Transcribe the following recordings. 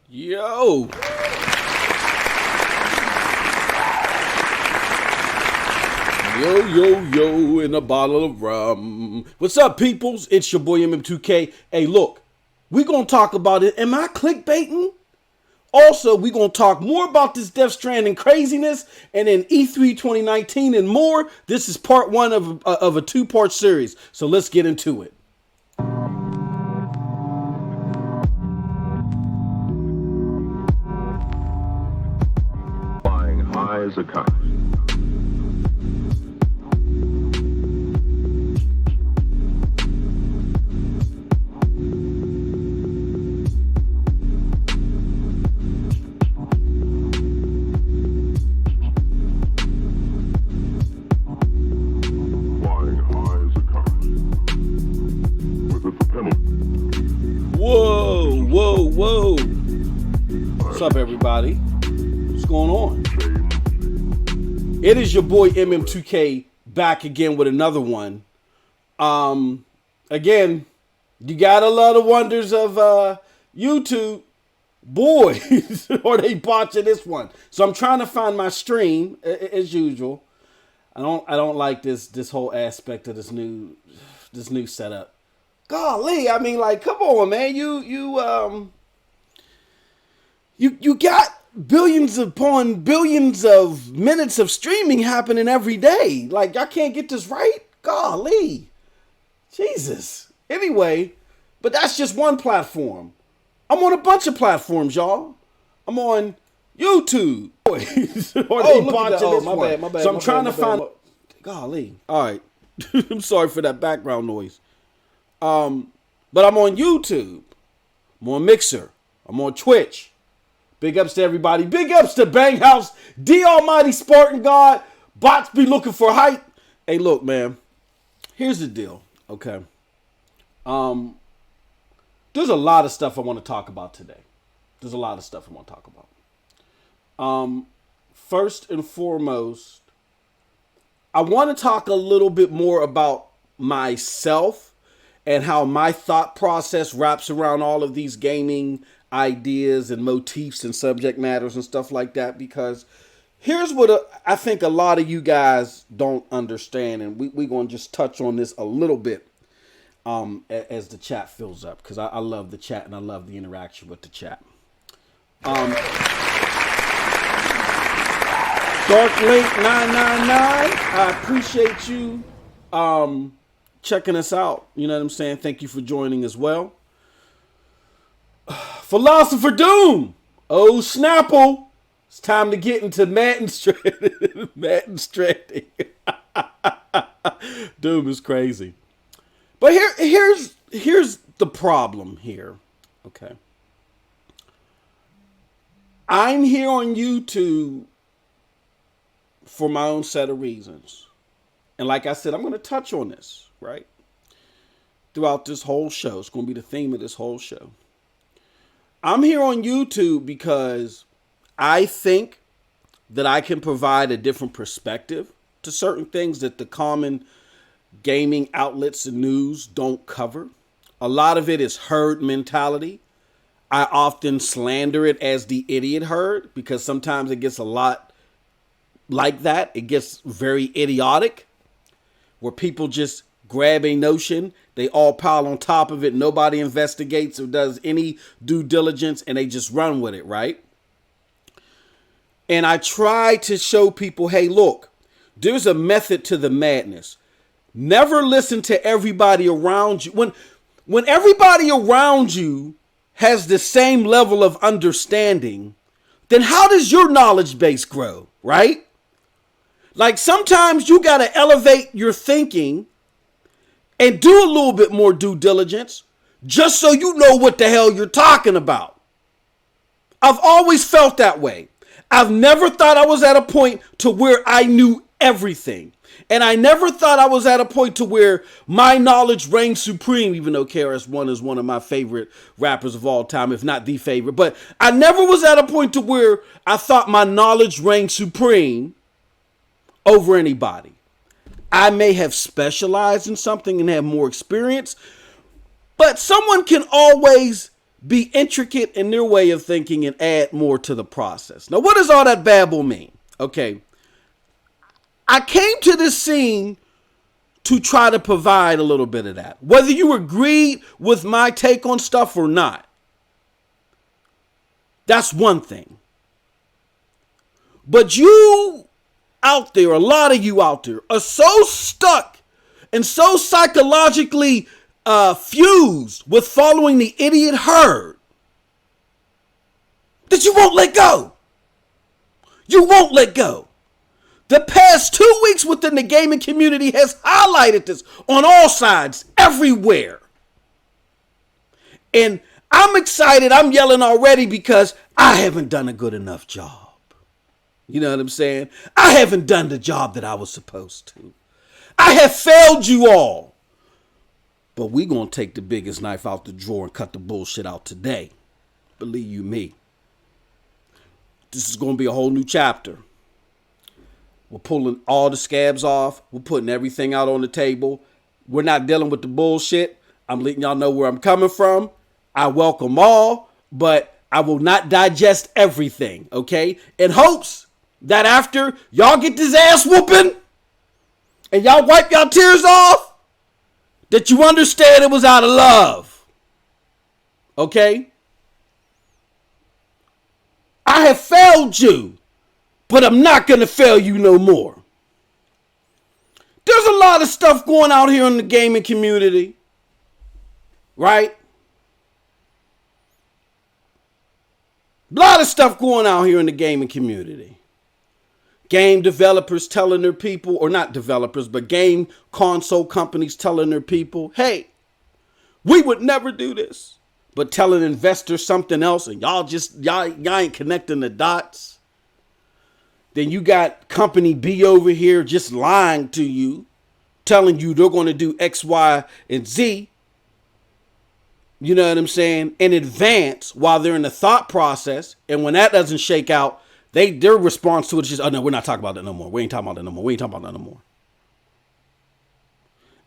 Yo. Yo, in a bottle of rum. What's up, peoples? It's your boy MM2K. Hey, look, we gonna talk about it. Am I clickbaiting? Also, we gonna talk more about this Death Stranding craziness and then E3 2019 and more. This is part one of a two-part series. So let's get into it. Flying high as a kite. Flying high as a kite. With a propeller. Whoa. What's up, everybody? What's going on? It is your boy MM2K back again with another one. Again, you gotta love the wonders of YouTube. Boy, are they botching this one. So I'm trying to find my stream as usual. I don't like this whole aspect of this new setup. Golly, I mean, like, come on, man. You got billions upon billions of minutes of streaming happening every day. Like, I can't get this right. Golly, Jesus. Anyway, but that's just one platform. I'm on a bunch of platforms, y'all. I'm on YouTube. Or they botching this one. My bad. So I'm trying to find. Golly. All right. I'm sorry for that background noise. But I'm on YouTube. I'm on Mixer. I'm on Twitch. Big ups to everybody. Big ups to Bang House, the Almighty Spartan God. Bots be looking for hype. Hey, look, man. Here's the deal. Okay. There's a lot of stuff I want to talk about today. First and foremost, I want to talk a little bit more about myself and how my thought process wraps around all of these gaming ideas and motifs and subject matters and stuff like that, because here's what I think a lot of you guys don't understand, and we're going to just touch on this a little bit as the chat fills up, because I love the chat and I love the interaction with the chat. Dark Lake 999, I appreciate you checking us out. You know what I'm saying? Thank you for joining as well. Philosopher Doom, oh Snapple, it's time to get into Madden Stranding. Doom is crazy. But here's the problem here. Okay. I'm here on YouTube for my own set of reasons. And like I said, I'm going to touch on this, right? Throughout this whole show. It's going to be the theme of this whole show. I'm here on YouTube because I think that I can provide a different perspective to certain things that the common gaming outlets and news don't cover. A lot of it is herd mentality. I often slander it as the idiot herd because sometimes it gets a lot like that. It gets very idiotic where people just grab a notion, they all pile on top of it, nobody investigates or does any due diligence, and they just run with it, right? And I try to show people, hey, look, there's a method to the madness. Never listen to everybody around you. When everybody around you has the same level of understanding, then how does your knowledge base grow, right? Like, sometimes you got to elevate your thinking and do a little bit more due diligence just so you know what the hell you're talking about. I've always felt that way. I've never thought I was at a point to where I knew everything. And I never thought I was at a point to where my knowledge reigned supreme, even though KRS-One is one of my favorite rappers of all time, if not the favorite. But I never was at a point to where I thought my knowledge reigned supreme over anybody. I may have specialized in something and have more experience, but someone can always be intricate in their way of thinking and add more to the process. Now, what does all that babble mean? Okay. I came to this scene to try to provide a little bit of that. Whether you agreed with my take on stuff or not, that's one thing. But you out there, a lot of you out there, are so stuck and so psychologically fused with following the idiot herd that you won't let go. You won't let go. The past 2 weeks within the gaming community has highlighted this on all sides, everywhere. And I'm excited. I'm yelling already because I haven't done a good enough job. You know what I'm saying? I haven't done the job that I was supposed to. I have failed you all. But we're going to take the biggest knife out the drawer and cut the bullshit out today. Believe you me. This is going to be a whole new chapter. We're pulling all the scabs off. We're putting everything out on the table. We're not dealing with the bullshit. I'm letting y'all know where I'm coming from. I welcome all, but I will not digest everything, okay? In hopes that after y'all get this ass whooping and y'all wipe y'all tears off, that you understand it was out of love, okay? I have failed you, but I'm not going to fail you no more. There's a lot of stuff going out here in the gaming community, right? A lot of stuff going out here in the gaming community. Game developers telling their people, or not developers, but game console companies telling their people, hey, we would never do this. But telling investors something else and y'all ain't connecting the dots. Then you got company B over here just lying to you, telling you they're going to do X, Y, and Z. You know what I'm saying? In advance while they're in the thought process. And when that doesn't shake out, their response to it is just, oh no, we're not talking about that no more. We ain't talking about that no more. We ain't talking about that no more.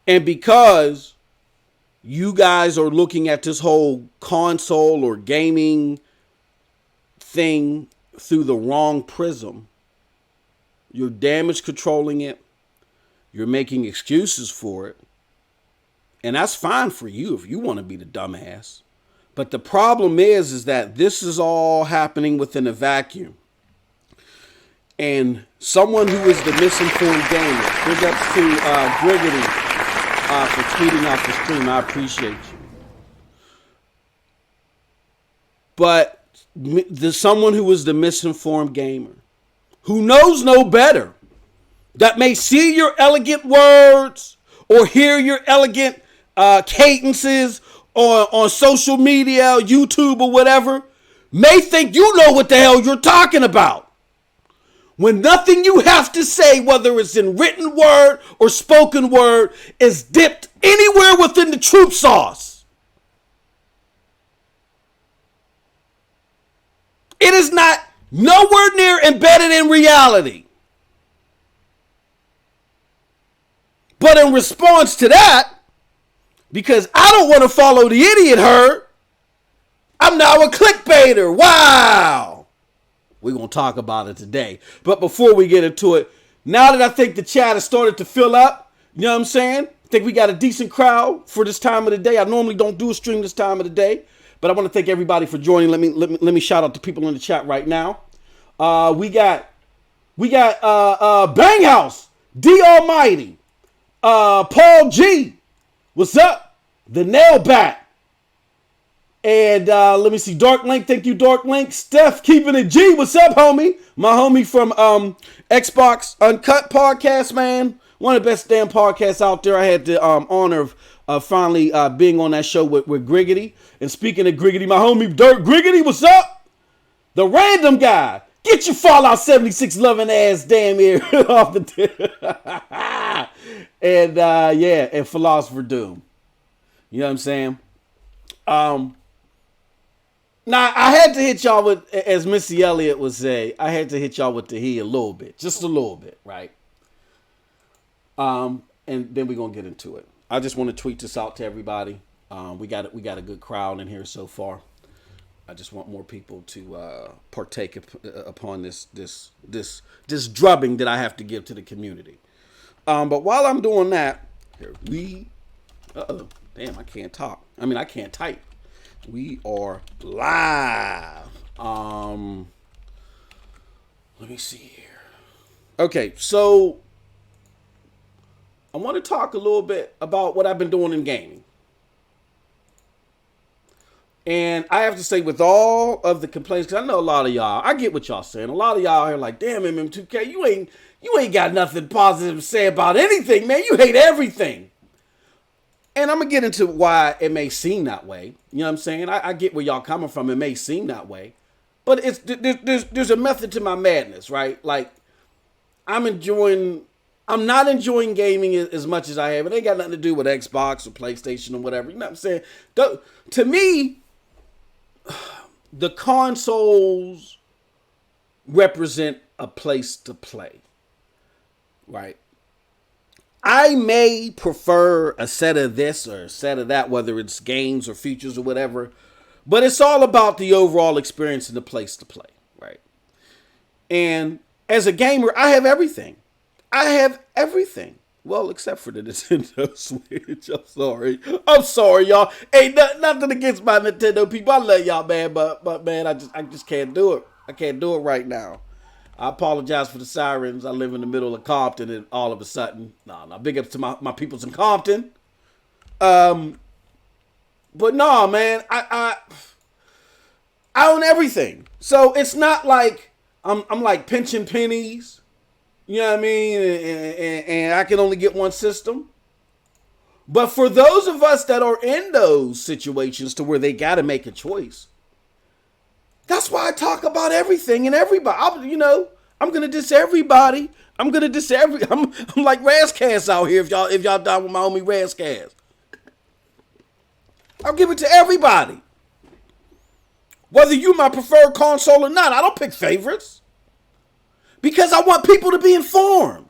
And because you guys are looking at this whole console or gaming thing through the wrong prism, you're damage controlling it. You're making excuses for it. And that's fine for you if you want to be the dumbass. But the problem is that this is all happening within a vacuum. And someone who is the misinformed gamer, big ups to Griggity for tweeting out the stream. I appreciate you. But there's someone who is the misinformed gamer, who knows no better, that may see your elegant words or hear your elegant cadences on social media, YouTube or whatever, may think you know what the hell you're talking about. When nothing you have to say, whether it's in written word or spoken word, is dipped anywhere within the troop sauce. It is not nowhere near embedded in reality. But in response to that, because I don't want to follow the idiot herd, I'm now a clickbaiter. Wow. We're going to talk about it today. But before we get into it, now that I think the chat has started to fill up, you know what I'm saying? I think we got a decent crowd for this time of the day. I normally don't do a stream this time of the day, but I want to thank everybody for joining. Let me shout out the people in the chat right now. We got Banghouse, D Almighty, Paul G, what's up? The Nail Bat. And let me see, Dark Link, thank you, Dark Link. Steph, keeping it G, what's up, homie? My homie from Xbox Uncut podcast, man. One of the best damn podcasts out there. I had the honor of finally being on that show with Griggity. And speaking of Griggity, my homie Dirt Griggity, what's up? The random guy. Get your Fallout 76 loving ass damn ear off the And yeah, and Philosopher Doom. You know what I'm saying? Now, I had to hit y'all with, as Missy Elliott would say, I had to hit y'all with the he a little bit. Just a little bit, right? And then we're going to get into it. I just want to tweet this out to everybody. We got a good crowd in here so far. I just want more people to partake upon this drubbing that I have to give to the community. But while I'm doing that, here damn, I can't talk. I mean, I can't type. We are live. Let me see here. Okay, so I want to talk a little bit about what I've been doing in gaming. And I have to say, with all of the complaints, because I know a lot of y'all, I get what y'all saying. A lot of y'all are like, damn, MM2K, you ain't got nothing positive to say about anything, man. You hate everything. And I'm going to get into why it may seem that way. You know what I'm saying? I get where y'all coming from. It may seem that way. But there's a method to my madness, right? Like, I'm not enjoying gaming as much as I have. It ain't got nothing to do with Xbox or PlayStation or whatever. You know what I'm saying? To me, the consoles represent a place to play, right? I may prefer a set of this or a set of that, whether it's games or features or whatever, but it's all about the overall experience and the place to play, right? And as a gamer, I have everything. Well, except for the Nintendo Switch. I'm sorry, y'all. Ain't nothing against my Nintendo people. I love y'all, man, but man, I just can't do it. I can't do it right now. I apologize for the sirens. I live in the middle of Compton, and all of a sudden, big ups to my peoples in Compton. But no, man, I own everything. So it's not like I'm like pinching pennies. You know what I mean? And I can only get one system. But for those of us that are in those situations to where they got to make a choice, that's why I talk about everything and everybody. I'm going to diss everybody. I'm like Razcast out here if y'all down with my homie Razcast. I'll give it to everybody. Whether you my preferred console or not, I don't pick favorites. Because I want people to be informed.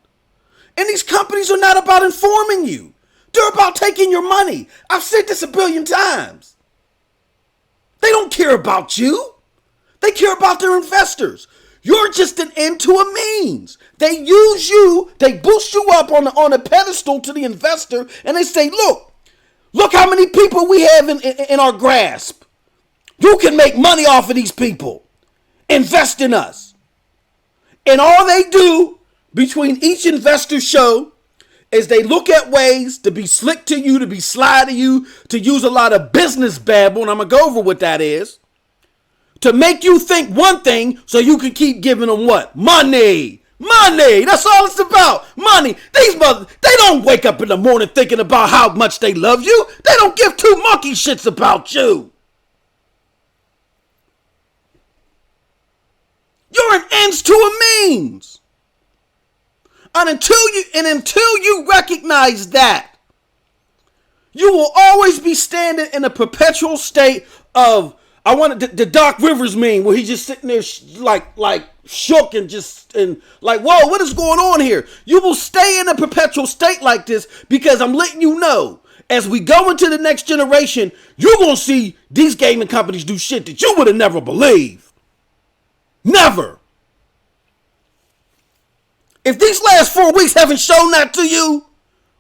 And these companies are not about informing you. They're about taking your money. I've said this a billion times. They don't care about you. They care about their investors. You're just an end to a means. They use you. They boost you up on a pedestal to the investor. And they say, look how many people we have in our grasp. You can make money off of these people. Invest in us. And all they do between each investor show is they look at ways to be slick to you, to be sly to you, to use a lot of business babble, and I'm going to go over what that is, to make you think one thing so you can keep giving them what? Money. Money. That's all it's about. Money. These mothers, they don't wake up in the morning thinking about how much they love you. They don't give two monkey shits about you. You're an ends to a means. And until you recognize that, you will always be standing in a perpetual state of, I wanted the Doc Rivers meme where he's just sitting there like shook and like, whoa, what is going on here? You will stay in a perpetual state like this because I'm letting you know, as we go into the next generation, you're going to see these gaming companies do shit that you would have never believed. Never. If these last 4 weeks haven't shown that to you,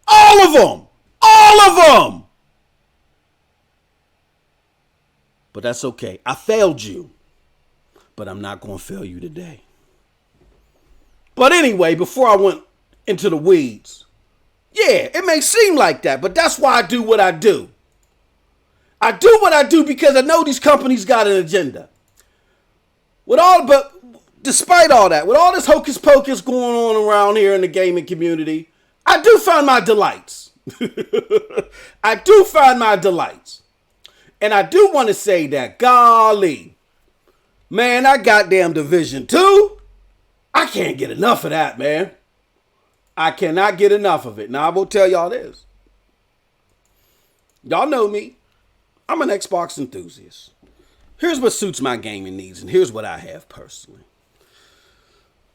all of them. But that's okay. I failed you, but I'm not going to fail you today. But anyway, before I went into the weeds, yeah, it may seem like that, but that's why I do what I do. I do what I do because I know these companies got an agenda. But despite all that, with all this hocus pocus going on around here in the gaming community, I do find my delights. And I do want to say that, golly, man, that goddamn Division 2, I can't get enough of that, man. I cannot get enough of it. Now, I will tell y'all this. Y'all know me. I'm an Xbox enthusiast. Here's what suits my gaming needs, and here's what I have personally.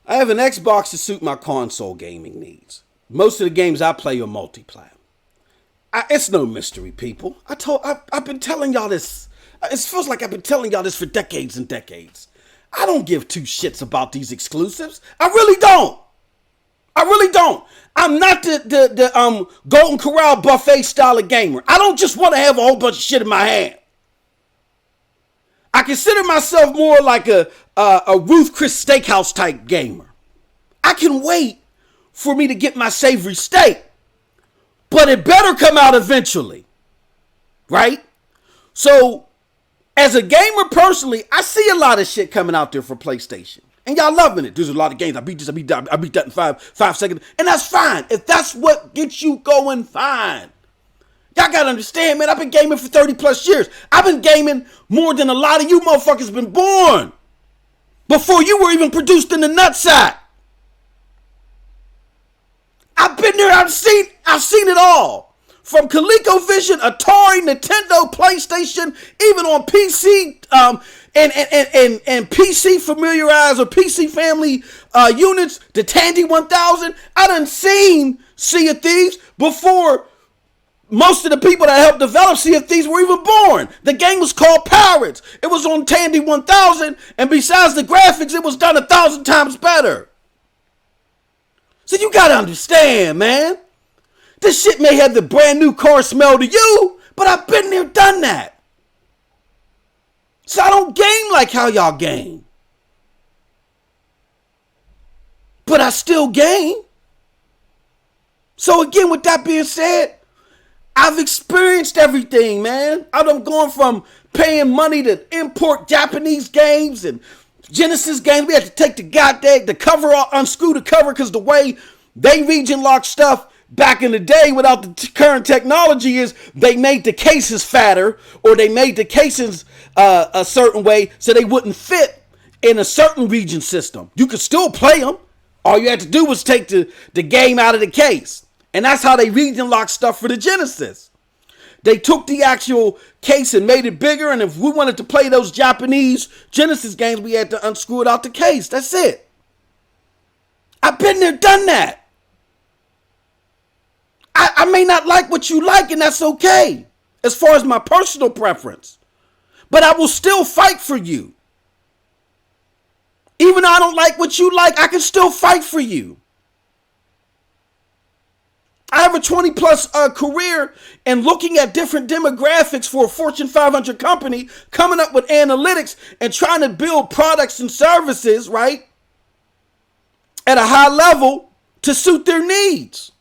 I have an Xbox to suit my console gaming needs. Most of the games I play are multi-plat. It's no mystery, people. I've been telling y'all this. it feels like I've been telling y'all this for decades and decades. I don't give two shits about these exclusives. I really don't. I really don't. I'm not the Golden Corral buffet style of gamer. I don't just want to have a whole bunch of shit in my hand. I consider myself more like a Ruth Chris Steakhouse type gamer. I can wait for me to get my savory steak, but it better come out eventually, right? So, as a gamer personally, I see a lot of shit coming out there for PlayStation. And y'all loving it. There's a lot of games. I beat this, I beat that in five seconds. And that's fine. If that's what gets you going, fine. Y'all gotta understand, man, I've been gaming for 30 plus years. I've been gaming more than a lot of you motherfuckers been born. Before you were even produced in the nutsack. I've been there, I've seen it all. From ColecoVision, Atari, Nintendo, PlayStation, even on PC, and PC familiarized or PC family units, the Tandy 1000. I done seen Sea of Thieves before most of the people that helped develop Sea of Thieves were even born. The game was called Pirates. It was on Tandy 1000, and besides the graphics, it was done 1,000 times better. So you gotta understand, man. This shit may have the brand new car smell to you, but I've been there, done that. So I don't game like how y'all game. But I still game. So again, with that being said, I've experienced everything, man. I'm going from paying money to import Japanese games and Genesis games. We had to take the cover off, unscrew the cover, because the way they region lock stuff back in the day without the current technology is they made the cases fatter, or they made the cases a certain way so they wouldn't fit in a certain region system. You could still play them. All you had to do was take the game out of the case. And that's how they region lock stuff for the Genesis. They took the actual case and made it bigger, and if we wanted to play those Japanese Genesis games, we had to unscrew it out the case. That's it. I've been there, done that. I may not like what you like, and that's okay, as far as my personal preference. But I will still fight for you. Even though I don't like what you like, I can still fight for you. I have a 20 plus career in looking at different demographics for a Fortune 500 company, coming up with analytics and trying to build products and services, right, at a high level to suit their needs.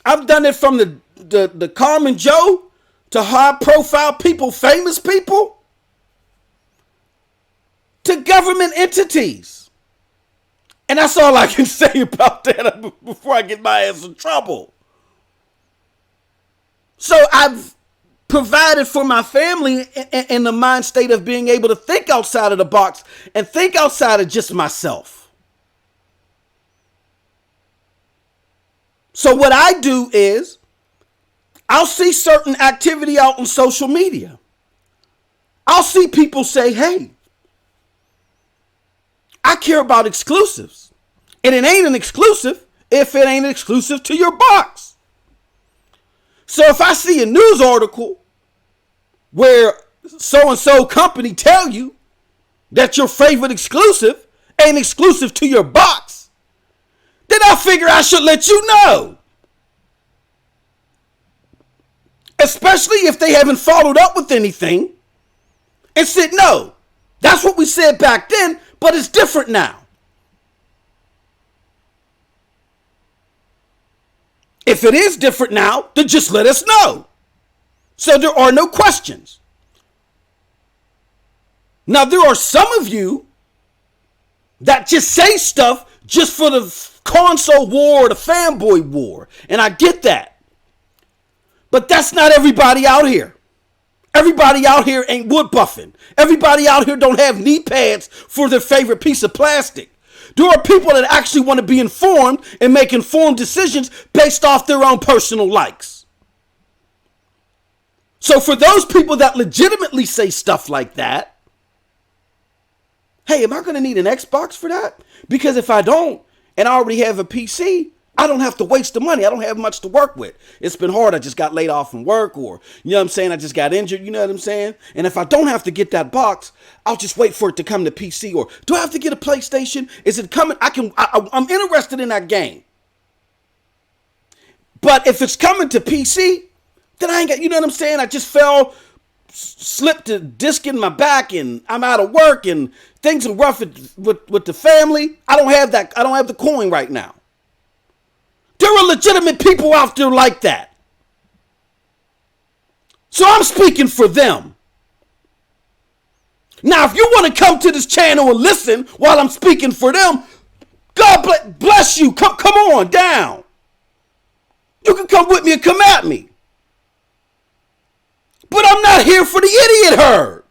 I've done it from the common Joe to high profile people, famous people, to government entities. And that's all I can say about that before I get my ass in trouble. So I've provided for my family in the mind state of being able to think outside of the box and think outside of just myself. So what I do is I'll see certain activity out on social media. I'll see people say, hey, I care about exclusives. And it ain't an exclusive if it ain't exclusive to your box. So if I see a news article where so-and-so company tell you that your favorite exclusive ain't exclusive to your box, then I figure I should let you know. Especially if they haven't followed up with anything and said, no, that's what we said back then, but it's different now. If it is different now, then just let us know. So there are no questions. Now, there are some of you that just say stuff just for the console war or the fanboy war. And I get that. But that's not everybody out here. Everybody out here ain't wood buffing. Everybody out here don't have knee pads for their favorite piece of plastic. There are people that actually want to be informed and make informed decisions based off their own personal likes. So for those people that legitimately say stuff like that, hey, am I going to need an Xbox for that? Because if I don't, and I already have a PC, I don't have to waste the money. I don't have much to work with. It's been hard. I just got laid off from work, or, you know what I'm saying? I just got injured. You know what I'm saying? And if I don't have to get that box, I'll just wait for it to come to PC. Or do I have to get a PlayStation? Is it coming? I'm interested in that game. But if it's coming to PC, then I ain't got, you know what I'm saying? I just slipped a disc in my back, and I'm out of work, and things are rough with the family. I don't have the coin right now. There are legitimate people out there like that. So I'm speaking for them. Now, if you want to come to this channel and listen while I'm speaking for them, God bless you. Come on down. You can come with me and come at me. But I'm not here for the idiot herd.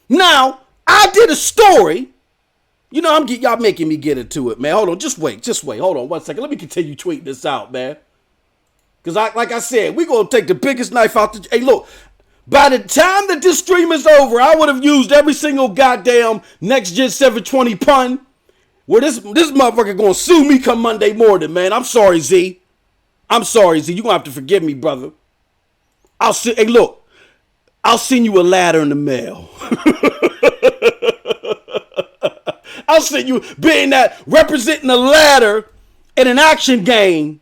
Now, I did a story. You know, y'all making me get into it, man. Hold on, just wait. Hold on 1 second. Let me continue tweeting this out, man. Because like I said, we're going to take the biggest knife out the... Hey, look, by the time that this stream is over, I would have used every single goddamn Next Gen 720 pun. Where this motherfucker going to sue me come Monday morning, man. I'm sorry, Z. I'm sorry, Z. You're going to have to forgive me, brother. Hey, look. I'll send you a ladder in the mail. I'll send you, being that representing a ladder in an action game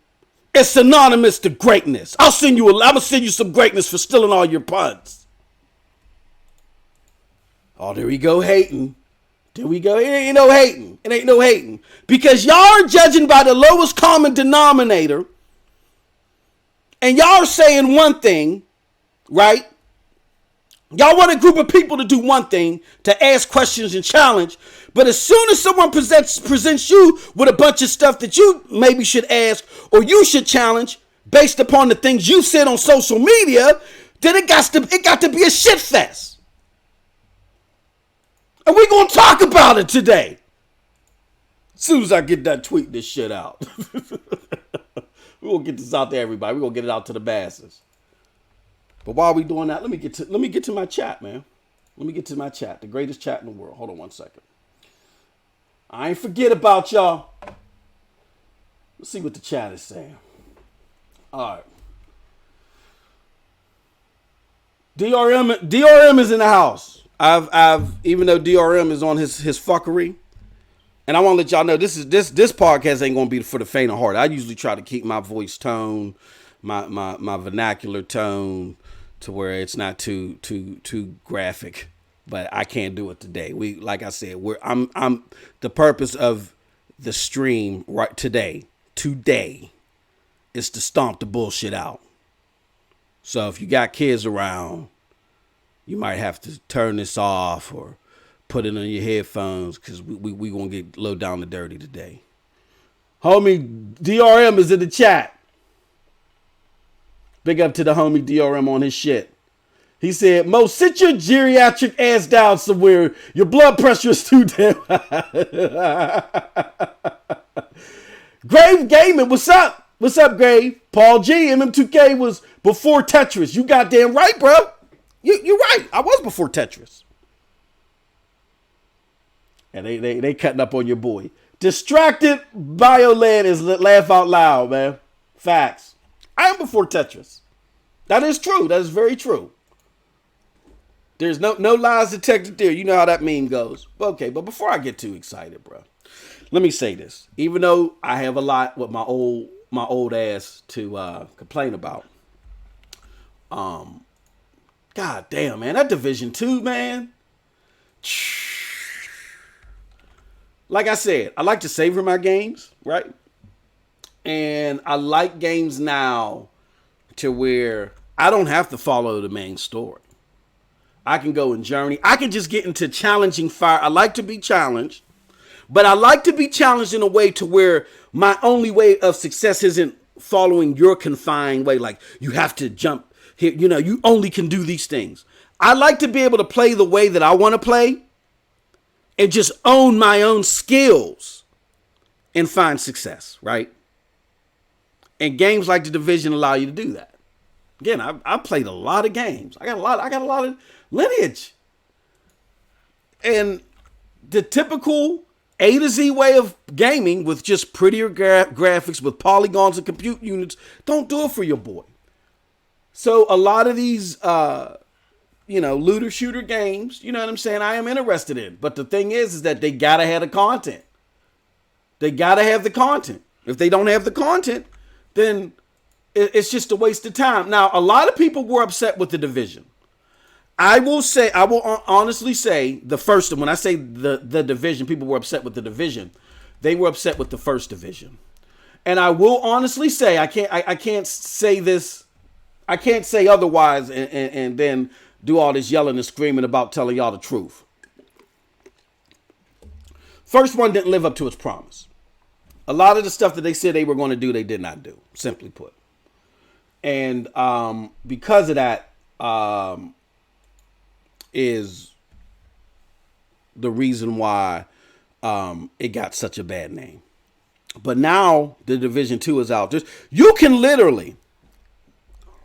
is synonymous to greatness. I'm going to send you some greatness for stealing all your puns. Oh, there we go, hating. There we go. It ain't no hating. It ain't no hating. Because y'all are judging by the lowest common denominator. And y'all are saying one thing, right? Y'all want a group of people to do one thing, to ask questions and challenge. But as soon as someone presents you with a bunch of stuff that you maybe should ask or you should challenge based upon the things you said on social media, then it got to be a shit fest. And we're going to talk about it today. As soon as I get done tweeting this shit out. We're going to get this out to everybody. We're going to get it out to the masses. But while we doing that, let me get to my chat, man. Let me get to my chat. The greatest chat in the world. Hold on 1 second. I ain't forget about y'all. Let's see what the chat is saying. All right. DRM is in the house. I've even though DRM is on his fuckery, and I want to let y'all know this podcast ain't gonna be for the faint of heart. I usually try to keep my voice tone, my vernacular tone, to where it's not too graphic, but I can't do it today. Like I said, I'm the purpose of the stream right today is to stomp the bullshit out. So if you got kids around, you might have to turn this off or put it on your headphones, because we gonna get low down and dirty today. Homie DRM is in the chat. Big up to the homie DRM on his shit. He said, Mo, sit your geriatric ass down somewhere. Your blood pressure is too damn high. Grave Gaming, what's up? What's up, Grave? Paul G, MM2K was before Tetris. You goddamn right, bro. You're right. I was before Tetris. And they cutting up on your boy. Distracted BioLand is laugh out loud, man. Facts. I am before Tetris. That is true. That is very true. There's no lies detected there. You know how that meme goes. Okay, but before I get too excited, bro, let me say this. Even though I have a lot with my old ass to complain about, God damn, man, that Division 2, man. Like I said, I like to savor my games, right? And I like games now to where I don't have to follow the main story. I can go and journey. I can just get into challenging fire. I like to be challenged, but I like to be challenged in a way to where my only way of success isn't following your confined way. Like, you have to jump here. You know, you only can do these things. I like to be able to play the way that I want to play and just own my own skills and find success, right? And games like The Division allow you to do that. Again, I played a lot of games. I got a lot of lineage. And the typical A to Z way of gaming with just prettier graphics with polygons and compute units, don't do it for your boy. So a lot of these, looter shooter games, you know what I'm saying, I am interested in. But the thing is that they got to have the content. They got to have the content. If they don't have the content, then it's just a waste of time. Now, a lot of people were upset with The Division. I will honestly say the first, when I say the Division, people were upset with The Division. They were upset with the first Division. And I will honestly say, I can't say this, I can't say otherwise and then do all this yelling and screaming about telling y'all the truth. First one didn't live up to its promise. A lot of the stuff that they said they were going to do, they did not do, simply put. And because of that, is the reason why it got such a bad name. But now the Division 2 is out. You can literally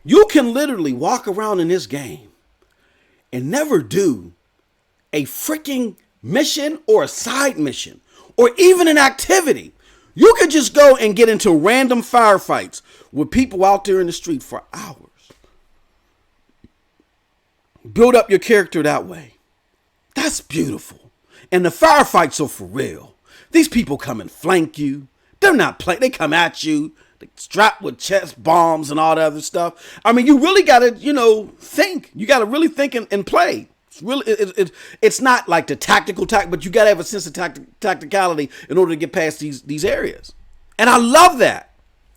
walk around in this game and never do a freaking mission or a side mission or even an activity. You could just go and get into random firefights with people out there in the street for hours. Build up your character that way. That's beautiful. And the firefights are for real. These people come and flank you. They're not playing. They come at you. They strapped with chest bombs and all that other stuff. I mean, you really got to, think. You got to really think and play. It's really, it's not like the tactical but you got to have a sense of tacticality in order to get past these areas. And I love that.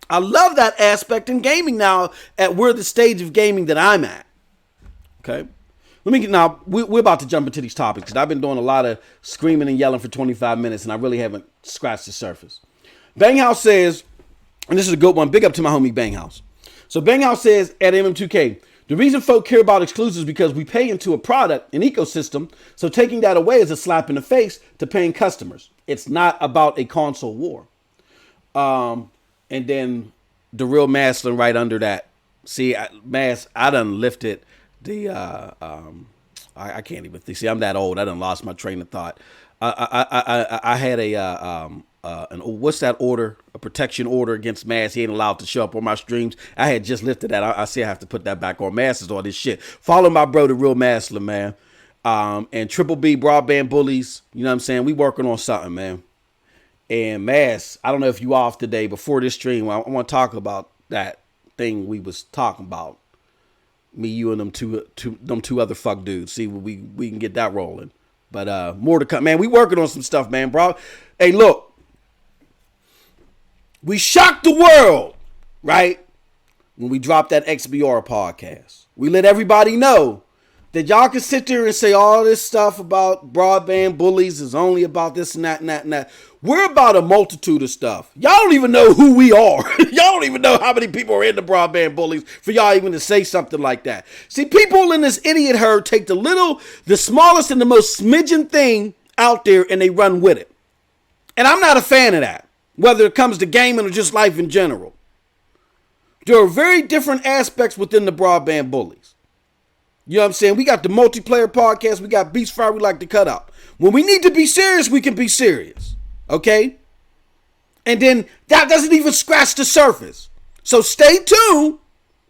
I love that aspect in gaming now at where the stage of gaming that I'm at. Okay. We're about to jump into these topics because I've been doing a lot of screaming and yelling for 25 minutes and I really haven't scratched the surface. Banghouse says, and this is a good one, big up to my homie Banghouse. So Banghouse says at MM2K, the reason folk care about exclusives is because we pay into a product, an ecosystem, so taking that away is a slap in the face to paying customers. It's not about a console war. And then the real Maslin right under that. See, I done lifted the I can't even think. See, I'm that old. I done lost my train of thought. I had what's that order? A protection order against Mass. He ain't allowed to show up on my streams. I had just lifted that. I see I have to put that back on. Mass is all this shit. Follow my bro, the real Maslin, man. And Triple B, Broadband, Bullies. You know what I'm saying? We working on something, man. And Mass, I don't know if you off today. Before this stream, I want to talk about that thing we was talking about. Me, you, and them two other fuck dudes. See what we can get that rolling. But more to come, man. We working on some stuff, man, bro. Hey, look, we shocked the world, right? When we dropped that XBR podcast, we let everybody know that y'all can sit there and say all this stuff about Broadband Bullies is only about this and that and that and that. We're about a multitude of stuff. Y'all don't even know who we are. Y'all don't even know how many people are in the Broadband Bullies for y'all even to say something like that. See, people in this idiot herd take the smallest and the most smidgen thing out there and they run with it. And I'm not a fan of that, whether it comes to gaming or just life in general. There are very different aspects within the Broadband Bullies. You know what I'm saying? We got the multiplayer podcast. We got Beast Fire we like to cut out. When we need to be serious, we can be serious. Okay? And then that doesn't even scratch the surface. So stay tuned.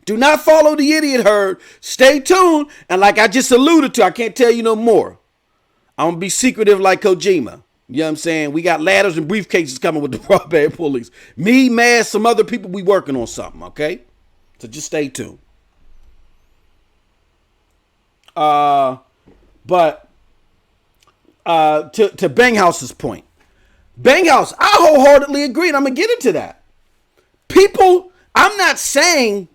Do not follow the idiot herd. Stay tuned. And like I just alluded to, I can't tell you no more. I'm going to be secretive like Kojima. You know what I'm saying? We got ladders and briefcases coming with the Broadband Bullies. Me, Maz, some other people, we working on something, okay? So just stay tuned. But to Banghouse's point. Banghouse, I wholeheartedly agree, and I'm going to get into that. People, I'm not saying,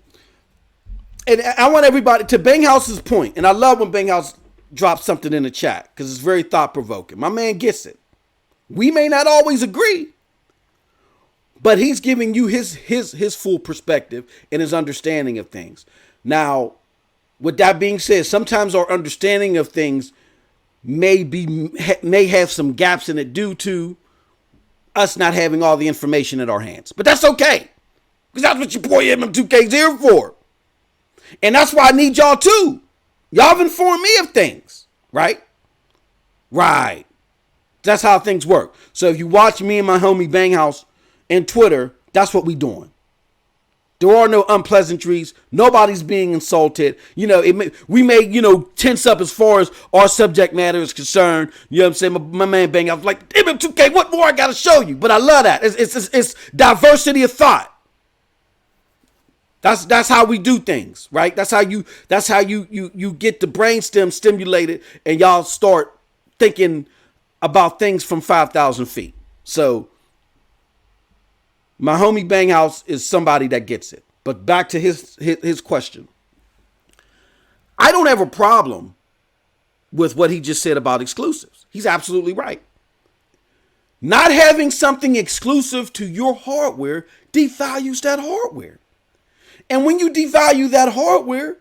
and I want everybody, to Banghouse's point, and I love when Banghouse drops something in the chat, because it's very thought-provoking. My man gets it. We may not always agree, but he's giving you his full perspective and his understanding of things. Now, with that being said, sometimes our understanding of things may have some gaps in it due to us not having all the information at our hands. But that's okay, because that's what your boy MM2K is here for. And that's why I need y'all too. Y'all have informed me of things, right? Right. That's how things work. So if you watch me and my homie Banghouse and Twitter, that's what we doing. There are no unpleasantries. Nobody's being insulted. We may, tense up as far as our subject matter is concerned. You know what I'm saying? My man Bang, I was like, MM2K, what more I got to show you? But I love that. It's diversity of thought. That's how we do things, right? That's how you get the brainstem stimulated and y'all start thinking about things from 5,000 feet. So my homie Banghouse is somebody that gets it. But back to his question. I don't have a problem with what he just said about exclusives. He's absolutely right. Not having something exclusive to your hardware devalues that hardware. And when you devalue that hardware,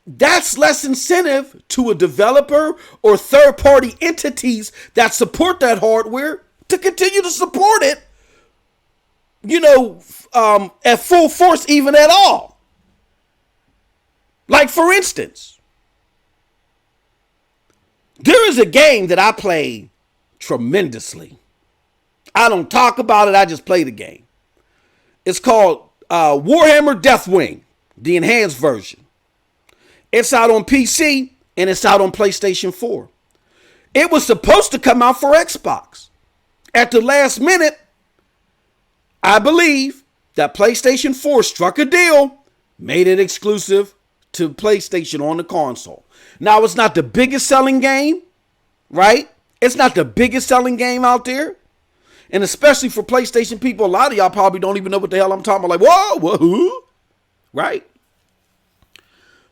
that's less incentive to a developer or third-party entities that support that hardware to continue to support it, at full force, even at all. Like, for instance, there is a game that I play tremendously. I don't talk about it. I just play the game. It's called Warhammer Deathwing, the enhanced version. It's out on PC and it's out on PlayStation 4. It was supposed to come out for Xbox. At the last minute, I believe that PlayStation 4 struck a deal, made it exclusive to PlayStation on the console. Now, it's not the biggest selling game, right? It's not the biggest selling game out there. And especially for PlayStation people, a lot of y'all probably don't even know what the hell I'm talking about. Like, whoa, right?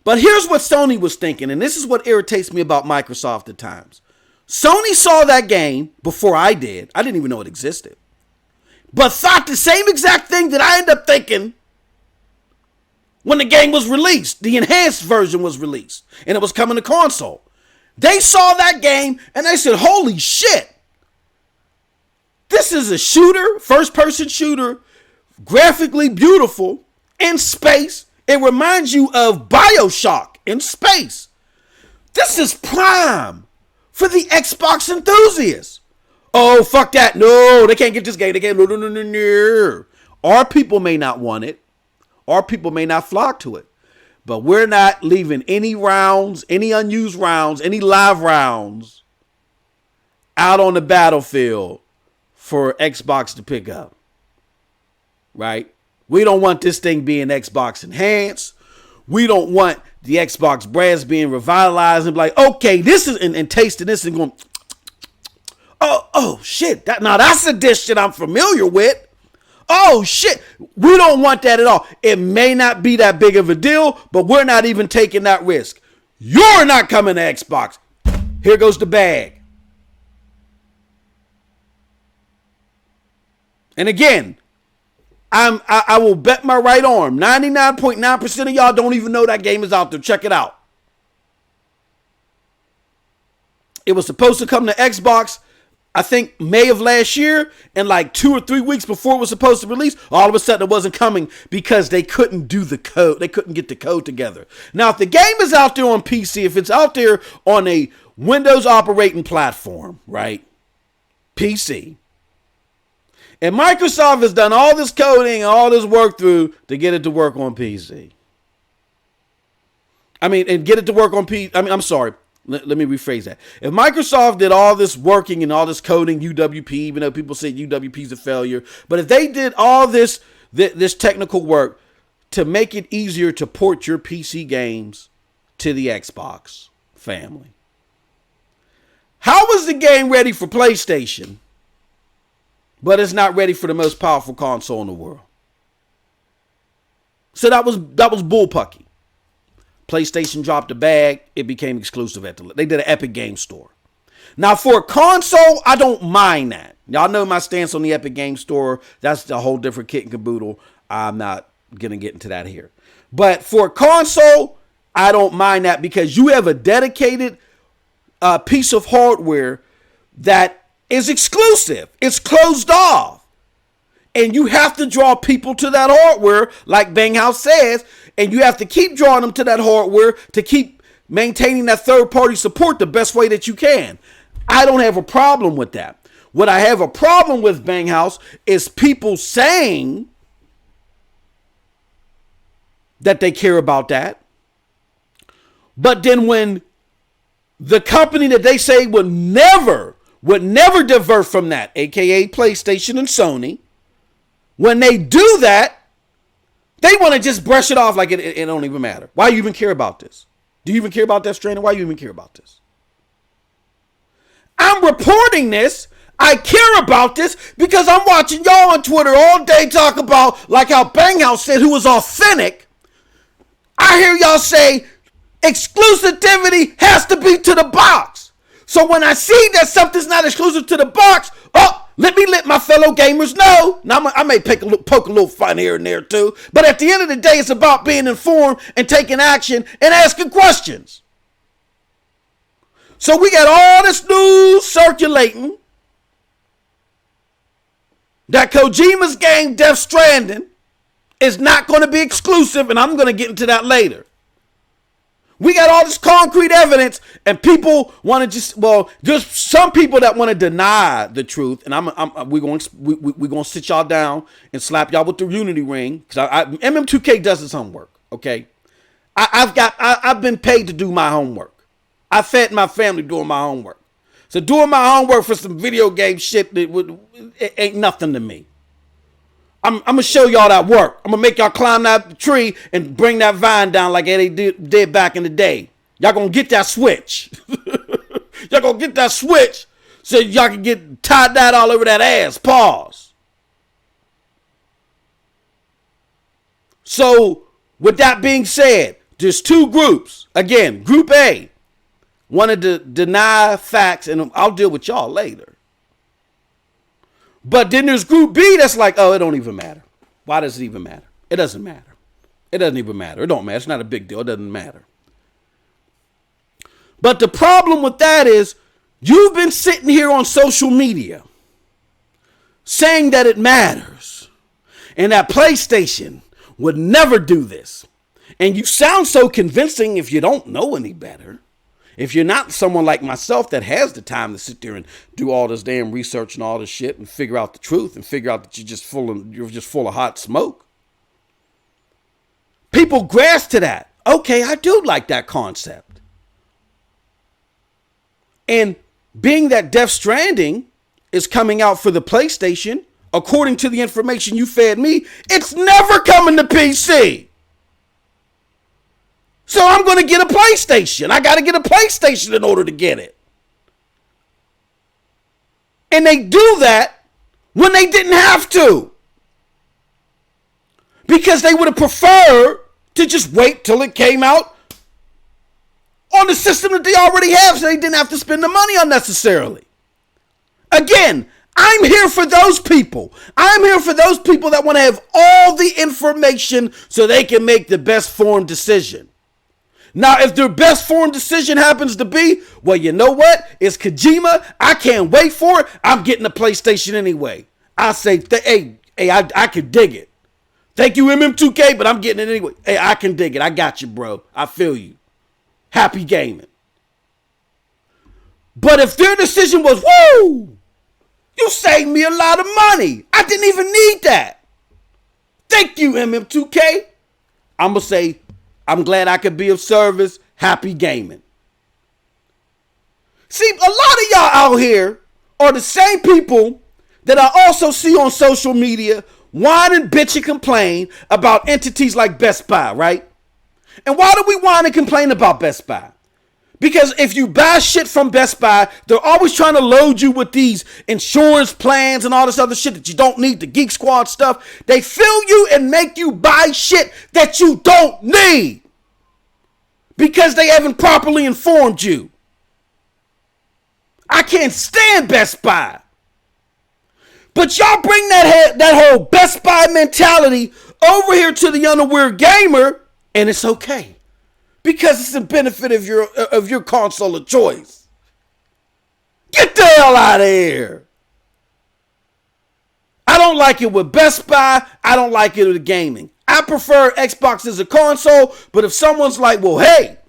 But here's what Sony was thinking, and this is what irritates me about Microsoft at times. Sony saw that game before I did. I didn't even know it existed. But thought the same exact thing that I ended up thinking when the game was released. The enhanced version was released, and it was coming to console. They saw that game, and they said, holy shit. This is a shooter, first-person shooter, graphically beautiful, in space. It reminds you of BioShock in space. This is prime for the Xbox enthusiasts. Oh, fuck that. No, they can't get this game. They can't. No. Our people may not want it. Our people may not flock to it. But we're not leaving any rounds, any unused rounds, any live rounds out on the battlefield for Xbox to pick up. Right? We don't want this thing being Xbox enhanced. We don't want the Xbox brands being revitalized and be like, okay, this is, and tasting this and going, oh shit. That's a dish that I'm familiar with. Oh shit. We don't want that at all. It may not be that big of a deal, but we're not even taking that risk. You're not coming to Xbox. Here goes the bag. And again, I will bet my right arm, 99.9% of y'all don't even know that game is out there. Check it out. It was supposed to come to Xbox, I think May of last year, and like 2 or 3 weeks before it was supposed to release, all of a sudden it wasn't coming because they couldn't do the code. They couldn't get the code together. Now, if the game is out there on PC, if it's out there on a Windows operating platform, right? PC. And Microsoft has done all this coding and all this work through to get it to work on PC. And get it to work on PC. I'm sorry. Let me rephrase that. If Microsoft did all this working and all this coding, UWP, even though people say UWP is a failure, but if they did all this technical work to make it easier to port your PC games to the Xbox family, how was the game ready for PlayStation, but it's not ready for the most powerful console in the world? So that was bullpucky. PlayStation dropped the bag. It became exclusive they did an Epic Game Store. Now, for a console, I don't mind that. Y'all know my stance on the Epic Game Store. That's a whole different kit and caboodle. I'm not going to get into that here. But for a console, I don't mind that because you have a dedicated piece of hardware that is exclusive. It's closed off. And you have to draw people to that hardware, like Banghouse says, and you have to keep drawing them to that hardware to keep maintaining that third-party support the best way that you can. I don't have a problem with that. What I have a problem with, Banghouse, is people saying that they care about that. But then when the company that they say would never divert from that, aka PlayStation and Sony, when they do that, they want to just brush it off like it don't even matter. Why you even care about this? Do you even care about that, Stranding? Why you even care about this? I'm reporting this. I care about this because I'm watching y'all on Twitter all day talk about, like how Banghouse said, who was authentic. I hear y'all say exclusivity has to be to the box. So when I see that something's not exclusive to the box, let me let my fellow gamers know. Now, I may poke a little fun here and there too, but at the end of the day, it's about being informed and taking action and asking questions. So we got all this news circulating that Kojima's game Death Stranding is not going to be exclusive, and I'm going to get into that later. We got all this concrete evidence, and people want to there's some people that want to deny the truth, and we're going to sit y'all down and slap y'all with the Unity ring, because MM2K does its homework, okay? I've been paid to do my homework. I fed my family doing my homework. So doing my homework for some video game shit, it ain't nothing to me. I'm going to show y'all that work. I'm going to make y'all climb that tree and bring that vine down like they did back in the day. Y'all going to get that switch. Y'all going to get that switch so y'all can get tied that all over that ass. Pause. So with that being said, there's two groups. Again, Group A wanted to deny facts, and I'll deal with y'all later. But then there's Group B that's like, it don't even matter. Why does it even matter? It doesn't matter. It doesn't even matter. It don't matter. It's not a big deal. It doesn't matter. But the problem with that is you've been sitting here on social media saying that it matters and that PlayStation would never do this. And you sound so convincing if you don't know any better. If you're not someone like myself that has the time to sit there and do all this damn research and all this shit and figure out the truth and figure out that you're just full of hot smoke. People grasp to that. Okay, I do like that concept. And being that Death Stranding is coming out for the PlayStation, according to the information you fed me, it's never coming to PC. So I'm going to get a PlayStation. I got to get a PlayStation in order to get it. And they do that when they didn't have to. Because they would have preferred to just wait till it came out on the system that they already have so they didn't have to spend the money unnecessarily. Again, I'm here for those people. I'm here for those people that want to have all the information so they can make the best formed decision. Now, if their best formed decision happens to be, well, you know what? It's Kojima. I can't wait for it. I'm getting a PlayStation anyway. I say, I can dig it. Thank you, MM2K, but I'm getting it anyway. Hey, I can dig it. I got you, bro. I feel you. Happy gaming. But if their decision was, woo, you saved me a lot of money. I didn't even need that. Thank you, MM2K. I'm going to say, I'm glad I could be of service. Happy gaming. See, a lot of y'all out here are the same people that I also see on social media whine and bitch and complain about entities like Best Buy, right? And why do we whine and complain about Best Buy? Because if you buy shit from Best Buy, they're always trying to load you with these insurance plans and all this other shit that you don't need, the Geek Squad stuff. They fill you and make you buy shit that you don't need because they haven't properly informed you. I can't stand Best Buy. But y'all bring that whole Best Buy mentality over here to the unaware gamer, and it's okay. Because it's the benefit of your console of choice. Get the hell out of here. I don't like it with Best Buy. I don't like it with gaming. I prefer Xbox as a console, but if someone's like, well, hey,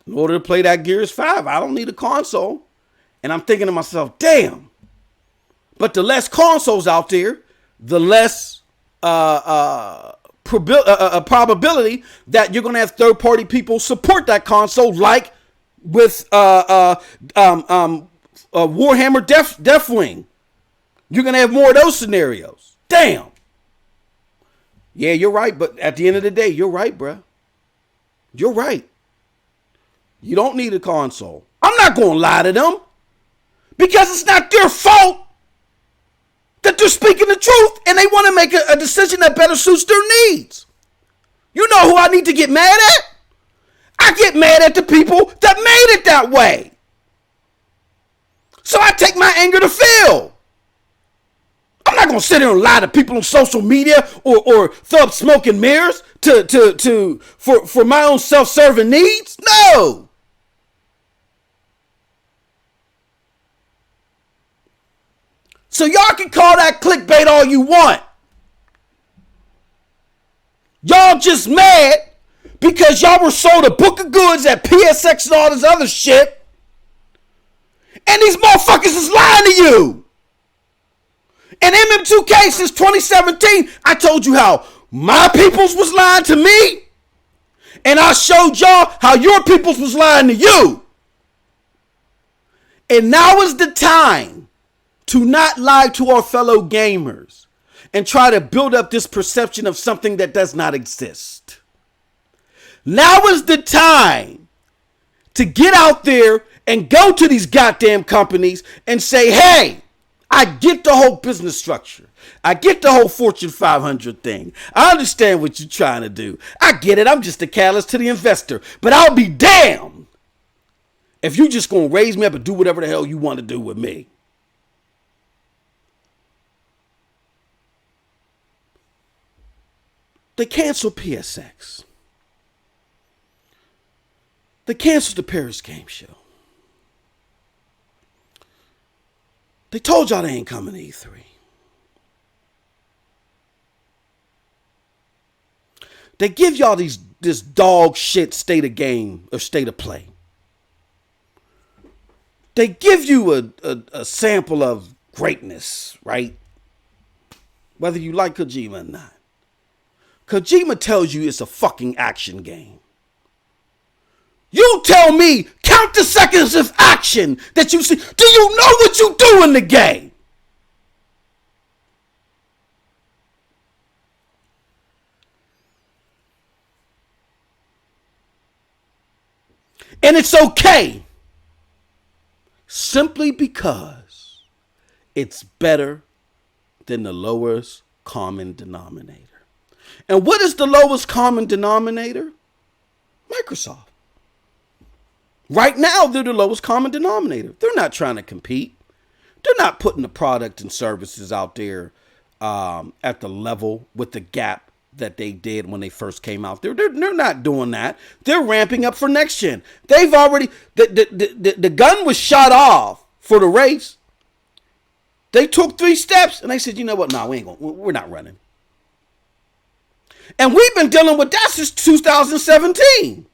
In order to play that Gears 5, I don't need a console. And I'm thinking to myself, damn. But the less consoles out there, the less probability that you're going to have third-party people support that console, like with Warhammer Deathwing. You're going to have more of those scenarios. Damn. Yeah, you're right. But at the end of the day, you're right, bruh. You're right. You don't need a console. I'm not going to lie to them because it's not their fault that they're speaking the truth and they want to make a decision that better suits their needs. You know who I need to get mad at? I get mad at the people that made it that way. So I take my anger to Phil. I'm not going to sit here and lie to people on social media or throw up smoke and mirrors for my own self-serving needs. No. So y'all can call that clickbait all you want. Y'all just mad because y'all were sold a book of goods at PSX and all this other shit. And these motherfuckers is lying to you. And MM2K since 2017, I told you how my peoples was lying to me. And I showed y'all how your peoples was lying to you. And now is the time to not lie to our fellow gamers and try to build up this perception of something that does not exist. Now is the time to get out there and go to these goddamn companies and say, hey, I get the whole business structure. I get the whole Fortune 500 thing. I understand what you're trying to do. I get it. I'm just a catalyst to the investor. But I'll be damned if you just going to raise me up and do whatever the hell you want to do with me. They canceled PSX. They canceled the Paris Game Show. They told y'all they ain't coming to E3. They give y'all this dog shit state of game or state of play. They give you a sample of greatness, right? Whether you like Kojima or not. Kojima tells you it's a fucking action game. You tell me, count the seconds of action that you see. Do you know what you do in the game? And it's okay. Simply because it's better than the lowest common denominator. And what is the lowest common denominator? Microsoft. Right now, they're the lowest common denominator. They're not trying to compete. They're not putting the product and services out there at the level with the gap that they did when they first came out there. They're not doing that. They're ramping up for next gen. They've already, the gun was shot off for the race. They took 3 steps and they said, you know what? No, we're not running. And we've been dealing with that since 2017.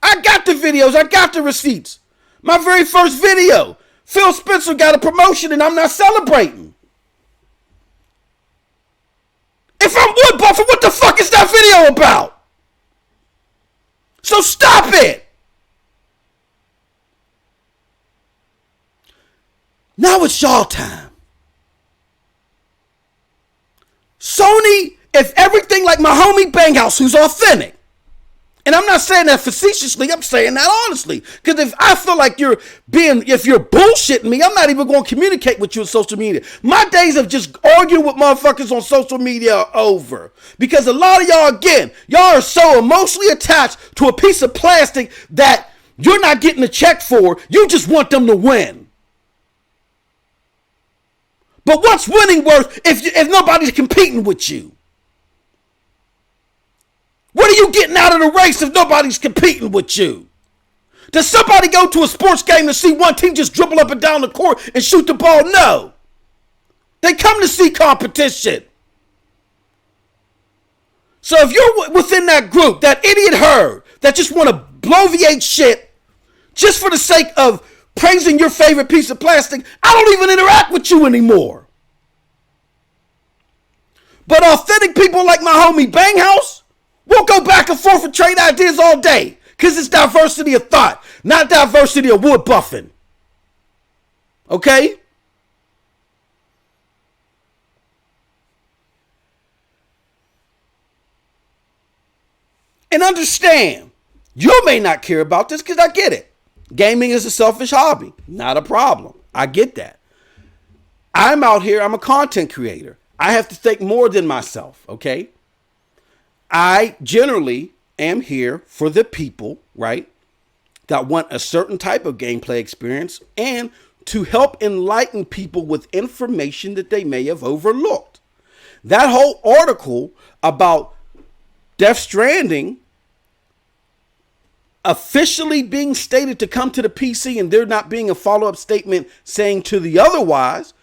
I got the videos. I got the receipts. My very first video. Phil Spencer got a promotion and I'm not celebrating. If I'm Wood Buffett, what the fuck is that video about? So stop it. Now it's y'all time. Sony, if everything like my homie Banghouse, who's authentic, and I'm not saying that facetiously, I'm saying that honestly. Because if I feel like if you're bullshitting me, I'm not even going to communicate with you on social media. My days of just arguing with motherfuckers on social media are over. Because a lot of y'all, again, y'all are so emotionally attached to a piece of plastic that you're not getting a check for. You just want them to win. But what's winning worth if nobody's competing with you? What are you getting out of the race if nobody's competing with you? Does somebody go to a sports game to see one team just dribble up and down the court and shoot the ball? No. They come to see competition. So if you're within that group, that idiot herd that just want to bloviate shit just for the sake of praising your favorite piece of plastic, I don't even interact with you anymore. But authentic people like my homie Banghouse, we'll go back and forth and trade ideas all day. Because it's diversity of thought, not diversity of wood buffing. Okay? And understand, you may not care about this because I get it. Gaming is a selfish hobby. Not a problem. I get that. I'm out here. I'm a content creator. I have to think more than myself. Okay? I generally am here for the people, right, that want a certain type of gameplay experience and to help enlighten people with information that they may have overlooked. That whole article about Death Stranding officially being stated to come to the PC and there not being a follow-up statement saying to the otherwise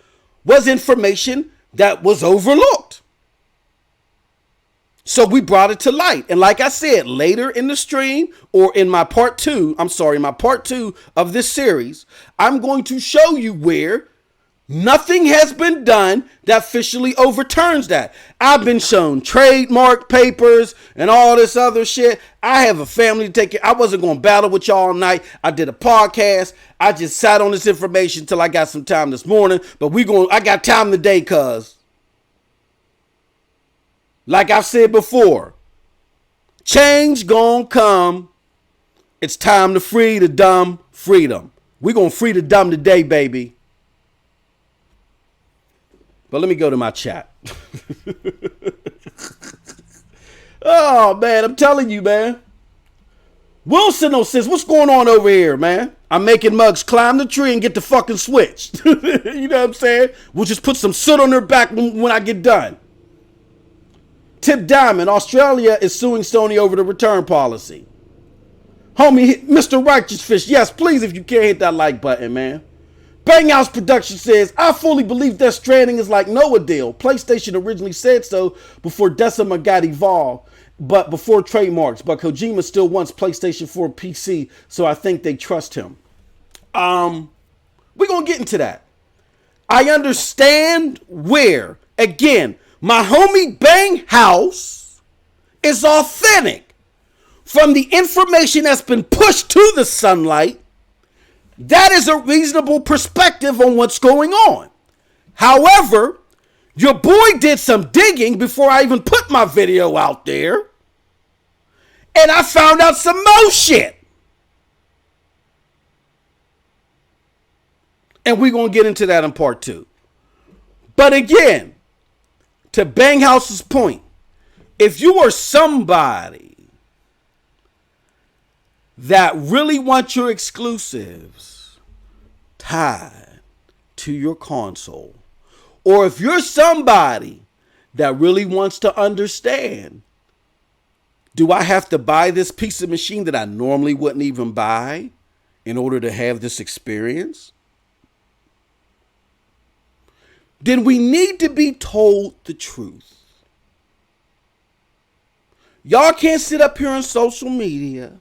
was information that was overlooked. So we brought it to light. And like I said, later in the stream or in my part two of this series, I'm going to show you where nothing has been done that officially overturns that. I've been shown trademark papers and all this other shit. I have a family to take care. I wasn't going to battle with y'all all night. I did a podcast. I just sat on this information till I got some time this morning. But I got time today, cuz. Like I've said before, change gonna come. It's time to free the dumb freedom. We're gonna free the dumb today, baby. But let me go to my chat. Oh, man, I'm telling you, man. Wilson says, what's going on over here, man? I'm making mugs climb the tree and get the fucking switch. You know what I'm saying? We'll just put some soot on their back when I get done. Tip Diamond, Australia is suing Sony over the return policy. Homie, Mr. Righteous Fish, yes, please, if you can, hit that like button, man. Banghouse Production says, I fully believe Death Stranding is like Noah deal. PlayStation originally said so before Decima got evolved, but before trademarks. But Kojima still wants PlayStation 4 PC, so I think they trust him. We're going to get into that. I understand where, again, my homie Banghouse is authentic. From the information that's been pushed to the sunlight, that is a reasonable perspective on what's going on. However, your boy did some digging before I even put my video out there. And I found out some more shit. And we're going to get into that in part two. But again, to Banghouse's point, if you are somebody that really wants your exclusives tied to your console, or if you're somebody that really wants to understand, do I have to buy this piece of machine that I normally wouldn't even buy in order to have this experience? Then we need to be told the truth. Y'all can't sit up here on social media,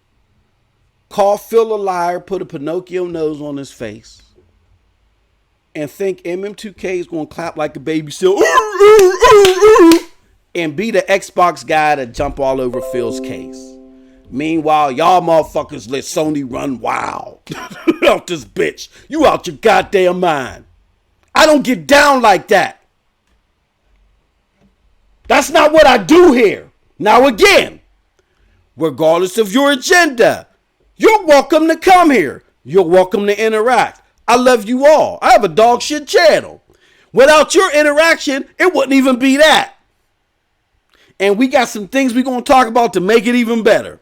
call Phil a liar, put a Pinocchio nose on his face, and think MM2K is going to clap like a baby still and be the Xbox guy to jump all over Phil's case. Meanwhile, y'all motherfuckers let Sony run wild out this bitch. You out your goddamn mind. I don't get down like that. That's not what I do here. Now again, regardless of your agenda, you're welcome to come here. You're welcome to interact. I love you all. I have a dog shit channel. Without your interaction, it wouldn't even be that. And we got some things we're going to talk about to make it even better.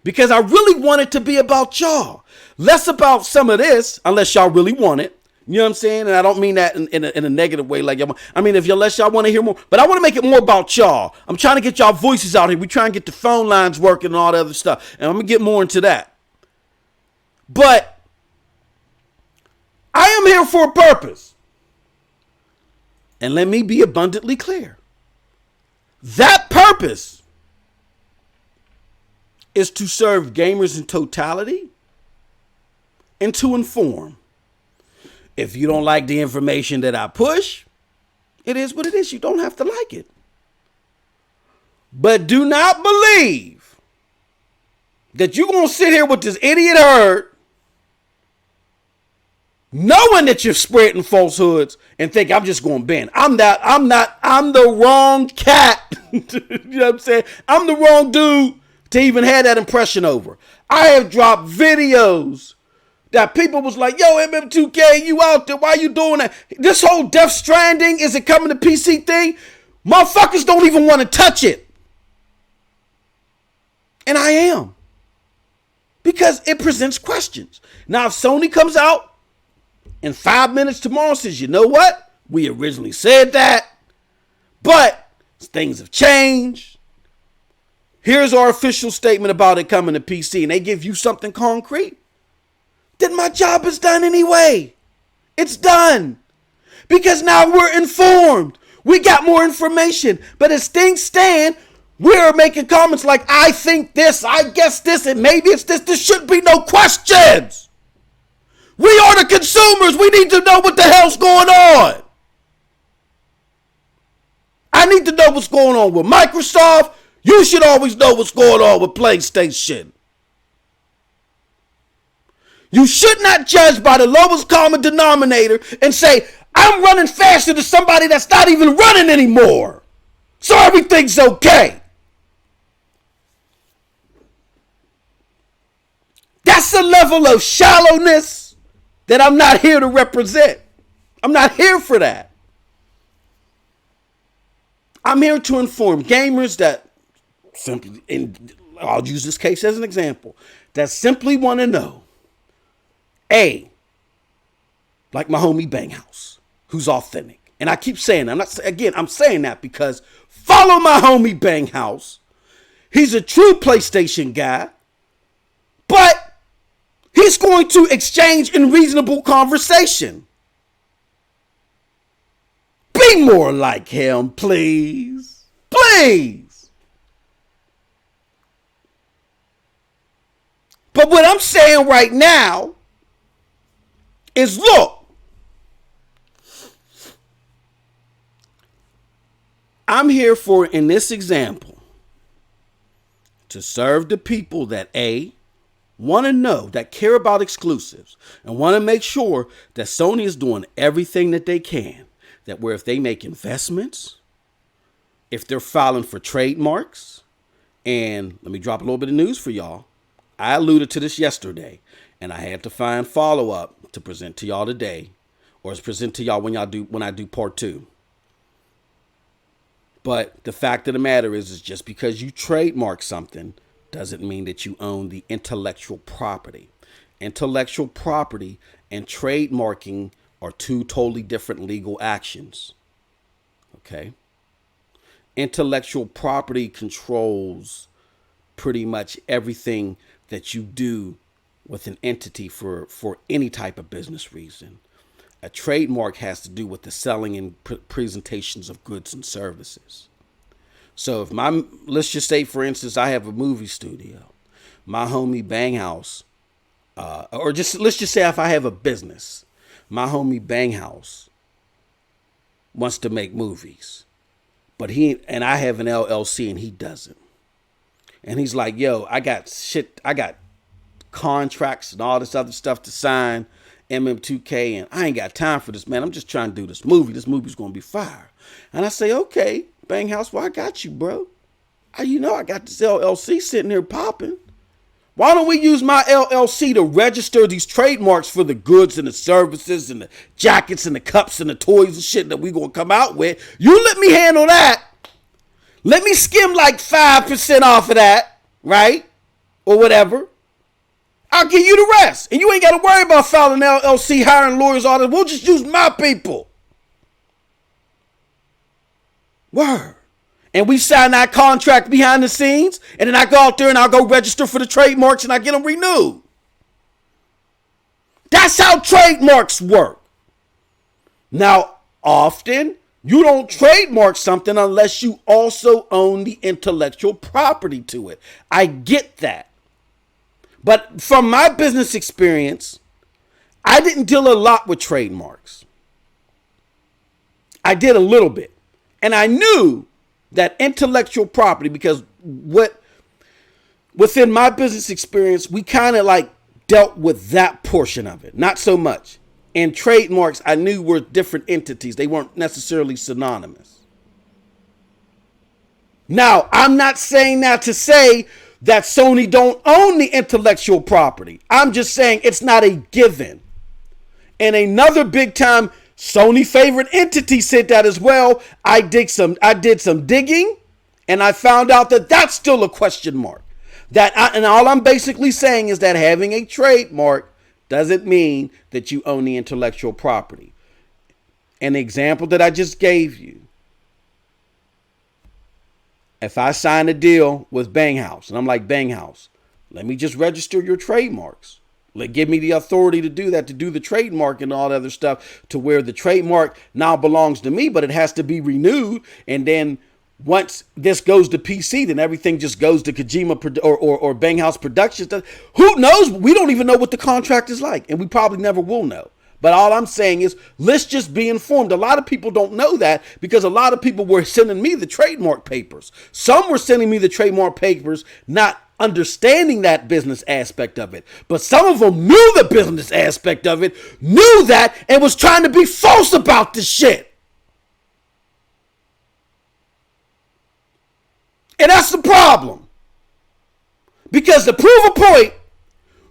Because I really want it to be about y'all. Less about some of this, unless y'all really want it. You know what I'm saying? And I don't mean that in a negative way. Like, I mean, unless y'all want to hear more. But I want to make it more about y'all. I'm trying to get y'all voices out here. We trying to get the phone lines working and all the other stuff. And I'm going to get more into that. But I am here for a purpose. And let me be abundantly clear. That purpose is to serve gamers in totality and to inform. If you don't like the information that I push, it is what it is. You don't have to like it. But do not believe that you're going to sit here with this idiot herd knowing that you're spreading falsehoods and think I'm just going to bend. I'm the wrong cat. You know what I'm saying? I'm the wrong dude to even have that impression over. I have dropped videos that people was like, yo, MM2K, you out there, why you doing that? This whole Death Stranding, is it coming to PC thing? Motherfuckers don't even want to touch it. And I am. Because it presents questions. Now, if Sony comes out in 5 minutes tomorrow and says, you know what? We originally said that, but things have changed. Here's our official statement about it coming to PC, and they give you something concrete, then my job is done anyway. It's done. Because now we're informed. We got more information. But as things stand, we're making comments like, I think this, I guess this, and maybe it's this. There should be no questions. We are the consumers. We need to know what the hell's going on. I need to know what's going on with Microsoft. You should always know what's going on with PlayStation. You should not judge by the lowest common denominator and say, I'm running faster than somebody that's not even running anymore, so everything's okay. That's a level of shallowness that I'm not here to represent. I'm not here for that. I'm here to inform gamers that simply, and I'll use this case as an example, that simply want to know, like my homie Banghouse, who's authentic. And I keep saying, I'm saying that because follow my homie Banghouse. He's a true PlayStation guy, but he's going to exchange in reasonable conversation. Be more like him, please. Please. But what I'm saying right now is, look, I'm here for, in this example, to serve the people that want to know, that care about exclusives, and want to make sure that Sony is doing everything that they can, that where if they make investments, if they're filing for trademarks, and let me drop a little bit of news for y'all. I alluded to this yesterday, and I had to find follow-up to present to y'all today, or to present to y'all when I do part 2. But the fact of the matter is just because you trademark something doesn't mean that you own the intellectual property. Intellectual property and trademarking are two totally different legal actions. Okay? Intellectual property controls pretty much everything that you do with an entity for any type of business reason. A trademark has to do with the selling and presentations of goods and services. So if let's just say, for instance, I have a movie studio, my homie Banghouse, let's just say if I have a business, my homie Banghouse wants to make movies, but I have an LLC and he doesn't. And he's like, yo, I got contracts and all this other stuff to sign, MM2K, and I ain't got time for this, man. I'm just trying to do this movie. This movie's going to be fire. And I say, okay, Banghouse, well, I got you, bro. I got this LLC sitting here popping. Why don't we use my LLC to register these trademarks for the goods and the services and the jackets and the cups and the toys and shit that we going to come out with? You let me handle that. Let me skim like 5% off of that, right? Or whatever. I'll give you the rest. And you ain't got to worry about filing an LLC, hiring lawyers, all that. We'll just use my people. Word. And we sign that contract behind the scenes, and then I go out there and I'll go register for the trademarks and I get them renewed. That's how trademarks work. Now, often You don't trademark something unless you also own the intellectual property to it. I get that. But from my business experience, I didn't deal a lot with trademarks. I did a little bit. And I knew that intellectual property, because within my business experience, we kind of like dealt with that portion of it, not so much. And trademarks, I knew, were different entities. They weren't necessarily synonymous. Now, I'm not saying that to say that Sony don't own the intellectual property. I'm just saying it's not a given. And another big time Sony favorite entity said that as well. I did some digging, and I found out that that's still a question mark. And all I'm basically saying is that having a trademark doesn't mean that you own the intellectual property. An example that I just gave you. If I sign a deal with Bang House and I'm like, Bang House, let me just register your trademarks. Give me the authority to do that, to do the trademark and all that other stuff, to where the trademark now belongs to me, but it has to be renewed. And then once this goes to PC, then everything just goes to Kojima or Bang House Productions. Who knows? We don't even know what the contract is like, and we probably never will know. But all I'm saying is, let's just be informed. A lot of people don't know that because a lot of people were sending me the trademark papers. Some were sending me the trademark papers not understanding that business aspect of it. But some of them knew the business aspect of it, knew that, and was trying to be false about this shit. And that's the problem. Because to prove a point,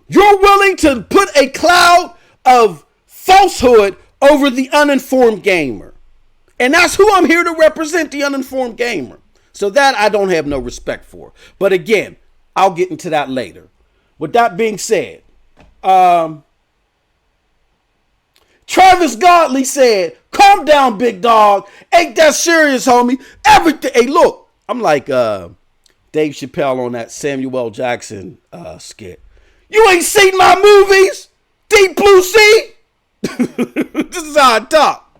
you're willing to put a cloud of falsehood over the uninformed gamer. And that's who I'm here to represent, the uninformed gamer. So that I don't have no respect for. But again, I'll get into that later. With that being said, Travis Godley said, calm down, big dog. Ain't that serious, homie? Everything. Hey, look. I'm like Dave Chappelle on that Samuel L. Jackson skit. You ain't seen my movies? Deep Blue Sea? This is how I talk.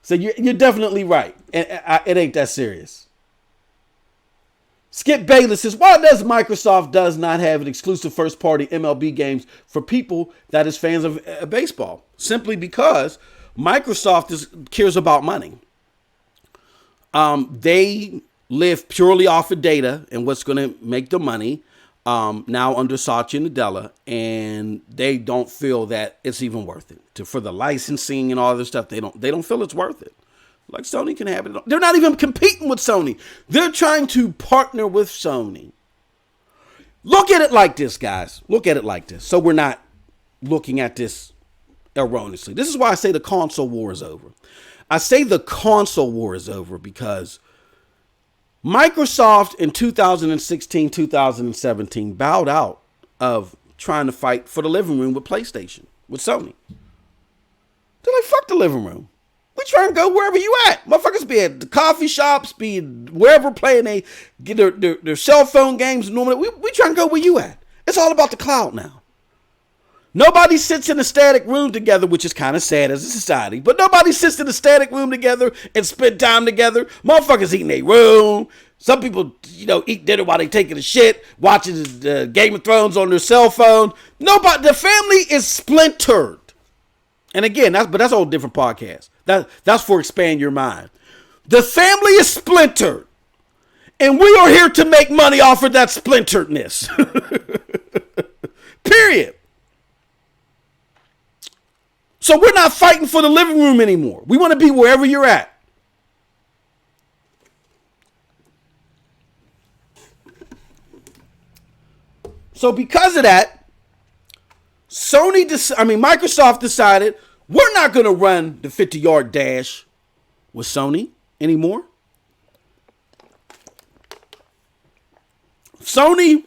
So you're definitely right. It ain't that serious. Skip Bayless says, why does Microsoft does not have an exclusive first-party MLB games for people that is fans of baseball? Simply because Microsoft cares about money. They live purely off of data and what's going to make the money now under Satya Nadella, and they don't feel that it's even worth it for the licensing and all this stuff. They don't feel it's worth it. Like Sony can have it. They're not even competing with Sony. They're trying to partner with Sony. Look at it like this, guys. Look at it like this. So we're not looking at this erroneously. This is why I say the console war is over. I say the console war is over because Microsoft in 2016, 2017 bowed out of trying to fight for the living room with PlayStation, with Sony. They're like, fuck the living room. We try and go wherever you at. Motherfuckers be at the coffee shops, be wherever playing they get their cell phone games. Normally, we try and go where you at. It's all about the cloud now. Nobody sits in a static room together, which is kind of sad as a society, but nobody sits in a static room together and spend time together. Motherfuckers eat in a room. Some people, eat dinner while they taking a shit, watching Game of Thrones on their cell phone. Nobody, the family is splintered. And again, that's a whole different podcast. That's for Expand Your Mind. The family is splintered. And we are here to make money off of that splinteredness. Period. So we're not fighting for the living room anymore. We want to be wherever you're at. So because of that, Microsoft decided we're not going to run the 50-yard dash with Sony anymore. Sony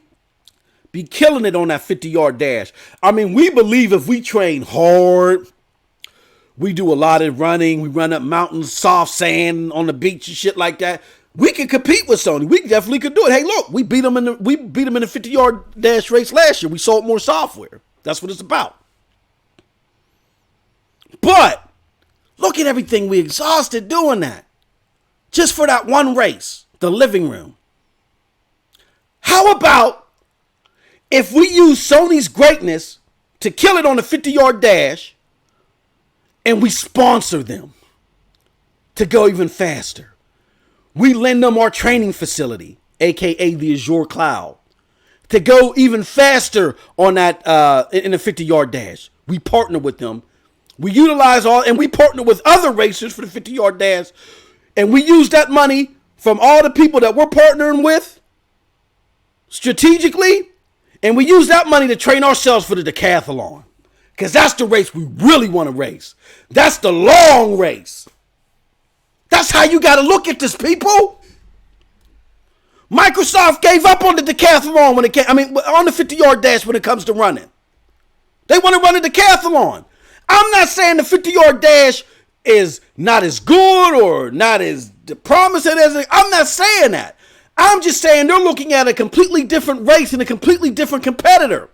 be killing it on that 50-yard dash. We believe if we train hard, we do a lot of running, we run up mountains, soft sand on the beach and shit like that, we can compete with Sony. We definitely could do it. Hey, look, we beat them in the 50-yard dash race last year. We sold more software. That's what it's about. But Look at everything we exhausted doing that. Just for that one race, the living room. How about if we use Sony's greatness to kill it on the 50-yard dash and we sponsor them to go even faster? We lend them our training facility, aka the Azure Cloud, to go even faster on that in the 50-yard dash. We partner with them. We utilize and we partner with other racers for the 50-yard dash, and we use that money from all the people that we're partnering with strategically, and we use that money to train ourselves for the decathlon, because that's the race we really want to race. That's the long race. That's how you got to look at this, people. Microsoft gave up on the decathlon when it came, on the 50-yard dash when it comes to running. They want to run a decathlon. I'm not saying the 50-yard dash is not as good or not as promising as I'm not saying that. I'm just saying they're looking at a completely different race and a completely different competitor.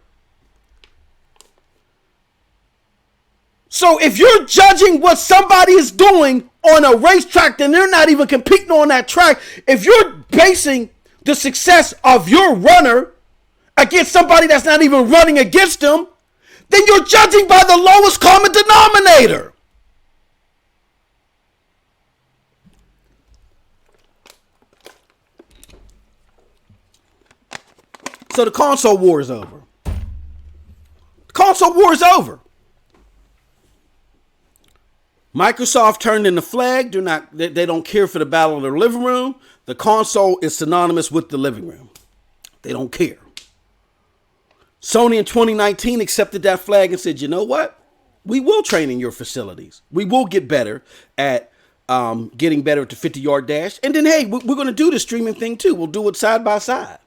So if you're judging what somebody is doing on a racetrack, then they're not even competing on that track. If you're basing the success of your runner against somebody that's not even running against them, then you're judging by the lowest common denominator. So the console war is over. The console war is over. Microsoft turned in the flag. They don't care for the battle of their living room. The console is synonymous with the living room. They don't care. Sony in 2019 accepted that flag and said, you know what? We will train in your facilities. We will get better at getting better at the 50-yard dash. And then, hey, we're going to do the streaming thing too. We'll do it side by side.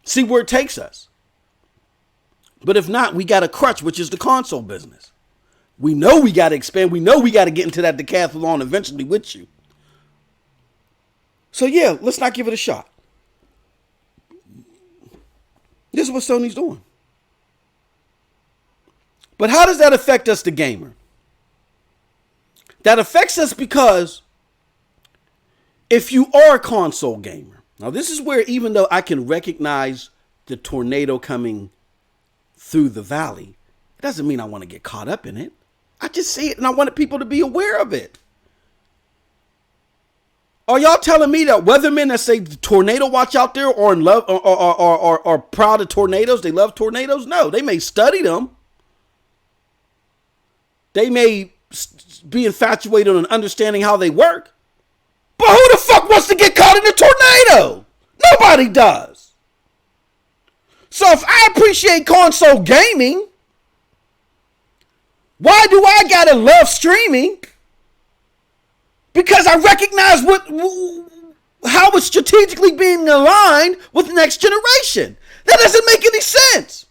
See where it takes us. But if not, we got a crutch, which is the console business. We know we got to expand. We know we got to get into that decathlon eventually with you. So yeah, let's not give it a shot. This is what Sony's doing. But how does that affect us, the gamer? That affects us because if you are a console gamer, now this is where, even though I can recognize the tornado coming through the valley, it doesn't mean I want to get caught up in it. I just see it and I wanted people to be aware of it. Are y'all telling me that weathermen that say tornado watch out there are in love or are proud of tornadoes? They love tornadoes? No, they may study them. They may be infatuated on understanding how they work. But who the fuck wants to get caught in a tornado? Nobody does. So if I appreciate console gaming, why do I gotta love streaming? Because I recognize how it's strategically being aligned with the next generation. That doesn't make any sense.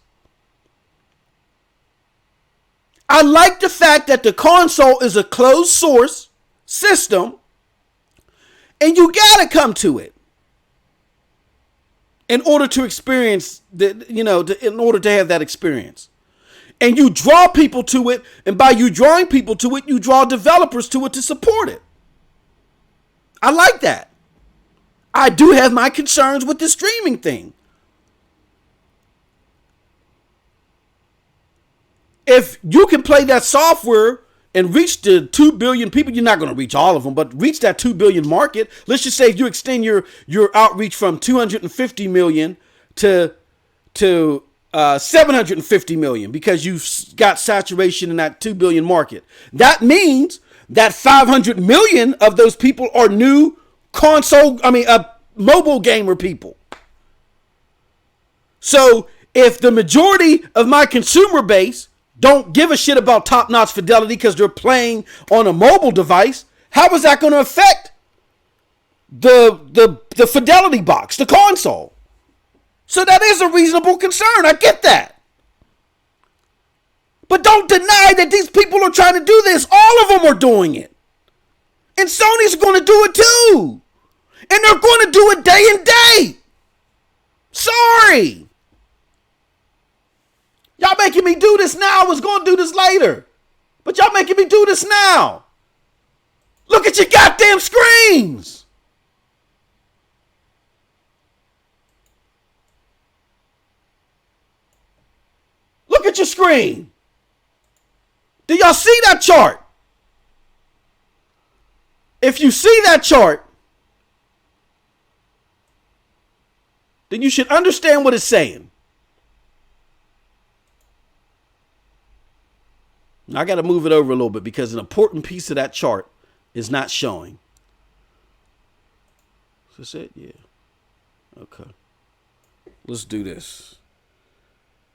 I like the fact that the console is a closed source system, and you gotta come to it in order to experience in order to have that experience. And you draw people to it, and by you drawing people to it, you draw developers to it to support it. I like that. I do have my concerns with the streaming thing. If you can play that software and reach the 2 billion people, you're not going to reach all of them, but reach that 2 billion market. Let's just say if you extend your outreach from 250 million to 750 million because you've got saturation in that 2 billion market. That means that 500 million of those people are new mobile gamer people. So if the majority of my consumer base don't give a shit about top-notch fidelity because they're playing on a mobile device, how is that going to affect the fidelity box, the console? So that is a reasonable concern. I get that. But don't deny that these people are trying to do this. All of them are doing it. And Sony's going to do it too. And they're going to do it day and day. Sorry. Y'all making me do this now. I was going to do this later. But y'all making me do this now. Look at your goddamn screens. Look at your screen. Do y'all see that chart? If you see that chart, then you should understand what it's saying. Now I got to move it over a little bit because an important piece of that chart is not showing. Is this it? Yeah. Okay. Let's do this.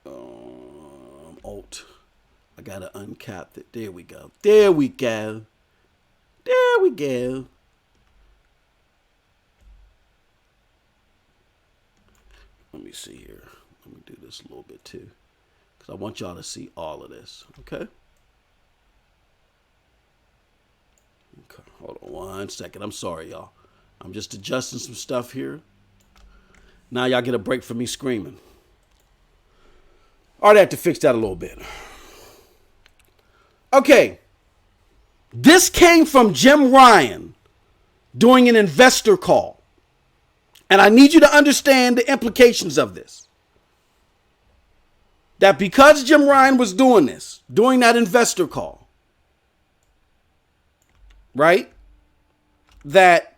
Alt. I got to uncap it. There we go. There we go. There we go. Let me see here. Let me do this a little bit too, because I want y'all to see all of this. Okay. Okay. Hold on 1 second. I'm sorry, y'all. I'm just adjusting some stuff here. Now y'all get a break from me screaming. All right, I have to fix that a little bit. Okay. This came from Jim Ryan doing an investor call. And I need you to understand the implications of this. That because Jim Ryan was doing this, doing that investor call, right? That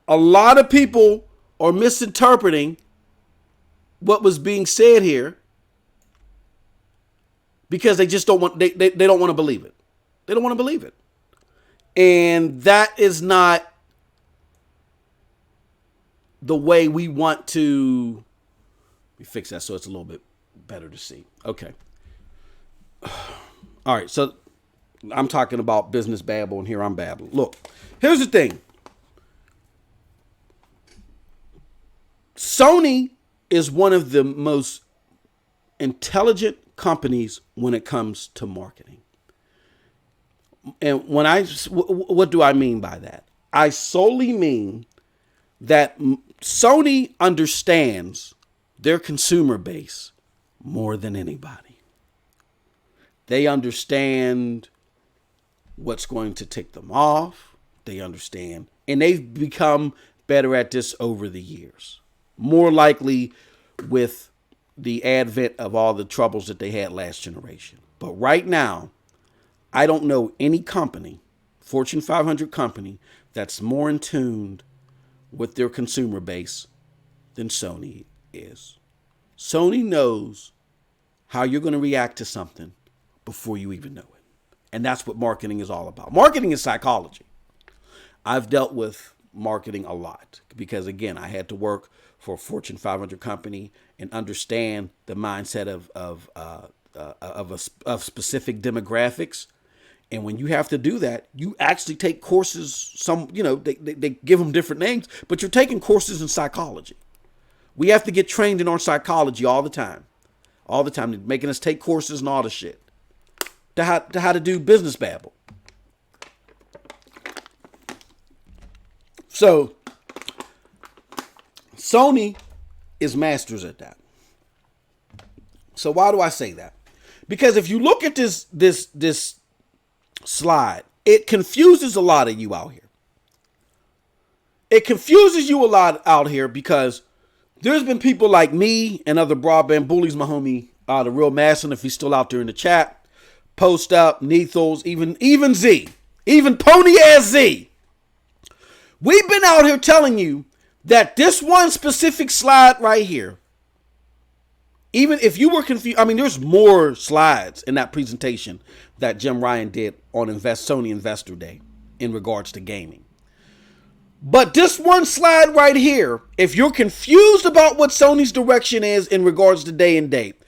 a lot of people are misinterpreting what was being said here because they just don't want, they don't want to believe it. They don't want to believe it. And that is not the way we want to. Let me fix that so it's a little bit better to see. Okay. All right. So I'm talking about business babble, and here I'm babbling. Look, here's the thing. Sony is one of the most intelligent companies when it comes to marketing. And what do I mean by that? I solely mean that Sony understands their consumer base more than anybody. They understand what's going to tick them off. They understand, and they've become better at this over the years. More likely with the advent of all the troubles that they had last generation. But right now, I don't know any company, Fortune 500 company, that's more in tune with their consumer base than Sony is. Sony knows how you're going to react to something before you even know it. And that's what marketing is all about. Marketing is psychology. I've dealt with marketing a lot because, again, I had to work for a Fortune 500 company and understand the mindset of specific demographics. And when you have to do that, you actually take courses. They give them different names, but you're taking courses in psychology. We have to get trained in our psychology all the time. All the time. They're making us take courses and all the shit. To how to do business babble. So, Sony is masters at that. So why do I say that? Because if you look at this slide, it confuses a lot of you out here. It confuses you a lot out here because there's been people like me and other broadband bullies, my homie, the real Masson, if he's still out there in the chat, Post Up, Nethos, even Z, even Pony Ass Z. We've been out here telling you that this one specific slide right here, even if you were confused, I mean, there's more slides in that presentation that Jim Ryan did on Sony Investor Day in regards to gaming. But this one slide right here, if you're confused about what Sony's direction is in regards to day and date,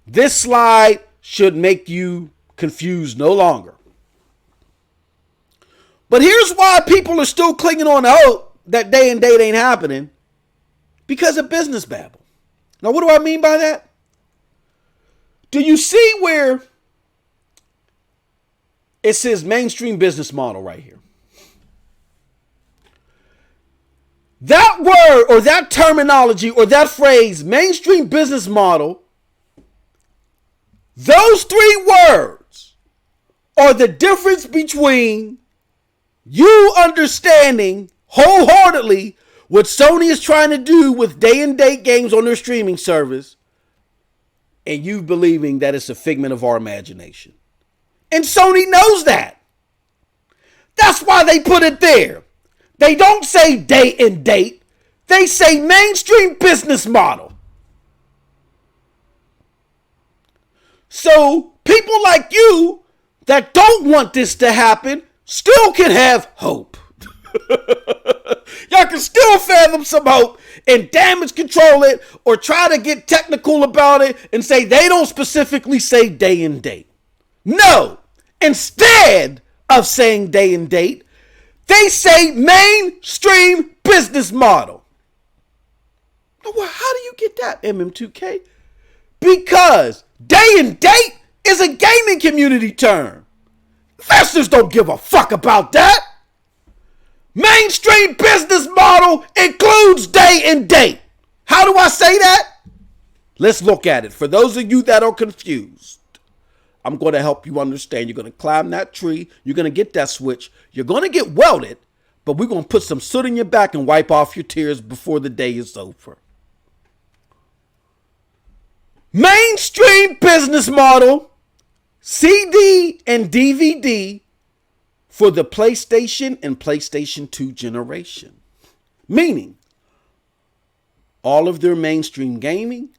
this slide should make you confused no longer. But here's why people are still clinging on to hope that day and date ain't happening. Because of business babble. Now, what do I mean by that? Do you see where it says mainstream business model right here? That word or that terminology or that phrase, mainstream business model, those three words are the difference between you understanding wholeheartedly what Sony is trying to do with day and date games on their streaming service and you believing that it's a figment of our imagination. And Sony knows that. That's why they put it there. They don't say day and date. They say mainstream business model. So people like you that don't want this to happen still can have hope. Y'all can still fathom some hope and damage control it or try to get technical about it and say they don't specifically say day and date. No, instead of saying day and date, they say mainstream business model. Well, how do you get that, MM2K? Because day and date is a gaming community term. Investors don't give a fuck about that. Mainstream business model includes day and date. How do I say that? Let's look at it. For those of you that are confused, I'm going to help you understand. You're going to climb that tree. You're going to get that switch. You're going to get welded, but we're going to put some soot in your back and wipe off your tears before the day is over. Mainstream business model, CD and DVD for the PlayStation and PlayStation 2 generation. Meaning, all of their mainstream gaming,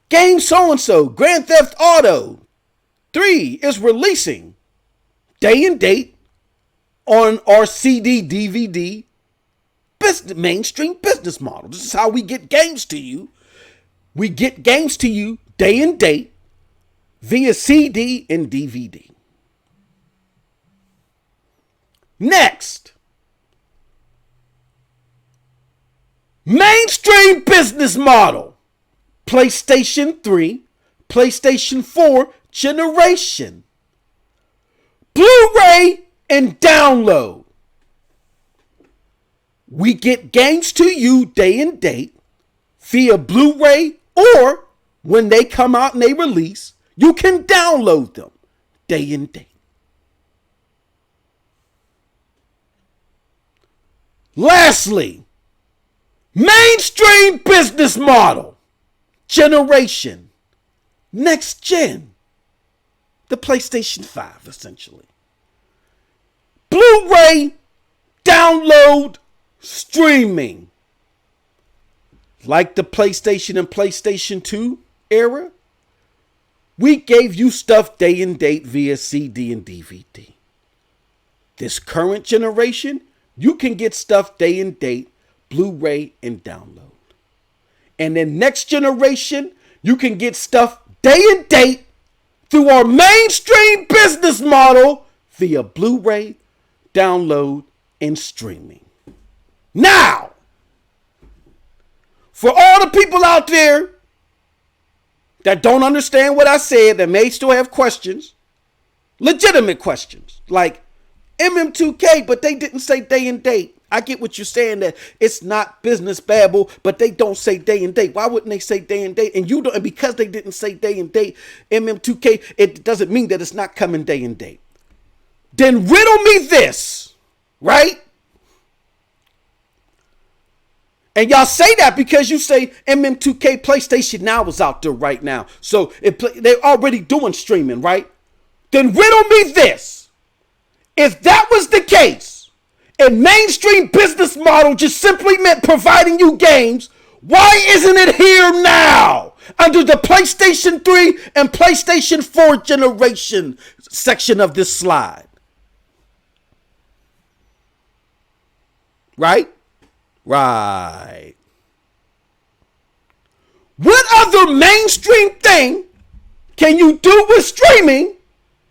game so-and-so, Grand Theft Auto 3 is releasing day and date on our CD, DVD, mainstream business model. This is how we get games to you. We get games to you day and date via CD and DVD. Next, mainstream business model, PlayStation 3, PlayStation 4 generation, Blu-ray and download. We get games to you day and date via Blu-ray, or when they come out and they release, you can download them day and date. Lastly, mainstream business model, generation, next gen, the PlayStation 5 essentially. Blu-ray, download, streaming. Like the PlayStation and PlayStation 2 era, we gave you stuff day and date via CD and DVD. This current generation, you can get stuff day and date, Blu-ray and download. And then next generation, you can get stuff day and date through our mainstream business model via Blu-ray, download, and streaming. Now, for all the people out there that don't understand what I said, that may still have questions, legitimate questions, like MM2K, but they didn't say day and date. I get what you're saying, that it's not business babble, but they don't say day and date. Why wouldn't they say day and date? And you don't, and because they didn't say day and date, MM2K, it doesn't mean that it's not coming day and date. Then riddle me this, right? And y'all say that because you say MM2K PlayStation Now is out there right now. So they're already doing streaming, right? Then riddle me this. If that was the case, and mainstream business model just simply meant providing you games, why isn't it here now under the PlayStation 3 and PlayStation 4 generation section of this slide? Right? Right. What other mainstream thing can you do with streaming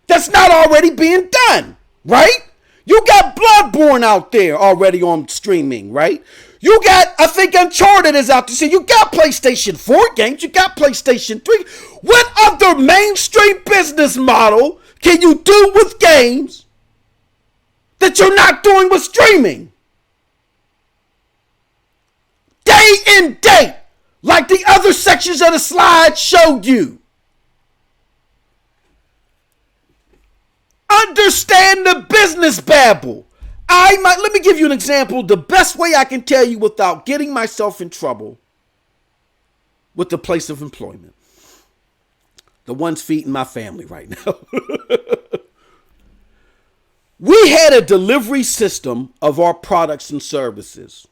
that's not already being done? Right? You got Bloodborne out there already on streaming, right? You got, I think Uncharted is out there. So you got PlayStation 4 games. You got PlayStation 3. What other mainstream business model can you do with games that you're not doing with streaming? Day and date, like the other sections of the slide showed you. Understand the business babble. Let me give you an example. The best way I can tell you without getting myself in trouble with the place of employment. The ones feeding my family right now. We had a delivery system of our products and services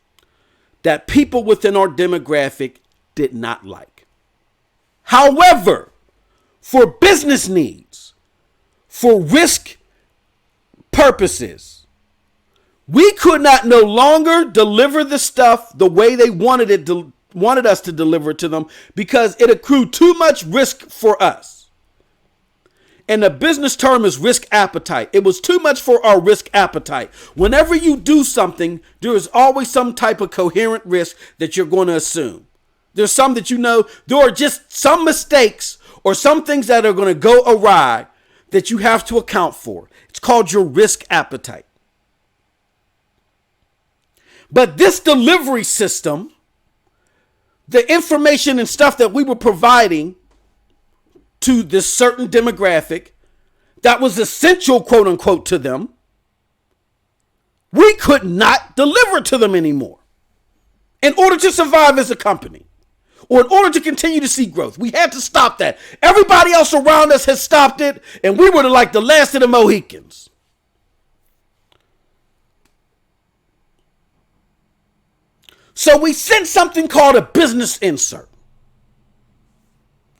that people within our demographic did not like. However, for business needs, for risk purposes, we could not no longer deliver the stuff the way they wanted us to deliver it to them because it accrued too much risk for us. And the business term is risk appetite. It was too much for our risk appetite. Whenever you do something, there is always some type of coherent risk that you're going to assume. There's some that there are just some mistakes or some things that are going to go awry that you have to account for. It's called your risk appetite. But this delivery system, the information and stuff that we were providing to this certain demographic that was essential, quote unquote, to them, we could not deliver to them anymore in order to survive as a company or in order to continue to see growth. We had to stop that. Everybody else around us has stopped it, and we were like the last of the Mohicans. So we sent something called a business insert.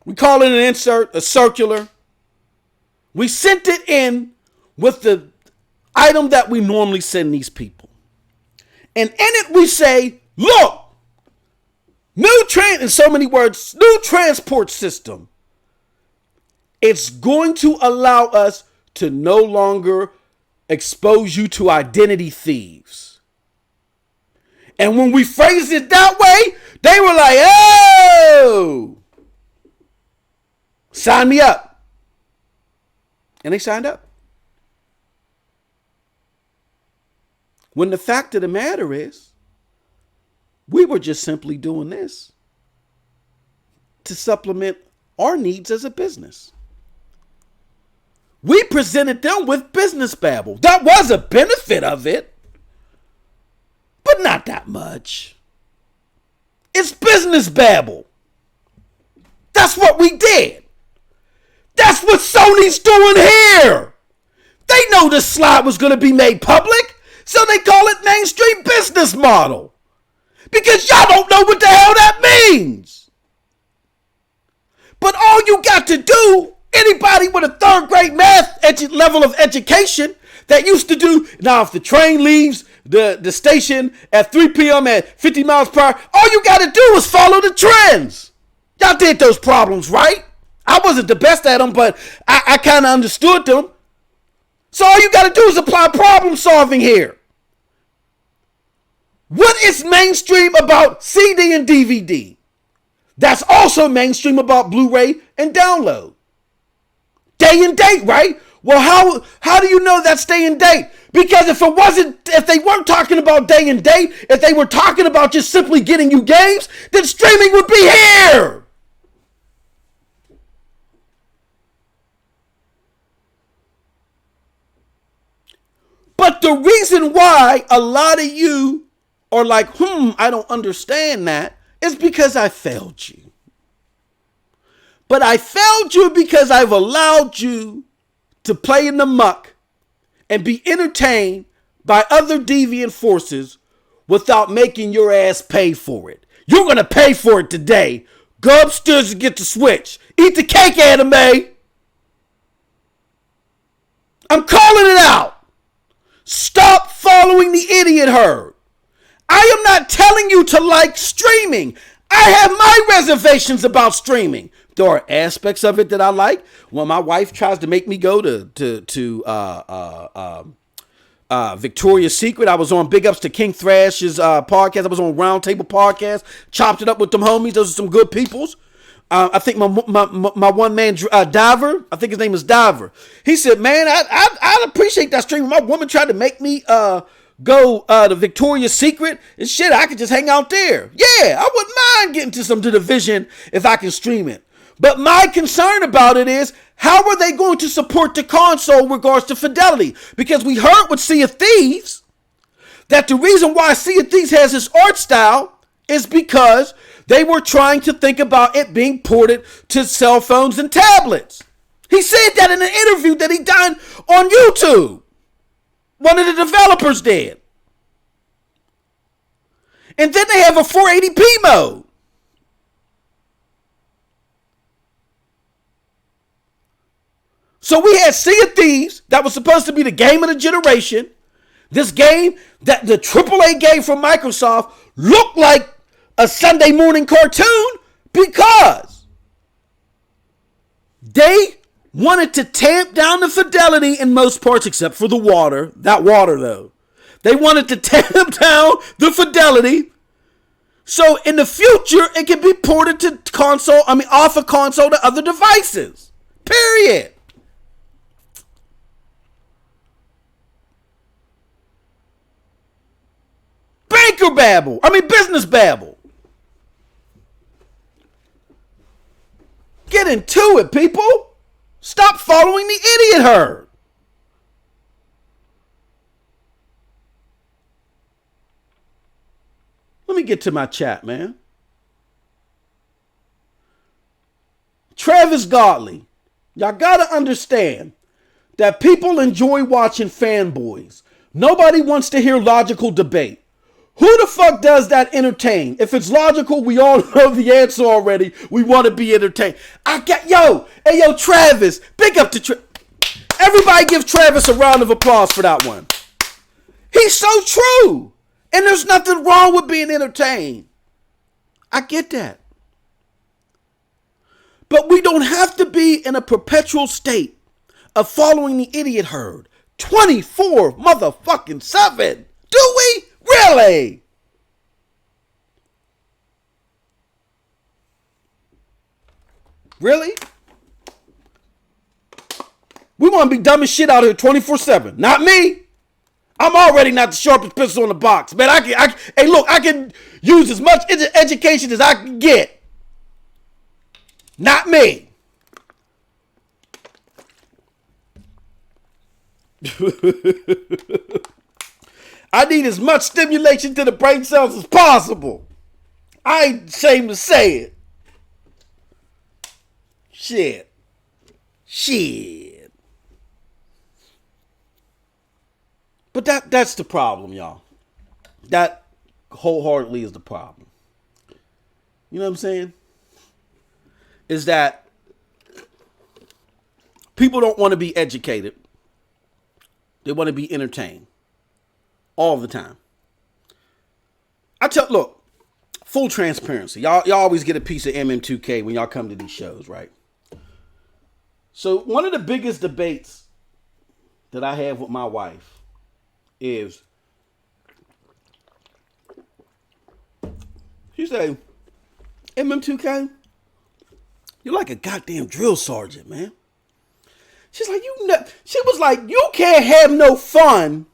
We call it an insert, a circular. We sent it in with the item that we normally send these people. And in it we say, look, new transport system. It's going to allow us to no longer expose you to identity thieves. And when we phrased it that way, they were like, oh, sign me up. And they signed up. When the fact of the matter is, we were just simply doing this to supplement our needs as a business. We presented them with business babble. That was a benefit of it, but not that much. It's business babble. That's what we did. That's what Sony's doing here. They know this slide was going to be made public, so they call it mainstream business model. Because y'all don't know what the hell that means. But all you got to do, anybody with a third grade math level of education that used to do, now if the train leaves the station at 3 p.m. at 50 miles per hour, all you got to do is follow the trends. Y'all did those problems, right? I wasn't the best at them, but I kind of understood them. So all you got to do is apply problem solving here. What is mainstream about CD and DVD? That's also mainstream about Blu-ray and download. Day and date, right? Well, how do you know that's day and date? Because if they weren't talking about day and date, if they were talking about just simply getting you games, then streaming would be here. But the reason why a lot of you are like, I don't understand that, is because I failed you. But I failed you because I've allowed you to play in the muck and be entertained by other deviant forces without making your ass pay for it. You're going to pay for it today. Go upstairs and get the Switch. Eat the cake, anime. I'm calling it out. Stop following the idiot herd. I am not telling you to like streaming. I have my reservations about streaming. There are aspects of it that I like. When my wife tries to make me go to Victoria's Secret, I was on Big Ups to King Thrash's podcast. I was on Roundtable podcast. Chopped it up with them homies. Those are some good peoples. I think my one man Diver, I think his name is Diver. He said, "Man, I'd appreciate that stream. My woman tried to make me go to Victoria's Secret and shit. I could just hang out there. Yeah, I wouldn't mind getting to some division if I can stream it. But my concern about it is, How are they going to support the console in regards to fidelity? Because we heard with Sea of Thieves that the reason why Sea of Thieves has this art style is because they were trying to think about it being ported to cell phones and tablets. He said that in an interview that he done on YouTube. One of the developers did. And then they have a 480p mode. So we had Sea of Thieves that was supposed to be the game of the generation. This game, that the AAA game from Microsoft, looked like a Sunday morning cartoon because they wanted to tamp down the fidelity in most parts except for the water. That water, though. They wanted to tamp down the fidelity. So in the future, it can be ported to off a console to other devices. Period. Banker babble. Business babble. Get into it, people. Stop following the idiot herd. Let me get to my chat, man. Travis Godley. Y'all gotta understand that people enjoy watching fanboys. Nobody wants to hear logical debate. Who the fuck does that entertain? If it's logical, we all know the answer already. We want to be entertained. Hey, Travis, big up to everybody give Travis a round of applause for that one. He's so true. And there's nothing wrong with being entertained. I get that. But we don't have to be in a perpetual state of following the idiot herd 24 motherfucking 7. Do we? Really? Really? We want to be dumb as shit out here 24/7. Not me. I'm already not the sharpest pencil in the box. Man, I can use as much education as I can get. Not me. I need as much stimulation to the brain cells as possible. I ain't ashamed to say it. Shit. But that's the problem, y'all. That wholeheartedly is the problem. You know what I'm saying? Is that people don't want to be educated. They want to be entertained. All the time. Look, full transparency. Y'all always get a piece of MM2K when y'all come to these shows, right? So one of the biggest debates that I have with my wife is, she say, MM2K, you're like a goddamn drill sergeant, man. She's like, she was like, you can't have no fun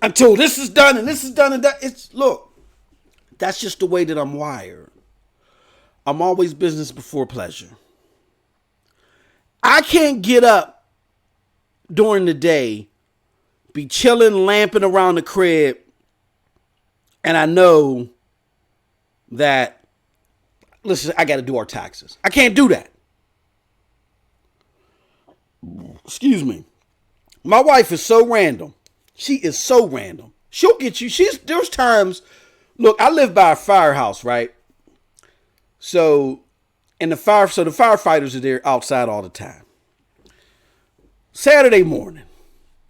until this is done and this is done and that. Look, that's just the way that I'm wired. I'm always business before pleasure. I can't get up during the day, be chilling, lamping around the crib, and I know that, listen, I got to do our taxes. I can't do that. Excuse me. My wife is so random. She is so random. She'll get you. There's times, look, I live by a firehouse, right? So the firefighters are there outside all the time. Saturday morning.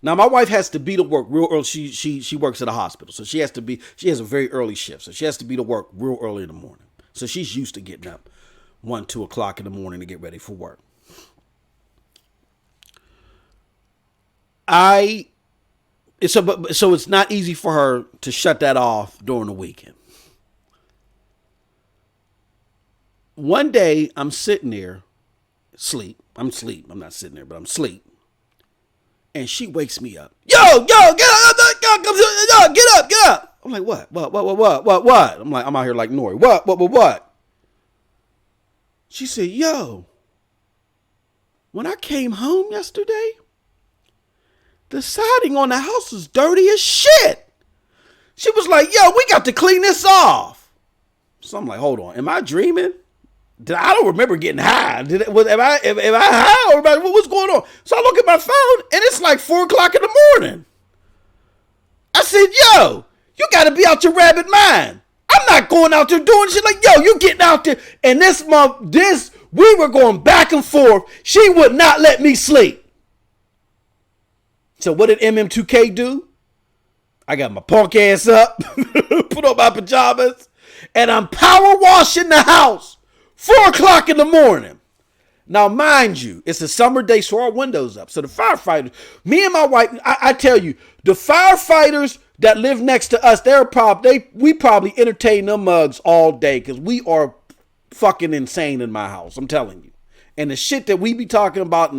Now my wife has to be to work real early. She works at a hospital. So she has a very early shift. So she has to be to work real early in the morning. So she's used to getting up 1, 2 o'clock in the morning to get ready for work. So it's not easy for her to shut that off during the weekend. One day I'm sitting there, sleep. I'm asleep. I'm not sitting there, but I'm asleep. And she wakes me up. Yo, get up. I'm like, what? I'm like, I'm out here like Nori. What? She said, yo, When I came home yesterday, the siding on the house was dirty as shit. She was like, yo, we got to clean this off. So I'm like, hold on. Am I dreaming? I don't remember getting high. Am I high? Or what's going on? So I look at my phone and it's like 4 o'clock in the morning. I said, yo, you got to be out your rabbit mind. I'm not going out there doing shit like, yo, you getting out there. And we were going back and forth. She would not let me sleep. So what did MM2K do? I got my punk ass up, put on my pajamas, and I'm power washing the house 4 o'clock in the morning. Now, mind you, it's a summer day, so our windows up. So the firefighters, me and my wife, I tell you, the firefighters that live next to us, we probably entertain them mugs all day because we are fucking insane in my house. I'm telling you. And the shit that we be talking about,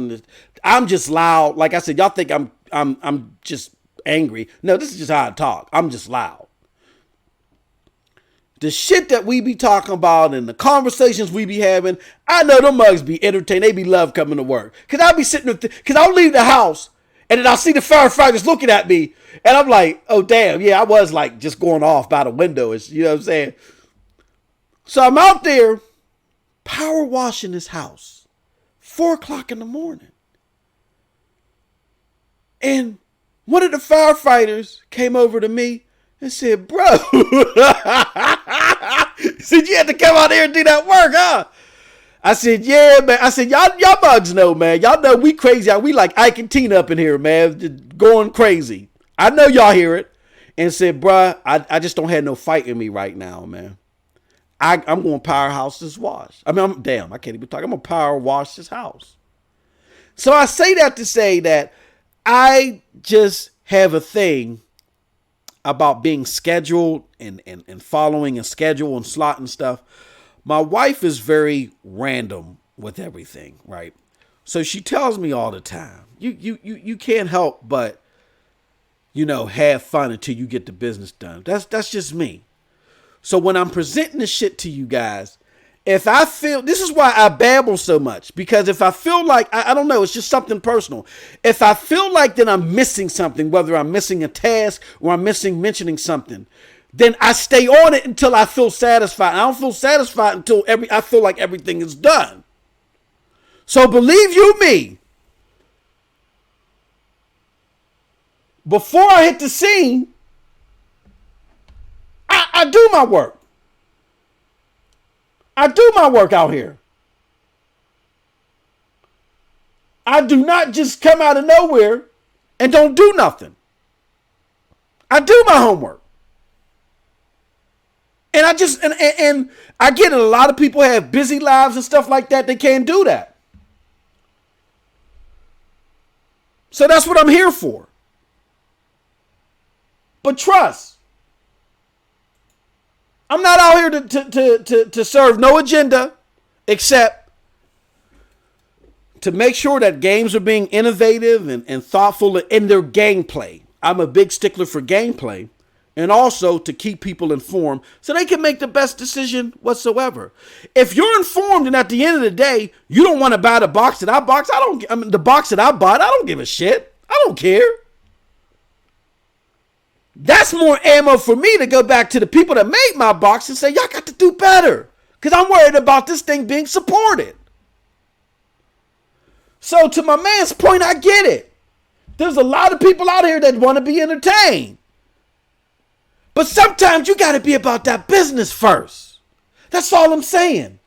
I'm just loud. Like I said, y'all think I'm just angry. No, this is just how I talk. I'm just loud. The shit that we be talking about and the conversations we be having, I know them mugs be entertained. They be love coming to work. Because I'll be sitting there, because I'll leave the house and then I'll see the firefighters looking at me and I'm like, oh, damn. Yeah, I was like just going off by the window. You know what I'm saying? So I'm out there power washing this house 4 o'clock in the morning. And one of the firefighters came over to me and said, bro, said you had to come out here and do that work, huh? I said, yeah, man. I said, y'all bugs know, man. Y'all know we crazy. We like Ike and Tina up in here, man. Just going crazy. I know y'all hear it. And said, bruh, I just don't have no fight in me right now, man. I'm going to powerhouse this wash. I can't even talk. I'm going to power wash this house. So I say that to say that I just have a thing about being scheduled and following a schedule and slot and stuff. My wife is very random with everything, right? So she tells me all the time, you can't help but, have fun until you get the business done. That's just me. So when I'm presenting the shit to you guys, if I feel, this is why I babble so much, because if I feel like, I don't know, it's just something personal. If I feel like that I'm missing something, whether I'm missing a task or I'm missing mentioning something, then I stay on it until I feel satisfied. I don't feel satisfied until I feel like everything is done. So believe you me, before I hit the scene, I do my work. I do my work out here. I do not just come out of nowhere and don't do nothing. I do my homework. And and I get it. A lot of people have busy lives and stuff like that. They can't do that. So that's what I'm here for. But trust. I'm not out here to serve no agenda except to make sure that games are being innovative and thoughtful in their gameplay. I'm a big stickler for gameplay and also to keep people informed so they can make the best decision whatsoever. If you're informed and at the end of the day, you don't want to buy the box that I bought, the box that I bought, I don't give a shit. I don't care. That's more ammo for me to go back to the people that made my box and say, y'all got to do better. Because I'm worried about this thing being supported. So to my man's point, I get it. There's a lot of people out here that want to be entertained. But sometimes you got to be about that business first. That's all I'm saying.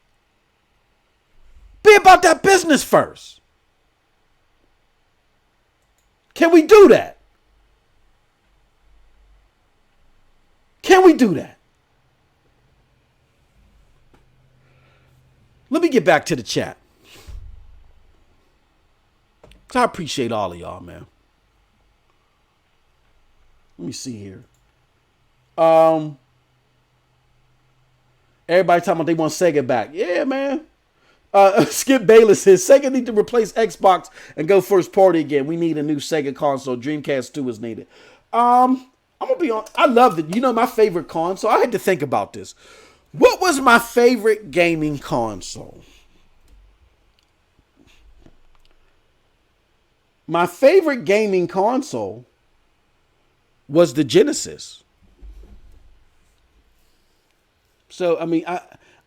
Be about that business first. Can we do that? Can we do that? Let me get back to the chat. I appreciate all of y'all, man. Let me see here. Everybody talking about they want Sega back. Yeah, man. Skip Bayless says Sega need to replace Xbox and go first party again. We need a new Sega console. Dreamcast 2 is needed. I'm gonna be on. I loved it. My favorite console. I had to think about this. What was my favorite gaming console? my favorite gaming console was the Genesis. So, I mean,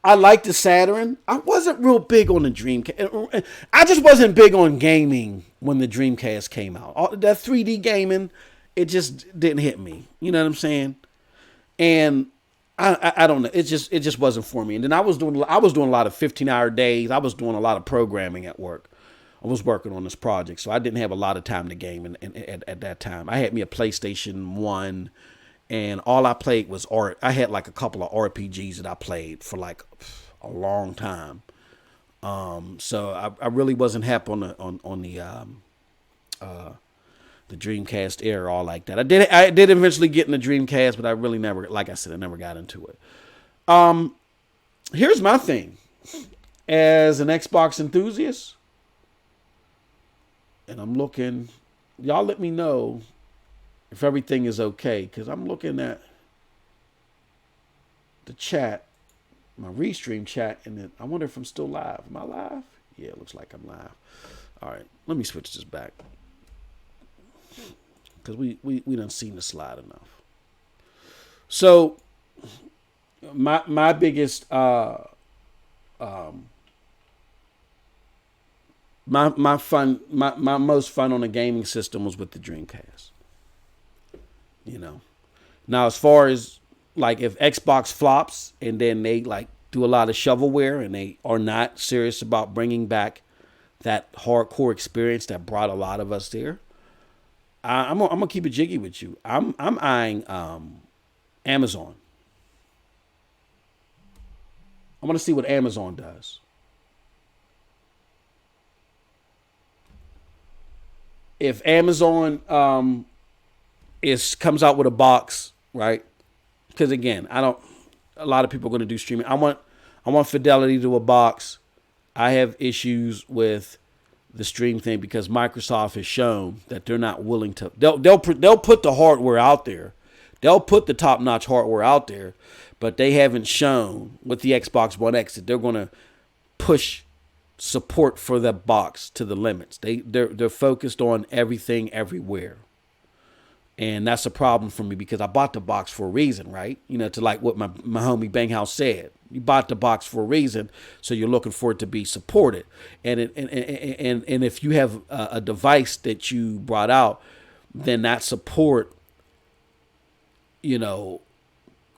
I like the Saturn. I wasn't real big on the Dreamcast. I just wasn't big on gaming when the Dreamcast came out. That 3D gaming, it just didn't hit me. You know what I'm saying? And I don't know. It just wasn't for me. And then I was doing a lot of 15-hour days. I was doing a lot of programming at work. I was working on this project, so I didn't have a lot of time to game at that time. I had me a PlayStation 1, and all I played was art. I had like a couple of RPGs that I played for like a long time. So I really wasn't happy on the Dreamcast era, all like that. I did eventually get in the Dreamcast, but I really never, like I said, I never got into it. Here's my thing. As an Xbox enthusiast, and I'm looking, y'all let me know if everything is okay, because I'm looking at the chat, my restream chat, and then I wonder if I'm still live. Am I live? Yeah, it looks like I'm live. All right, let me switch this back, because we done seen the slide enough. So my biggest my most fun on a gaming system was with the Dreamcast. You know. Now, as far as like if Xbox flops and then they like do a lot of shovelware and they are not serious about bringing back that hardcore experience that brought a lot of us there, I'm gonna keep it jiggy with you. I'm eyeing Amazon. I'm gonna see what Amazon does. If Amazon comes out with a box, right? Because again, a lot of people are going to do streaming. I want fidelity to a box. I have issues with the stream thing because Microsoft has shown that they're not willing to. They'll put the hardware out there. They'll put the top-notch hardware out there, but they haven't shown with the Xbox One X that they're going to push support for the box to the limits. They're focused on everything everywhere. And that's a problem for me because I bought the box for a reason, right? You know, to like what my homie Banghouse said. You bought the box for a reason, so you're looking for it to be supported. And if you have a device that you brought out, then that support, you know,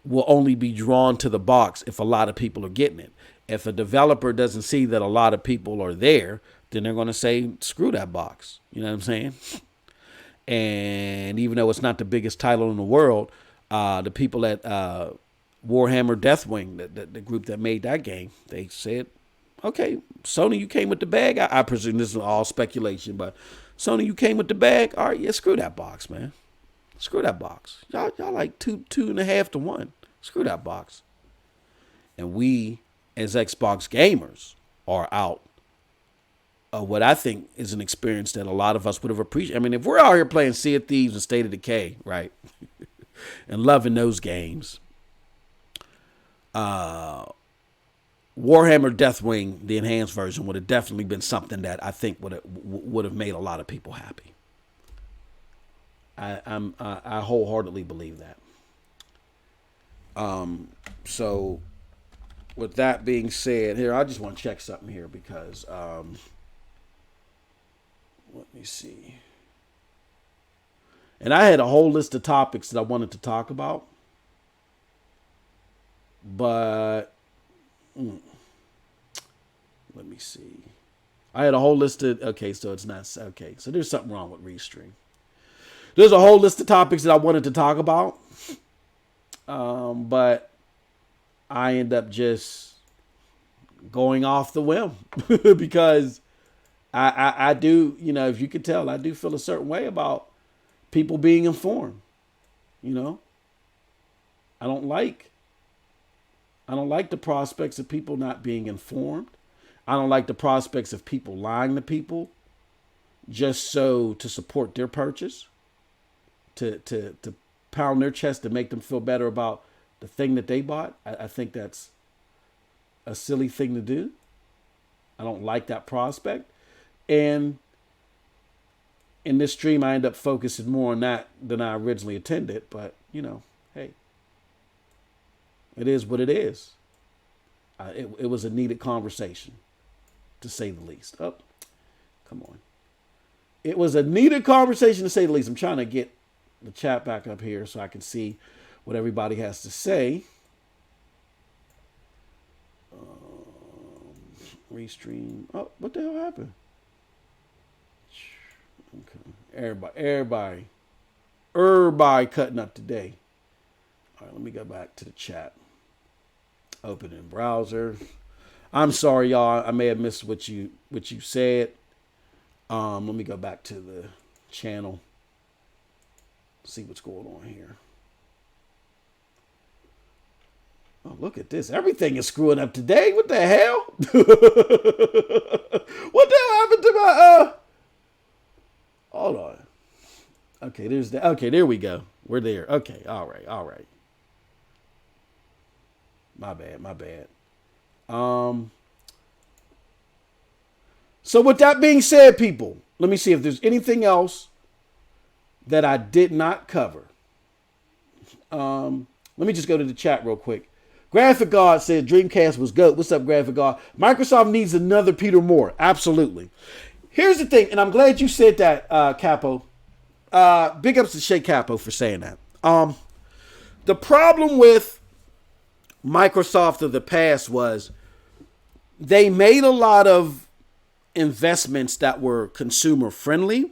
will only be drawn to the box if a lot of people are getting it. If a developer doesn't see that a lot of people are there, then they're going to say, screw that box. You know what I'm saying? And even though it's not the biggest title in the world, the people at Warhammer Deathwing, the group that made that game, they said, okay, Sony, you came with the bag. I presume this is all speculation, but Sony, you came with the bag. All right, yeah, screw that box, man. Screw that box. Y'all like 2.5 to 1. Screw that box. And we, as Xbox gamers, are out of what I think is an experience that a lot of us would have appreciated. I mean, if we're out here playing Sea of Thieves and State of Decay, right, and loving those games, Warhammer Deathwing, the enhanced version, would have definitely been something that I think would have made a lot of people happy. I wholeheartedly believe that. So with that being said, here, I just want to check something here because, let me see. And I had a whole list of topics that I wanted to talk about. But, let me see. I had a whole list of, okay, so it's not, okay. So there's something wrong with Restream. There's a whole list of topics that I wanted to talk about. But I end up just going off the whim because I do, you know, if you could tell, I do feel a certain way about people being informed. You know, I don't like the prospects of people not being informed. I don't like the prospects of people lying to people just so to support their purchase, to pound their chest to make them feel better about the thing that they bought. I think that's a silly thing to do. I don't like that prospect. And in this stream, I end up focusing more on that than I originally intended. But, hey, it is what it is. It was a needed conversation, to say the least. Oh, come on. It was a needed conversation, to say the least. I'm trying to get the chat back up here so I can see what everybody has to say. Restream. Oh, what the hell happened? Okay. Everybody cutting up today. All right, let me go back to the chat. Open in browser. I'm sorry, y'all. I may have missed what you said. Let me go back to the channel. See what's going on here. Oh, look at this. Everything is screwing up today. What the hell? What the hell happened to my Hold on. Okay, there we go. We're there. Okay, all right. My bad. So with that being said, people, let me see if there's anything else that I did not cover. Let me just go to the chat real quick. Graphic God said Dreamcast was GOAT. What's up, Graphic God? Microsoft needs another Peter Moore. Absolutely. Here's the thing, and I'm glad you said that, Capo. Big ups to Shay Capo for saying that. The problem with Microsoft of the past was they made a lot of investments that were consumer friendly,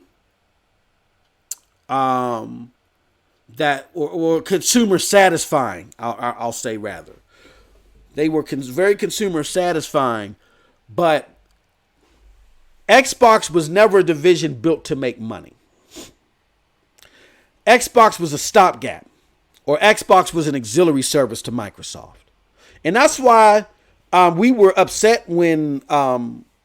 that or consumer satisfying. I'll say rather. They were very consumer satisfying, but Xbox was never a division built to make money. Xbox was a stopgap, or Xbox was an auxiliary service to Microsoft. And that's why we were upset when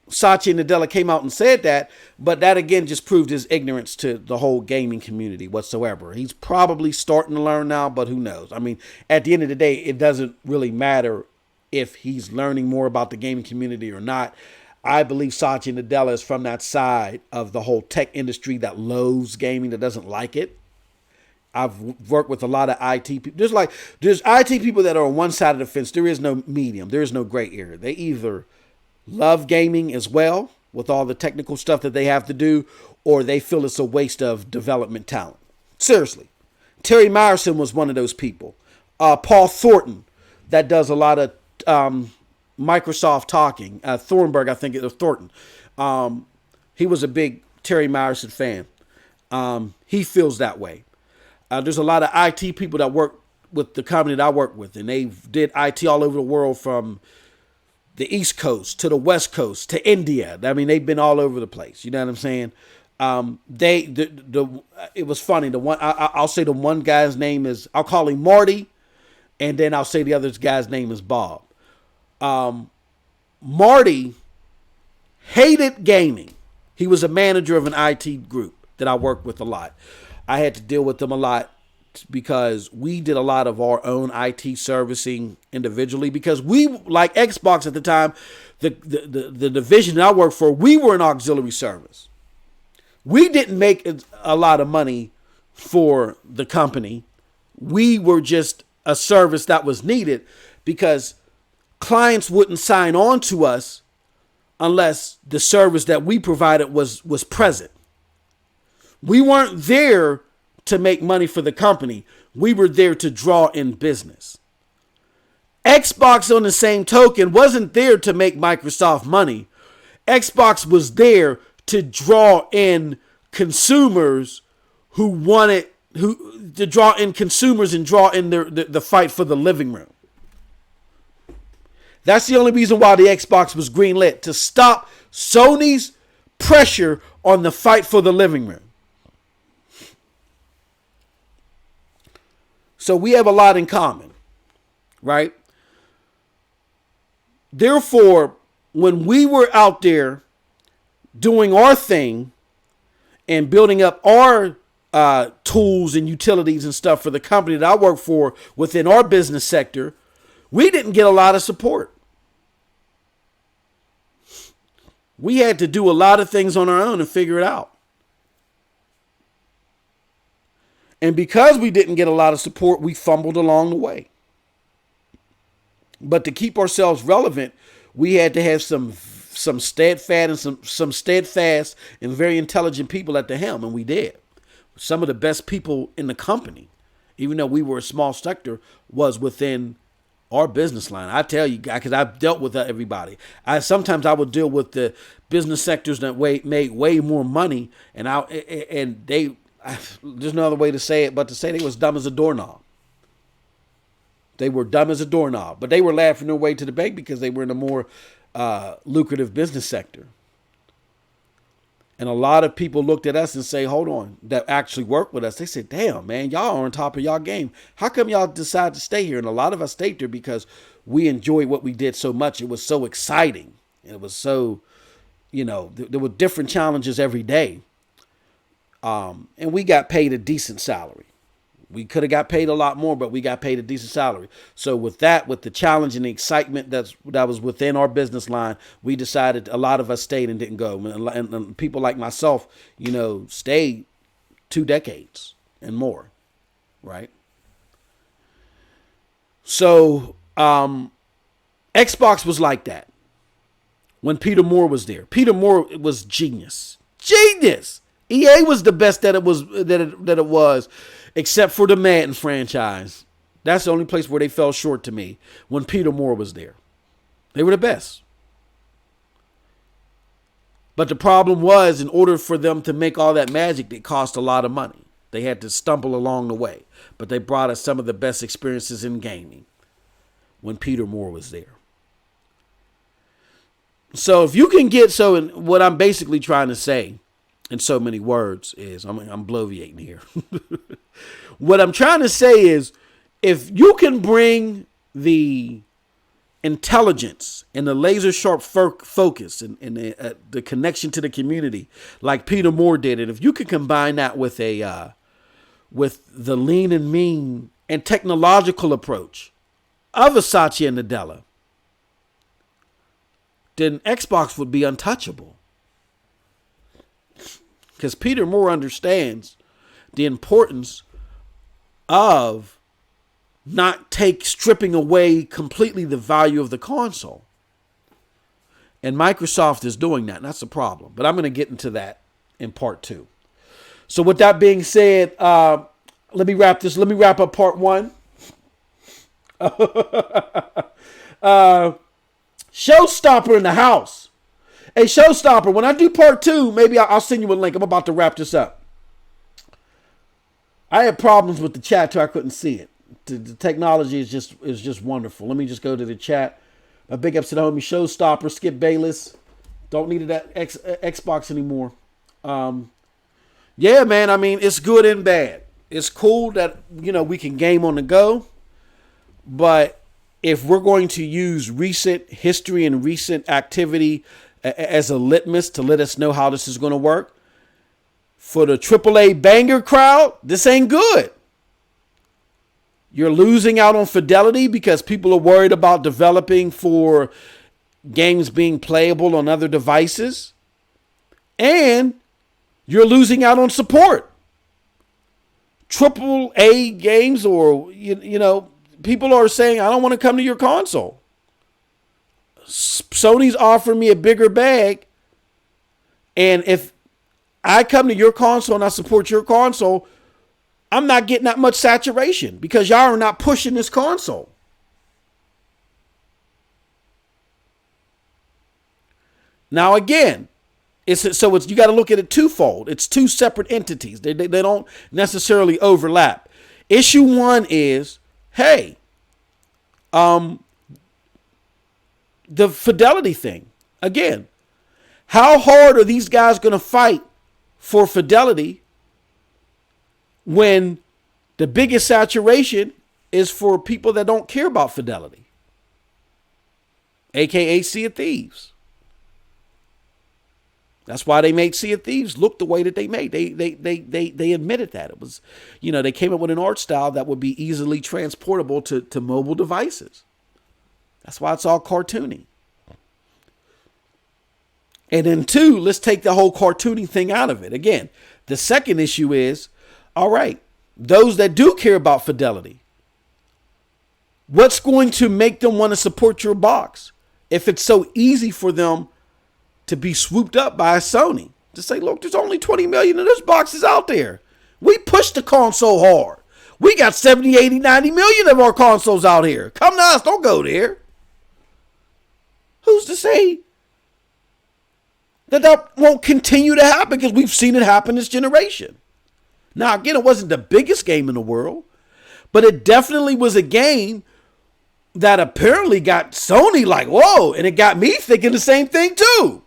Satya Nadella came out and said that, but that again just proved his ignorance to the whole gaming community whatsoever. He's probably starting to learn now, but who knows? I mean, at the end of the day, it doesn't really matter if he's learning more about the gaming community or not. I believe Satya Nadella is from that side of the whole tech industry that loathes gaming, that doesn't like it. I've worked with a lot of IT people. There's IT people that are on one side of the fence. There is no medium. There is no gray area. They either love gaming as well with all the technical stuff that they have to do, or they feel it's a waste of development talent. Seriously. Terry Myerson was one of those people. Paul Thornton, that does a lot of Microsoft talking. Thornburg, I think it was Thornton. He was a big Terry Myerson fan. He feels that way. There's a lot of IT people that work with the company that I work with, and they did IT all over the world, from the East Coast to the West Coast to India. I mean, they've been all over the place. You know what I'm saying? It was funny. The one I'll say the one guy's name is, I'll call him Marty, and then I'll say the other guy's name is Bob. Marty hated gaming. He was a manager of an IT group that I worked with a lot. I had to deal with them a lot because we did a lot of our own IT servicing individually, because we, like Xbox at the time, the division that I worked for, we were an auxiliary service. We didn't make a lot of money for the company. We were just a service that was needed because clients wouldn't sign on to us unless the service that we provided was present. We weren't there to make money for the company. We were there to draw in business. Xbox, on the same token, wasn't there to make Microsoft money. Xbox was there to draw in consumers to draw in consumers and draw in the fight for the living room. That's the only reason why the Xbox was greenlit, to stop Sony's pressure on the fight for the living room. So we have a lot in common, right? Therefore, when we were out there doing our thing and building up our tools and utilities and stuff for the company that I work for within our business sector, we didn't get a lot of support. We had to do a lot of things on our own and figure it out. And because we didn't get a lot of support, we fumbled along the way. But to keep ourselves relevant, we had to have some steadfast and some steadfast and very intelligent people at the helm, and we did. Some of the best people in the company, even though we were a small sector, was within our business line. I tell you, because I've dealt with everybody. Sometimes I would deal with the business sectors that made way more money, and there's no other way to say it but to say they was dumb as a doorknob. They were dumb as a doorknob, but they were laughing their way to the bank because they were in a more lucrative business sector. And a lot of people looked at us and say, hold on, that actually worked with us. They said, damn, man, y'all are on top of y'all game. How come y'all decide to stay here? And a lot of us stayed there because we enjoyed what we did so much. It was so exciting. It was so, there were different challenges every day. And we got paid a decent salary. We could have got paid a lot more, but we got paid a decent salary. So with the challenge and the excitement that was within our business line, we decided, a lot of us stayed and didn't go. And people like myself, stayed 2 decades and more, right? So Xbox was like that when Peter Moore was there. Peter Moore was genius. Genius! EA was the best that it was, except for the Madden franchise. That's the only place where they fell short to me when Peter Moore was there. They were the best. But the problem was, in order for them to make all that magic, it cost a lot of money. They had to stumble along the way. But they brought us some of the best experiences in gaming when Peter Moore was there. So if you can get, what I'm basically trying to say in so many words is, I'm bloviating here. What I'm trying to say is, if you can bring the intelligence and the laser sharp focus and the connection to the community like Peter Moore did, and if you can combine that with with the lean and mean and technological approach of Satya and Nadella, then Xbox would be untouchable. Because Peter Moore understands the importance of not stripping away completely the value of the console. And Microsoft is doing that, and that's a problem. But I'm going to get into that in part 2. So with that being said, let me wrap up part 1. Showstopper in the house. Hey, Showstopper, when I do part 2, maybe I'll send you a link. I'm about to wrap this up. I had problems with the chat too. I couldn't see it. The technology is just wonderful. Let me just go to the chat. A big ups to the homie Showstopper, Skip Bayless. Don't need that Xbox anymore. Yeah, man. I mean, it's good and bad. It's cool that, we can game on the go. But if we're going to use recent history and recent activity as a litmus to let us know how this is going to work, for the AAA banger crowd, this ain't good. You're losing out on fidelity because people are worried about developing for games being playable on other devices. And you're losing out on support. AAA games, or, people are saying, I don't want to come to your console. Sony's offering me a bigger bag. And if I come to your console and I support your console, I'm not getting that much saturation because y'all are not pushing this console. Now, again, you got to look at it twofold. It's 2 separate entities. They don't necessarily overlap. Issue 1 is, hey, the fidelity thing. Again, how hard are these guys going to fight for fidelity when the biggest saturation is for people that don't care about fidelity, aka Sea of Thieves? That's why they made Sea of Thieves look the way that they made. They admitted that. It was, they came up with an art style that would be easily transportable to mobile devices. That's why it's all cartoony. And then 2, let's take the whole cartoony thing out of it. Again, the second issue is, all right, those that do care about fidelity, what's going to make them want to support your box if it's so easy for them to be swooped up by Sony? To say, look, there's only 20 million of those boxes out there. We pushed the console hard. We got 70, 80, 90 million of our consoles out here. Come to us, don't go there. Who's to say that won't continue to happen? Because we've seen it happen this generation. Now, again, it wasn't the biggest game in the world, but it definitely was a game that apparently got Sony like, whoa, and it got me thinking the same thing too.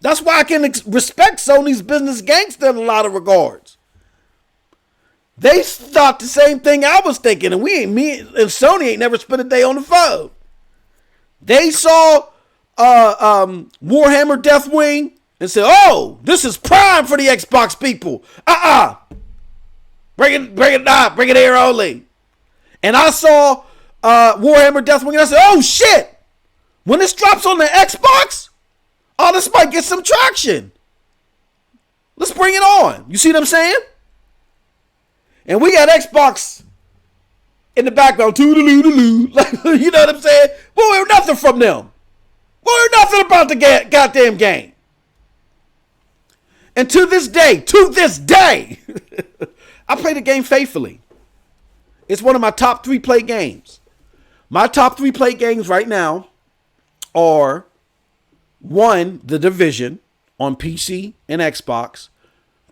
That's why I can respect Sony's business gangster in a lot of regards. They thought the same thing I was thinking, and me and Sony ain't never spent a day on the phone. They saw Warhammer Deathwing and said, oh, this is prime for the Xbox people. Bring it here only. And I saw Warhammer Deathwing and I said, oh shit, when this drops on the Xbox, oh, this might get some traction. Let's bring it on. You see what I'm saying? And we got Xbox in the background, toodaloo-doo-loo. Like, you know what I'm saying? We'll hear nothing from them. We'll hear nothing about the goddamn game. And to this day, I play the game faithfully. It's one of my top 3 play games. My top 3 play games right now are 1, The Division on PC and Xbox.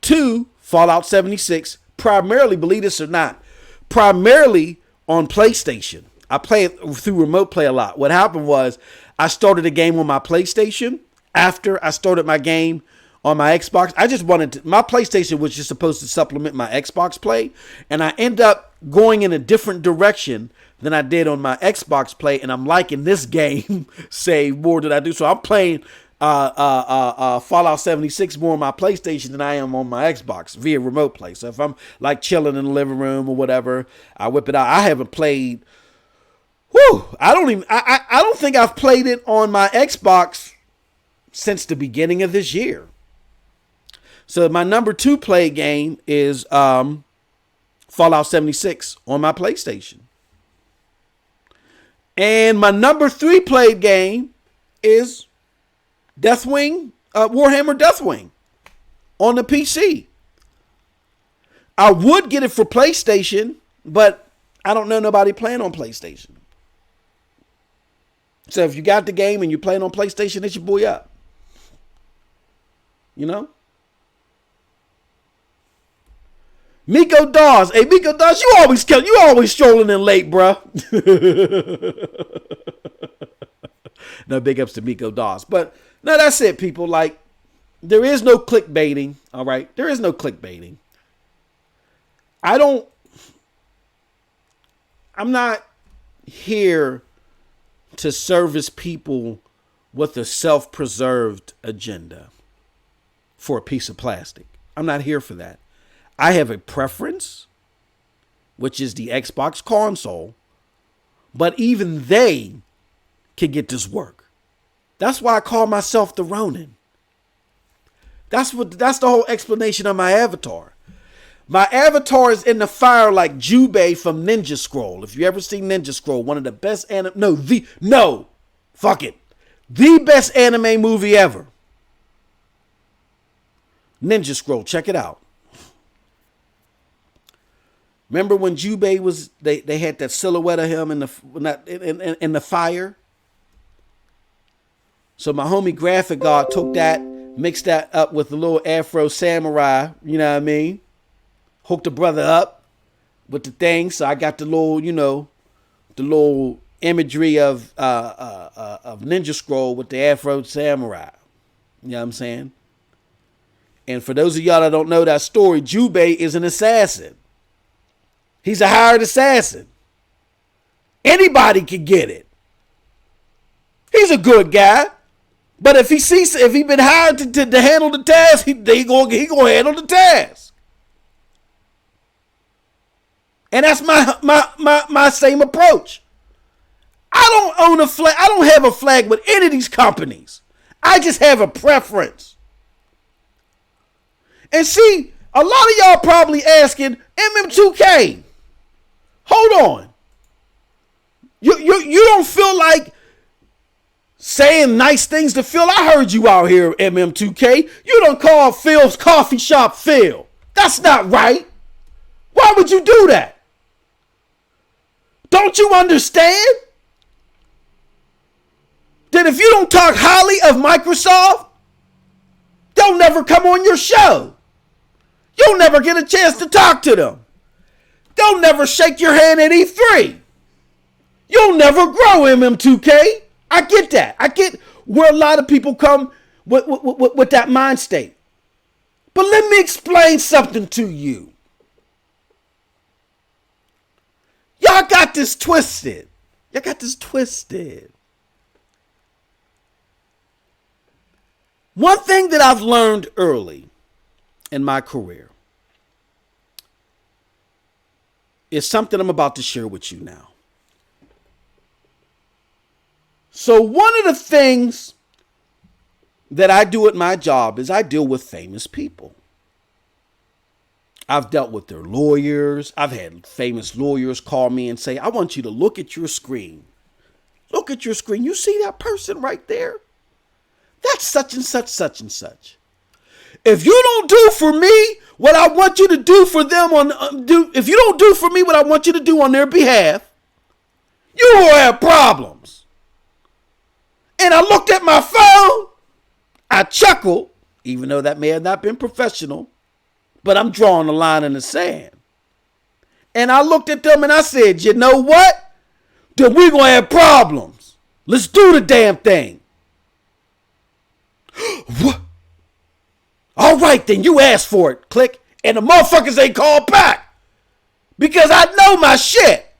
2, Fallout 76, primarily, believe this or not, primarily on PlayStation. I play it through remote play a lot. What happened was I started a game on my PlayStation after I started my game on my Xbox. I just wanted to, my PlayStation was just supposed to supplement my Xbox play, and I end up going in a different direction than I did on my Xbox play, and I'm liking this game say more than I do. So I'm playing Fallout 76 more on my PlayStation than I am on my Xbox via remote play. So if I'm like chilling in the living room or whatever, I whip it out. I haven't played. I don't think I've played it on my Xbox since the beginning of this year. So my number 2 play game is Fallout 76 on my PlayStation. And my number 3 played game is Deathwing, Warhammer Deathwing on the PC. I would get it for PlayStation, but I don't know nobody playing on PlayStation. So if you got the game and you're playing on PlayStation, hit your boy up. You know? Miko Dawes. Hey, Miko Dawes, you always strolling in late, bruh. No, big ups to Miko Dawes. But no, that's it, people. Like, there is no clickbaiting. All right. There is no clickbaiting. I'm not here to service people with a self-preserved agenda for a piece of plastic. I'm not here for that. I have a preference, which is the Xbox console, but even they can get this work. That's why I call myself the Ronin. That's the whole explanation of my avatar. My avatar is in the fire like Jubei from Ninja Scroll. If you ever seen Ninja Scroll, one of the best the best anime movie ever. Ninja Scroll, check it out. Remember when Jubei was they had that silhouette of him in the fire? So my homie Graphic God took that, mixed that up with the little Afro Samurai, you know what I mean? Hooked the brother up with the thing. So I got the little imagery of Ninja Scroll with the Afro Samurai. You know what I'm saying? And for those of y'all that don't know that story, Jubei is an assassin. He's a hired assassin. Anybody can get it. He's a good guy. But if he been hired to handle the task, he gonna handle the task. And that's my same approach. I don't own a flag. I don't have a flag with any of these companies. I just have a preference. And see, A lot of y'all probably asking, MM2K, hold on. You don't feel like saying nice things to Phil? I heard you out here, MM2K. You done called Phil's coffee shop Phil. That's not right. Why would you do that? Don't you understand that if you don't talk highly of Microsoft, they'll never come on your show? You'll never get a chance to talk to them. They'll never shake your hand at E3. You'll never grow, MM2K. I get that. I get where a lot of people come with that mind state. But let me explain something to you. Y'all got this twisted. One thing that I've learned early in my career is something I'm about to share with you now. So one of the things that I do at my job is I deal with famous people. I've dealt with their lawyers. I've had famous lawyers call me and say, I want you to look at your screen. Look at your screen. You see that person right there? That's such and such, such and such. If you don't do for me what I want you to do for them if you don't do for me what I want you to do on their behalf, you will have problems. And I looked at my phone. I chuckled, even though that may have not been professional, but I'm drawing a line in the sand. And I looked at them and I said, you know what? Then we're going to have problems. Let's do the damn thing. What? All right, then you asked for it, click. And the motherfuckers ain't called back because I know my shit.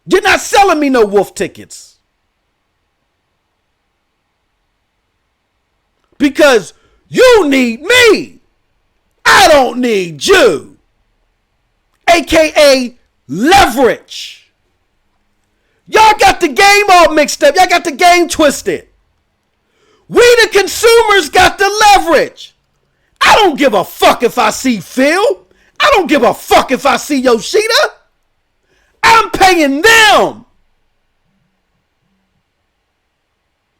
You're not selling me no wolf tickets. Because you need me. I don't need you. AKA leverage. Y'all got the game all mixed up. Y'all got the game twisted. We the consumers got the leverage. I don't give a fuck if I see Phil. I don't give a fuck if I see Yoshida. I'm paying them.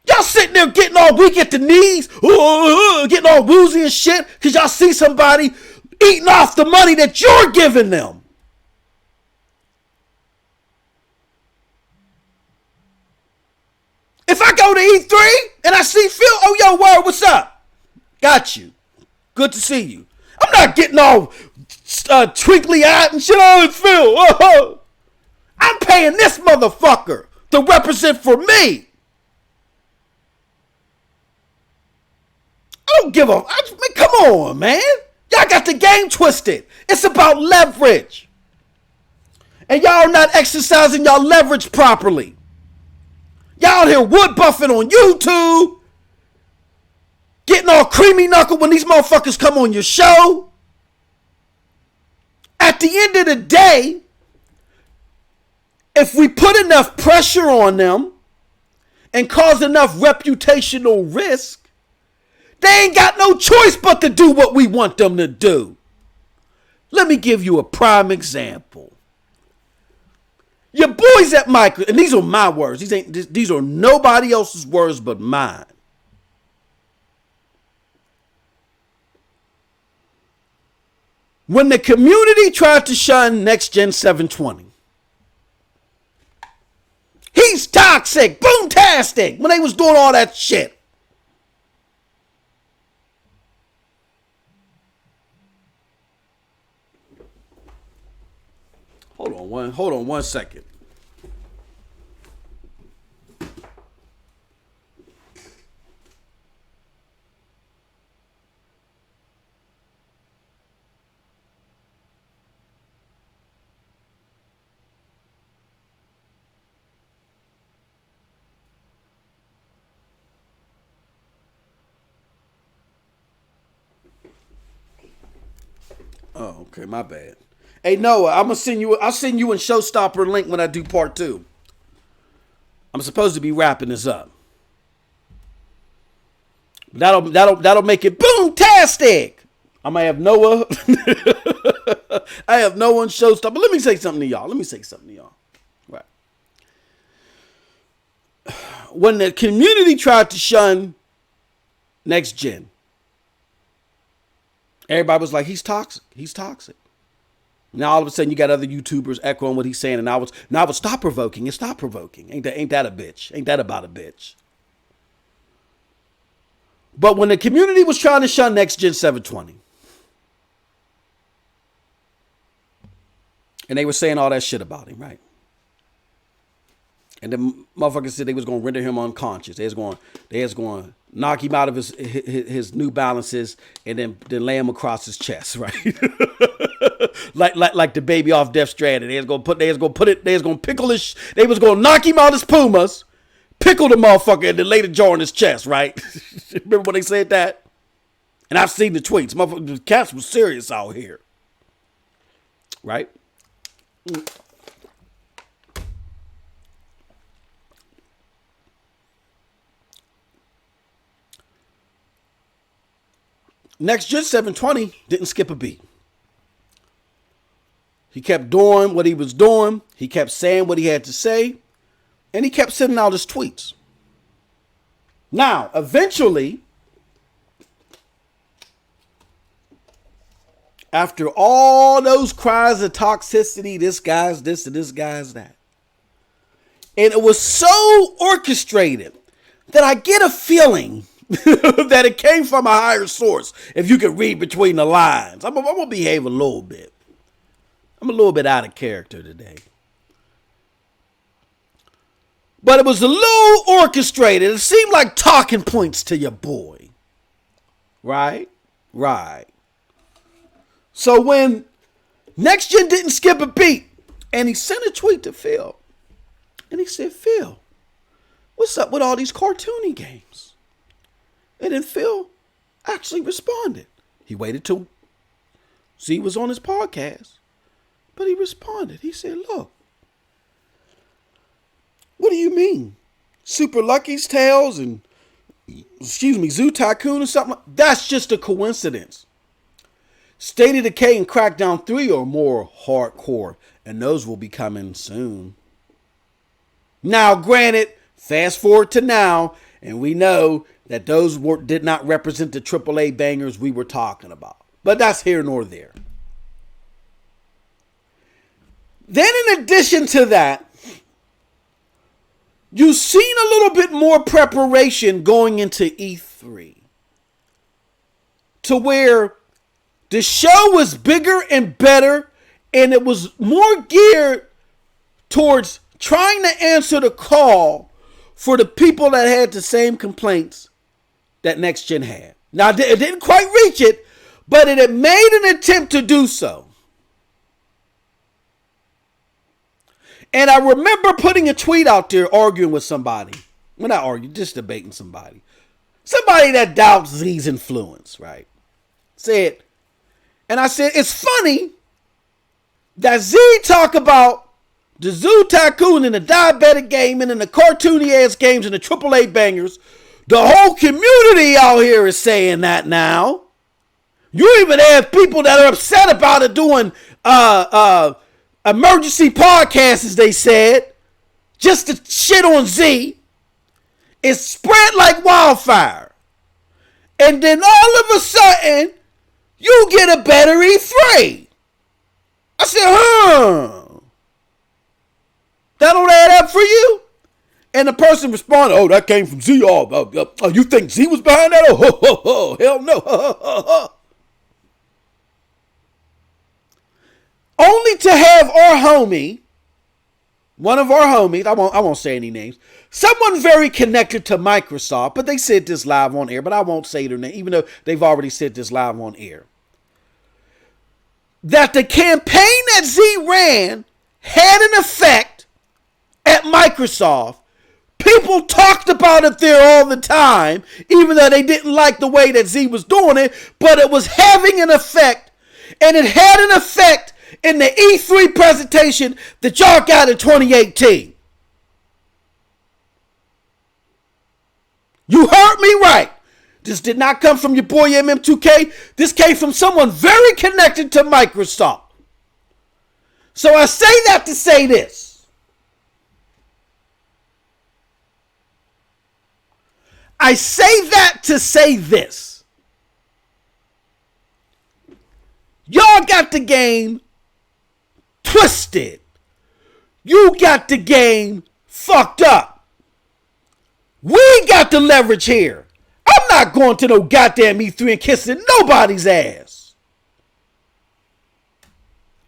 Y'all sitting there getting all weak at the knees, getting all woozy and shit because y'all see somebody eating off the money that you're giving them. If I go to E3 and I see Phil, oh, yo, word, what's up? Got you. Good to see you. I'm not getting all twinkly eyed and shit. Oh, it's Phil. Oh. I'm paying this motherfucker to represent for me. I don't give a... come on, man. Y'all got the game twisted. It's about leverage. And y'all not exercising y'all leverage properly. Y'all out here wood buffing on YouTube. Getting all creamy knuckle when these motherfuckers come on your show. At the end of the day, if we put enough pressure on them and cause enough reputational risk, they ain't got no choice but to do what we want them to do. Let me give you a prime example. Your boys at Micro, and these are my words. These are nobody else's words but mine. When the community tried to shun Next Gen 720, he's toxic, boomtastic, when they was doing all that shit. Hold on one second. Oh, okay, my bad. Hey Noah, I'll send you a showstopper link when I do part 2. I'm supposed to be wrapping this up. That'll make it boom-tastic. I might have Noah. I have no one showstopper. But let me say something to y'all. Right. When the community tried to shun Next Gen, everybody was like, he's toxic. He's toxic. Now all of a sudden you got other YouTubers echoing what he's saying, and now it's stop provoking. It's stop provoking. Ain't that a bitch? Ain't that about a bitch? But when the community was trying to shun Next Gen 720, and they were saying all that shit about him, right? And the motherfuckers said they was going to render him unconscious. They was going to knock him out of his New Balances and then lay him across his chest, right? like the baby off Death Stranding. They was going to pickle his, they was going to knock him out his Pumas, pickle the motherfucker, and then lay the jar on his chest, right? Remember when they said that? And I've seen the tweets. Motherfucker, the cats was serious out here. Right? Next Gen 720 didn't skip a beat. He kept doing what he was doing. He kept saying what he had to say. And he kept sending out his tweets. Now, eventually, after all those cries of toxicity, this guy's this and this guy's that. And it was so orchestrated that I get a feeling that it came from a higher source. If you can read between the lines. I'm going to behave a little bit. I'm a little bit out of character today. But it was a little orchestrated. It seemed like talking points to your boy. Right? Right. So when Next Gen didn't skip a beat, and he sent a tweet to Phil, and he said, Phil, what's up with all these cartoony games? And then Phil actually responded. He waited till Z was on his podcast, but he responded. He said, look, what do you mean? Super Lucky's Tales and, Zoo Tycoon or something? That's just a coincidence. State of Decay and Crackdown 3 are more hardcore, and those will be coming soon. Now, granted, fast forward to now, and we know that those did not represent the AAA bangers we were talking about. But that's here nor there. Then in addition to that, you've seen a little bit more preparation going into E3. To where the show was bigger and better, and it was more geared towards trying to answer the call for the people that had the same complaints that Next Gen had. Now, it didn't quite reach it, but it had made an attempt to do so. And I remember putting a tweet out there arguing with somebody. Well, not arguing, just debating somebody. Somebody that doubts Z's influence, right? And I said, it's funny that Z talk about the Zoo Tycoon and the Diabetic Game and the cartoony ass games and the AAA bangers. The whole community out here is saying that now. You even have people that are upset about it doing emergency podcasts, as they said, just to shit on Z. It's spread like wildfire. And then all of a sudden, you get a better E3. I said, that don't add up for you? And the person responded, oh, that came from Z. Oh, you think Z was behind that? Oh, hell no. Only to have our homie, one of our homies, I won't say any names, someone very connected to Microsoft, but they said this live on air, but I won't say their name, even though they've already said this live on air, that the campaign that Z ran had an effect at Microsoft. People talked about it there all the time, even though they didn't like the way that Z was doing it, but it was having an effect, and it had an effect in the E3 presentation that y'all got in 2018. You heard me right. This did not come from your boy MM2K. This came from someone very connected to Microsoft. So I say that to say this. I say that to say this. Y'all got the game twisted. You got the game fucked up. We got the leverage here. I'm not going to no goddamn E3 and kissing nobody's ass.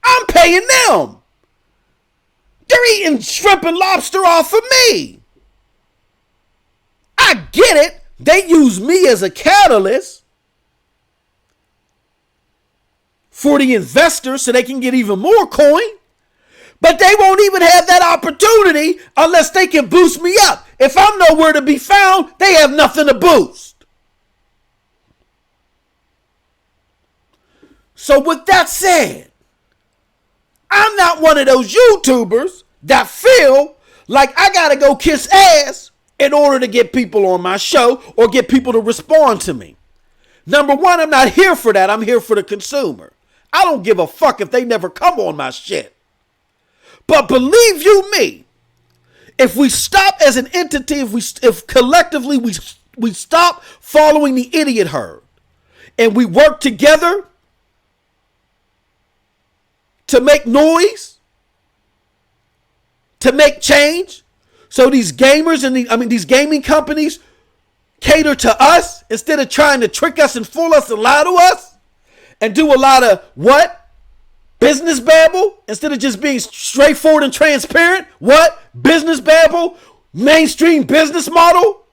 I'm paying them. They're eating shrimp and lobster off of me. I get it. They use me as a catalyst for the investors so they can get even more coin. But they won't even have that opportunity unless they can boost me up. If I'm nowhere to be found, they have nothing to boost. So with that said, I'm not one of those YouTubers that feel like I gotta go kiss ass in order to get people on my show or get people to respond to me. Number one, I'm not here for that. I'm here for the consumer. I don't give a fuck if they never come on my shit. But believe you me, if we stop as an entity, if collectively we stop following the idiot herd and we work together to make noise, to make change, so these gamers and these gaming companies cater to us instead of trying to trick us and fool us and lie to us and do a lot of what? Business babble instead of just being straightforward and transparent. What? Business babble? Mainstream business model?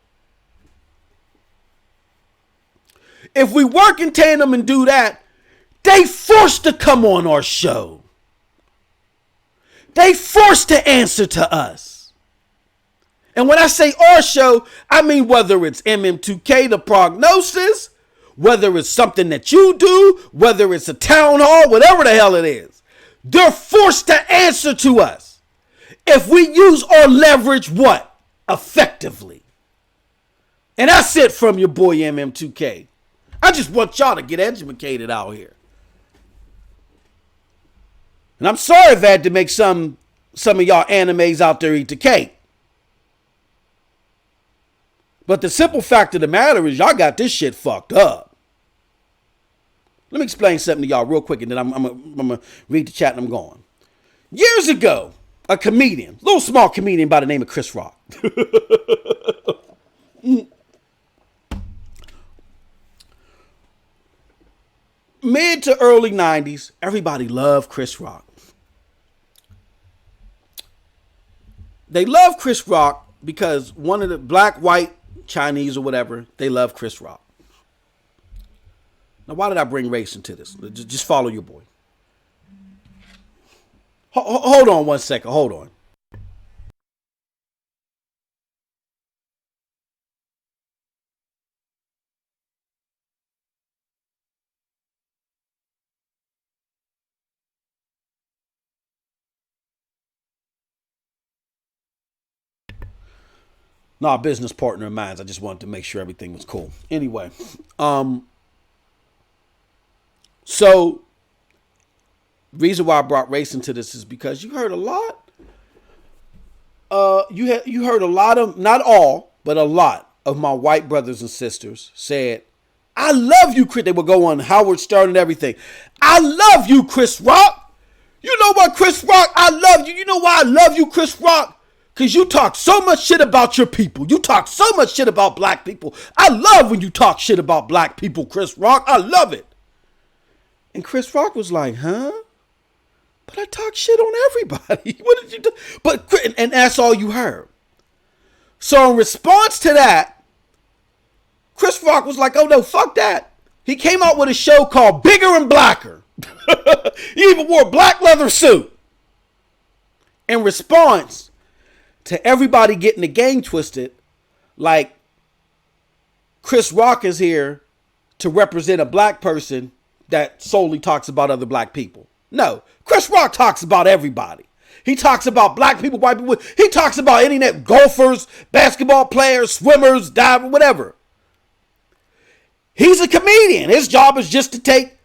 If we work in tandem and do that, they forced to come on our show. They forced to answer to us. And when I say our show, I mean whether it's MM2K, the Prognosis, whether it's something that you do, whether it's a town hall, whatever the hell it is, they're forced to answer to us. If we use our leverage, what? Effectively. And that's it from your boy MM2K. I just want y'all to get educated out here. And I'm sorry if I had to make some of y'all animes out there eat the cake. But the simple fact of the matter is y'all got this shit fucked up. Let me explain something to y'all real quick, and then I'm going to read the chat and I'm going. Years ago, a comedian, little small comedian by the name of Chris Rock. Mid to early 90s, everybody loved Chris Rock. They love Chris Rock because one of the black, white, Chinese or whatever, they love Chris Rock. Now, why did I bring race into this? Just follow your boy. Hold on 1 second. Hold on. No, a business partner of mine. I just wanted to make sure everything was cool. Anyway, so reason why I brought race into this is because you heard a lot. You heard a lot of, not all, but a lot of my white brothers and sisters said, "I love you, Chris." They would go on Howard Stern and everything. "I love you, Chris Rock. You know what, Chris Rock? I love you. You know why I love you, Chris Rock? Because you talk so much shit about your people. You talk so much shit about black people. I love when you talk shit about black people, Chris Rock. I love it." And Chris Rock was like, "Huh? But I talk shit on everybody. What did you do?" But, and that's all you heard. So in response to that, Chris Rock was like, "Oh no, fuck that." He came out with a show called Bigger and Blacker. He even wore a black leather suit. In response to everybody getting the game twisted, like Chris Rock is here to represent a black person that solely talks about other black people. No, Chris Rock talks about everybody. He talks about black people, white people. He talks about internet golfers, basketball players, swimmers, divers, whatever. He's a comedian. His job is just to take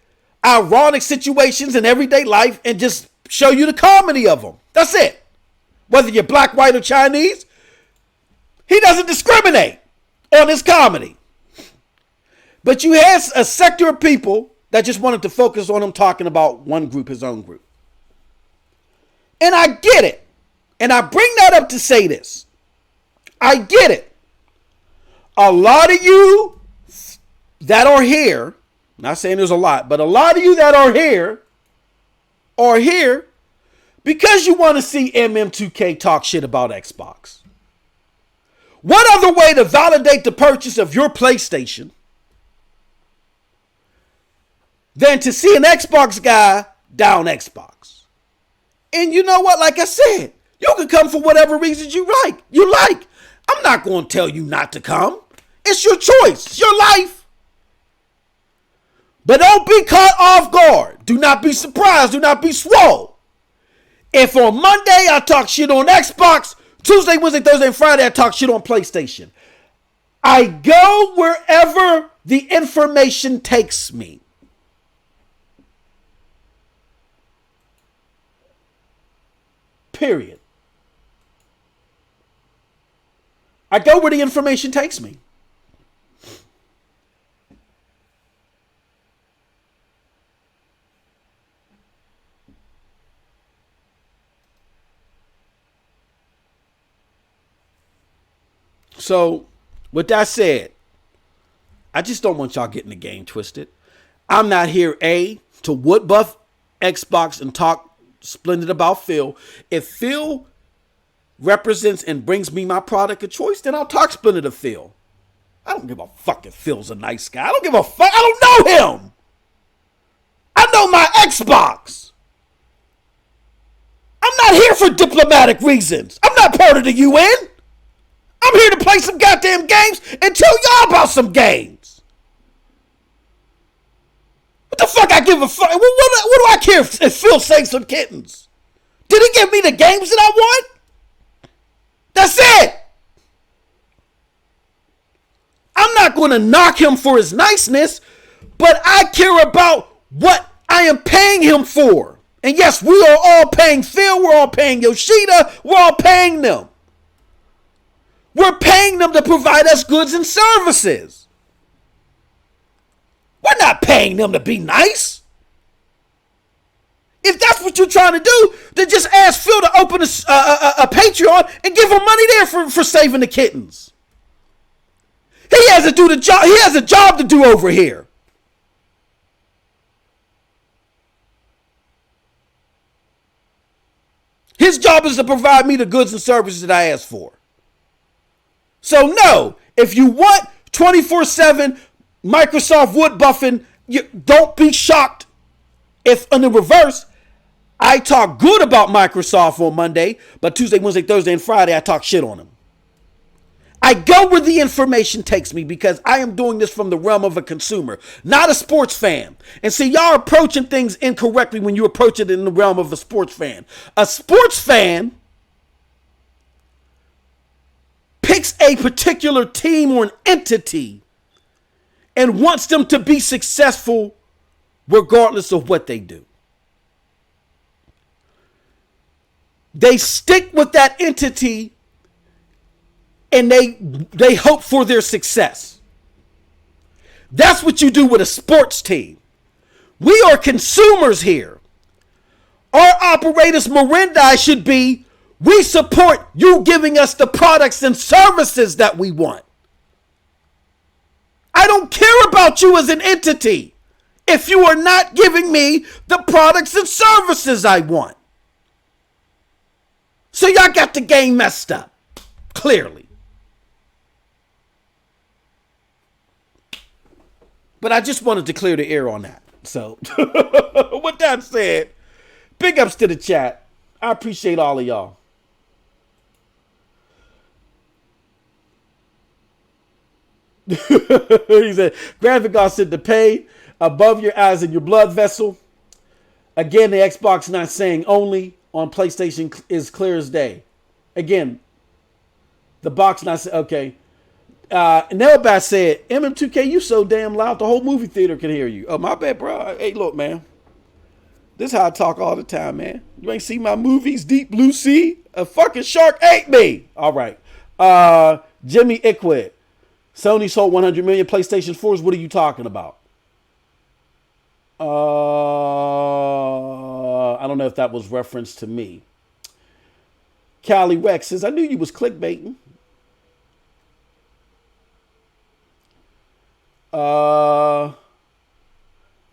ironic situations in everyday life and just show you the comedy of them. That's it. Whether you're black, white, or Chinese, he doesn't discriminate on his comedy. But you had a sector of people that just wanted to focus on him talking about one group, his own group. And I get it. And I bring that up to say this. I get it. A lot of you that are here, not saying there's a lot, but a lot of you that are here because you want to see MM2K talk shit about Xbox. What other way to validate the purchase of your PlayStation than to see an Xbox guy down Xbox? And you know what? Like I said, you can come for whatever reasons you like. I'm not going to tell you not to come. It's your choice. It's your life. But don't be caught off guard. Do not be surprised. Do not be swole. If on Monday I talk shit on Xbox, Tuesday, Wednesday, Thursday, and Friday I talk shit on PlayStation. I go wherever the information takes me. Period. I go where the information takes me. So, with that said, I just don't want y'all getting the game twisted. I'm not here, to wood buff Xbox and talk splendid about Phil. If Phil represents and brings me my product of choice, then I'll talk splendid of Phil. I don't give a fuck if Phil's a nice guy. I don't give a fuck. I don't know him. I know my Xbox. I'm not here for diplomatic reasons. I'm not part of the UN. I'm here to play some goddamn games and tell y'all about some games. What the fuck I give a fuck? What do I care if Phil sang some kittens? Did he give me the games that I want? That's it. I'm not going to knock him for his niceness, but I care about what I am paying him for. And yes, we are all paying Phil. We're all paying Yoshida. We're all paying them. We're paying them to provide us goods and services. We're not paying them to be nice. If that's what you're trying to do, then just ask Phil to open a Patreon and give him money there for saving the kittens. He has to do the job. He has a job to do over here. His job is to provide me the goods and services that I asked for. So no, if you want 24/7 Microsoft wood buffing, don't be shocked if in the reverse, I talk good about Microsoft on Monday, but Tuesday, Wednesday, Thursday, and Friday, I talk shit on them. I go where the information takes me because I am doing this from the realm of a consumer, not a sports fan. And see, y'all are approaching things incorrectly when you approach it in the realm of a sports fan. A sports fan picks a particular team or an entity and wants them to be successful regardless of what they do. They stick with that entity and they hope for their success. That's what you do with a sports team. We are consumers here. Our operators Mirandi should be, we support you giving us the products and services that we want. I don't care about you as an entity if you are not giving me the products and services I want. So y'all got the game messed up, clearly. But I just wanted to clear the air on that. So, with that said, big ups to the chat. I appreciate all of y'all. He said, graphic God said to pay above your eyes and your blood vessel. Again, the Xbox not saying only on PlayStation is clear as day. Again, the box not saying, okay. Nelbass said, MM2K, you so damn loud the whole movie theater can hear you. Oh, my bad, bro. Hey, look, man. This is how I talk all the time, man. You ain't seen my movies, Deep Blue Sea? A fucking shark ate me. All right. Jimmy Iquid. Sony sold 100 million PlayStation 4s. What are you talking about? I don't know if that was reference to me. Callie Rex says, I knew you was clickbaiting.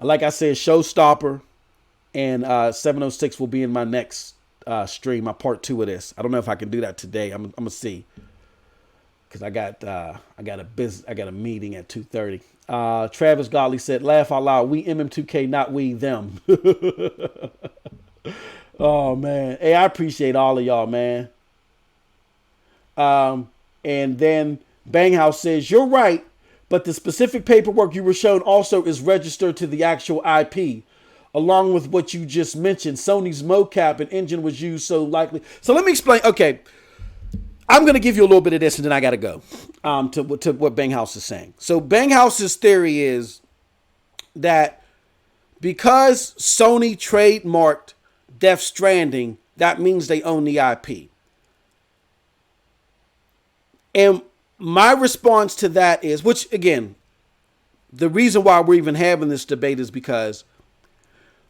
Like I said, Showstopper and 706 will be in my next stream, my part 2 of this. I don't know if I can do that today. I'm gonna see, because I got a meeting at 2:30. Travis Godley said, laugh out loud. We MM2K, not we them. Oh man, hey, I appreciate all of y'all, man. And then Banghouse says, you're right, but the specific paperwork you were shown also is registered to the actual IP, along with what you just mentioned. Sony's mocap and engine was used, so likely. So let me explain. Okay, I'm going to give you a little bit of this, and then I got to go to what Banghouse is saying. So Banghouse's theory is that because Sony trademarked Death Stranding, that means they own the IP. And my response to that is, which again, the reason why we're even having this debate is because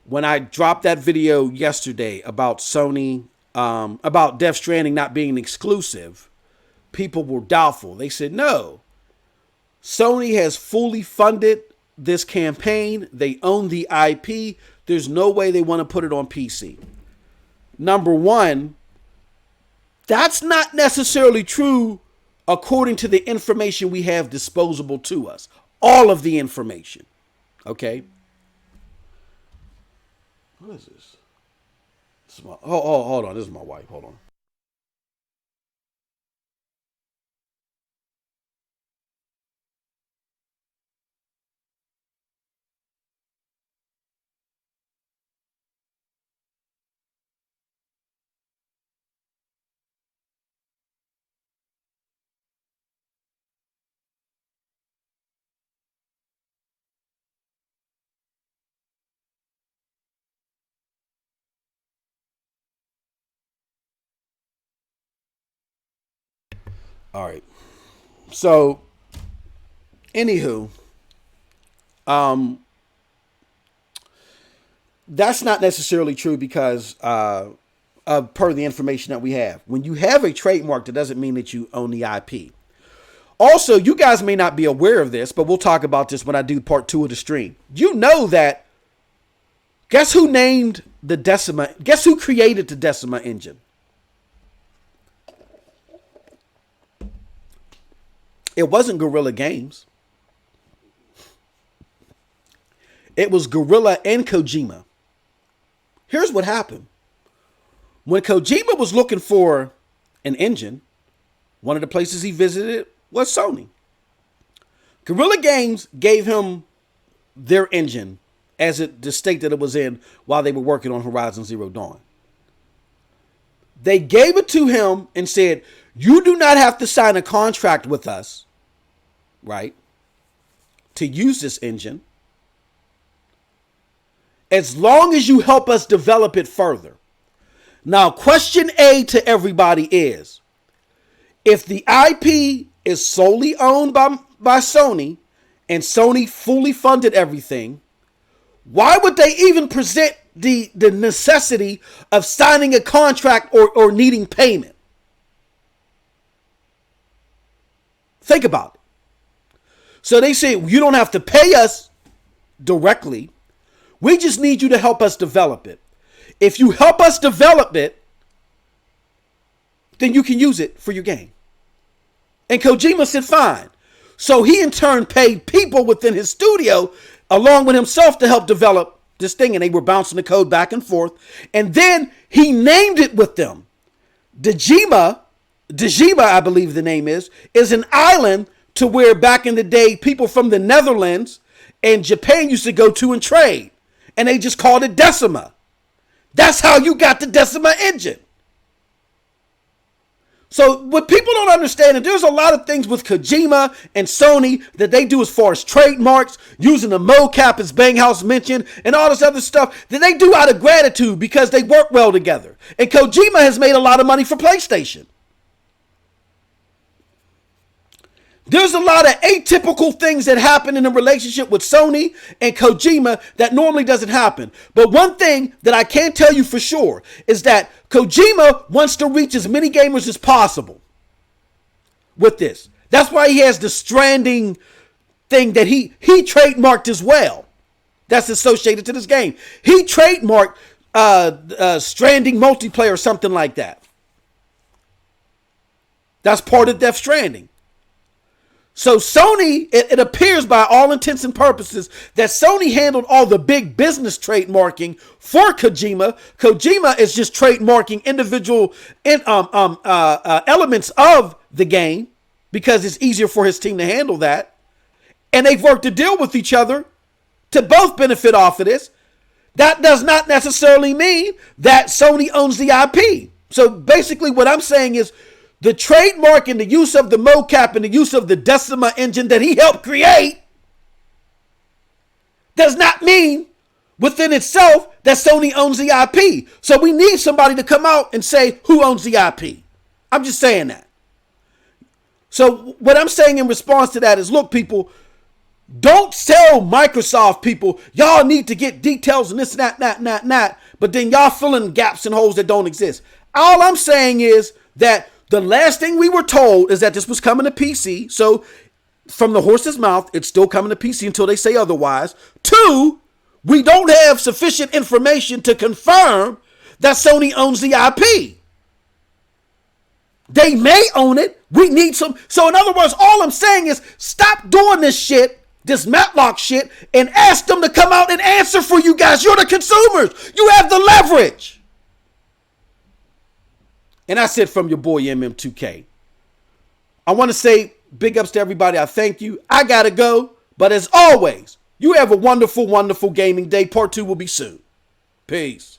when I dropped that video yesterday about Sony, about Death Stranding not being exclusive, people were doubtful. They said, no, Sony has fully funded this campaign. They own the IP. There's no way they want to put it on PC. Number one, that's not necessarily true according to the information we have disposable to us. All of the information. Okay? What is this? Hold on. This is my wife. Hold on. All right. So, anywho, that's not necessarily true because per the information that we have. When you have a trademark, that doesn't mean that you own the IP. Also, you guys may not be aware of this, but we'll talk about this when I do part 2 of the stream. You know that, guess who named the Decima? Guess who created the Decima engine? It wasn't Guerrilla Games. It was Guerrilla and Kojima. Here's what happened. When Kojima was looking for an engine, one of the places he visited was Sony. Guerrilla Games gave him their engine as the state that it was in while they were working on Horizon Zero Dawn. They gave it to him and said, you do not have to sign a contract with us, right, to use this engine, as long as you help us develop it further. Now, question A to everybody is, if the IP is solely owned by Sony and Sony fully funded everything, why would they even present the necessity of signing a contract or needing payment? Think about it. So they say, you don't have to pay us directly. We just need you to help us develop it. If you help us develop it, then you can use it for your game. And Kojima said, fine. So he in turn paid people within his studio along with himself to help develop this thing. And they were bouncing the code back and forth. And then he named it with them. Dejima, I believe the name is an island to where back in the day, people from the Netherlands and Japan used to go to and trade. And they just called it Decima. That's how you got the Decima engine. So what people don't understand is there's a lot of things with Kojima and Sony that they do as far as trademarks, using the mocap as Banghouse mentioned, and all this other stuff that they do out of gratitude because they work well together. And Kojima has made a lot of money for PlayStation. There's a lot of atypical things that happen in a relationship with Sony and Kojima that normally doesn't happen. But one thing that I can tell you for sure is that Kojima wants to reach as many gamers as possible with this. That's why he has the Stranding thing that he trademarked as well. That's associated to this game. He trademarked Stranding multiplayer or something like that. That's part of Death Stranding. So Sony, it appears by all intents and purposes that Sony handled all the big business trademarking for Kojima. Kojima is just trademarking individual elements of the game because it's easier for his team to handle that. And they've worked a deal with each other to both benefit off of this. That does not necessarily mean that Sony owns the IP. So basically what I'm saying is, the trademark and the use of the mocap and the use of the Decima engine that he helped create does not mean within itself that Sony owns the IP. So we need somebody to come out and say who owns the IP. I'm just saying that. So what I'm saying in response to that is, look, people, don't tell Microsoft people, y'all need to get details and this, that, but then y'all filling gaps and holes that don't exist. All I'm saying is that the last thing we were told is that this was coming to PC. So from the horse's mouth, it's still coming to PC until they say otherwise. 2, we don't have sufficient information to confirm that Sony owns the IP. They may own it. We need some. So in other words, all I'm saying is stop doing this shit, this Matlock shit, and ask them to come out and answer for you guys. You're the consumers. You have the leverage. And that's it from your boy MM2K. I want to say big ups to everybody. I thank you. I got to go. But as always, you have a wonderful, wonderful gaming day. Part 2 will be soon. Peace.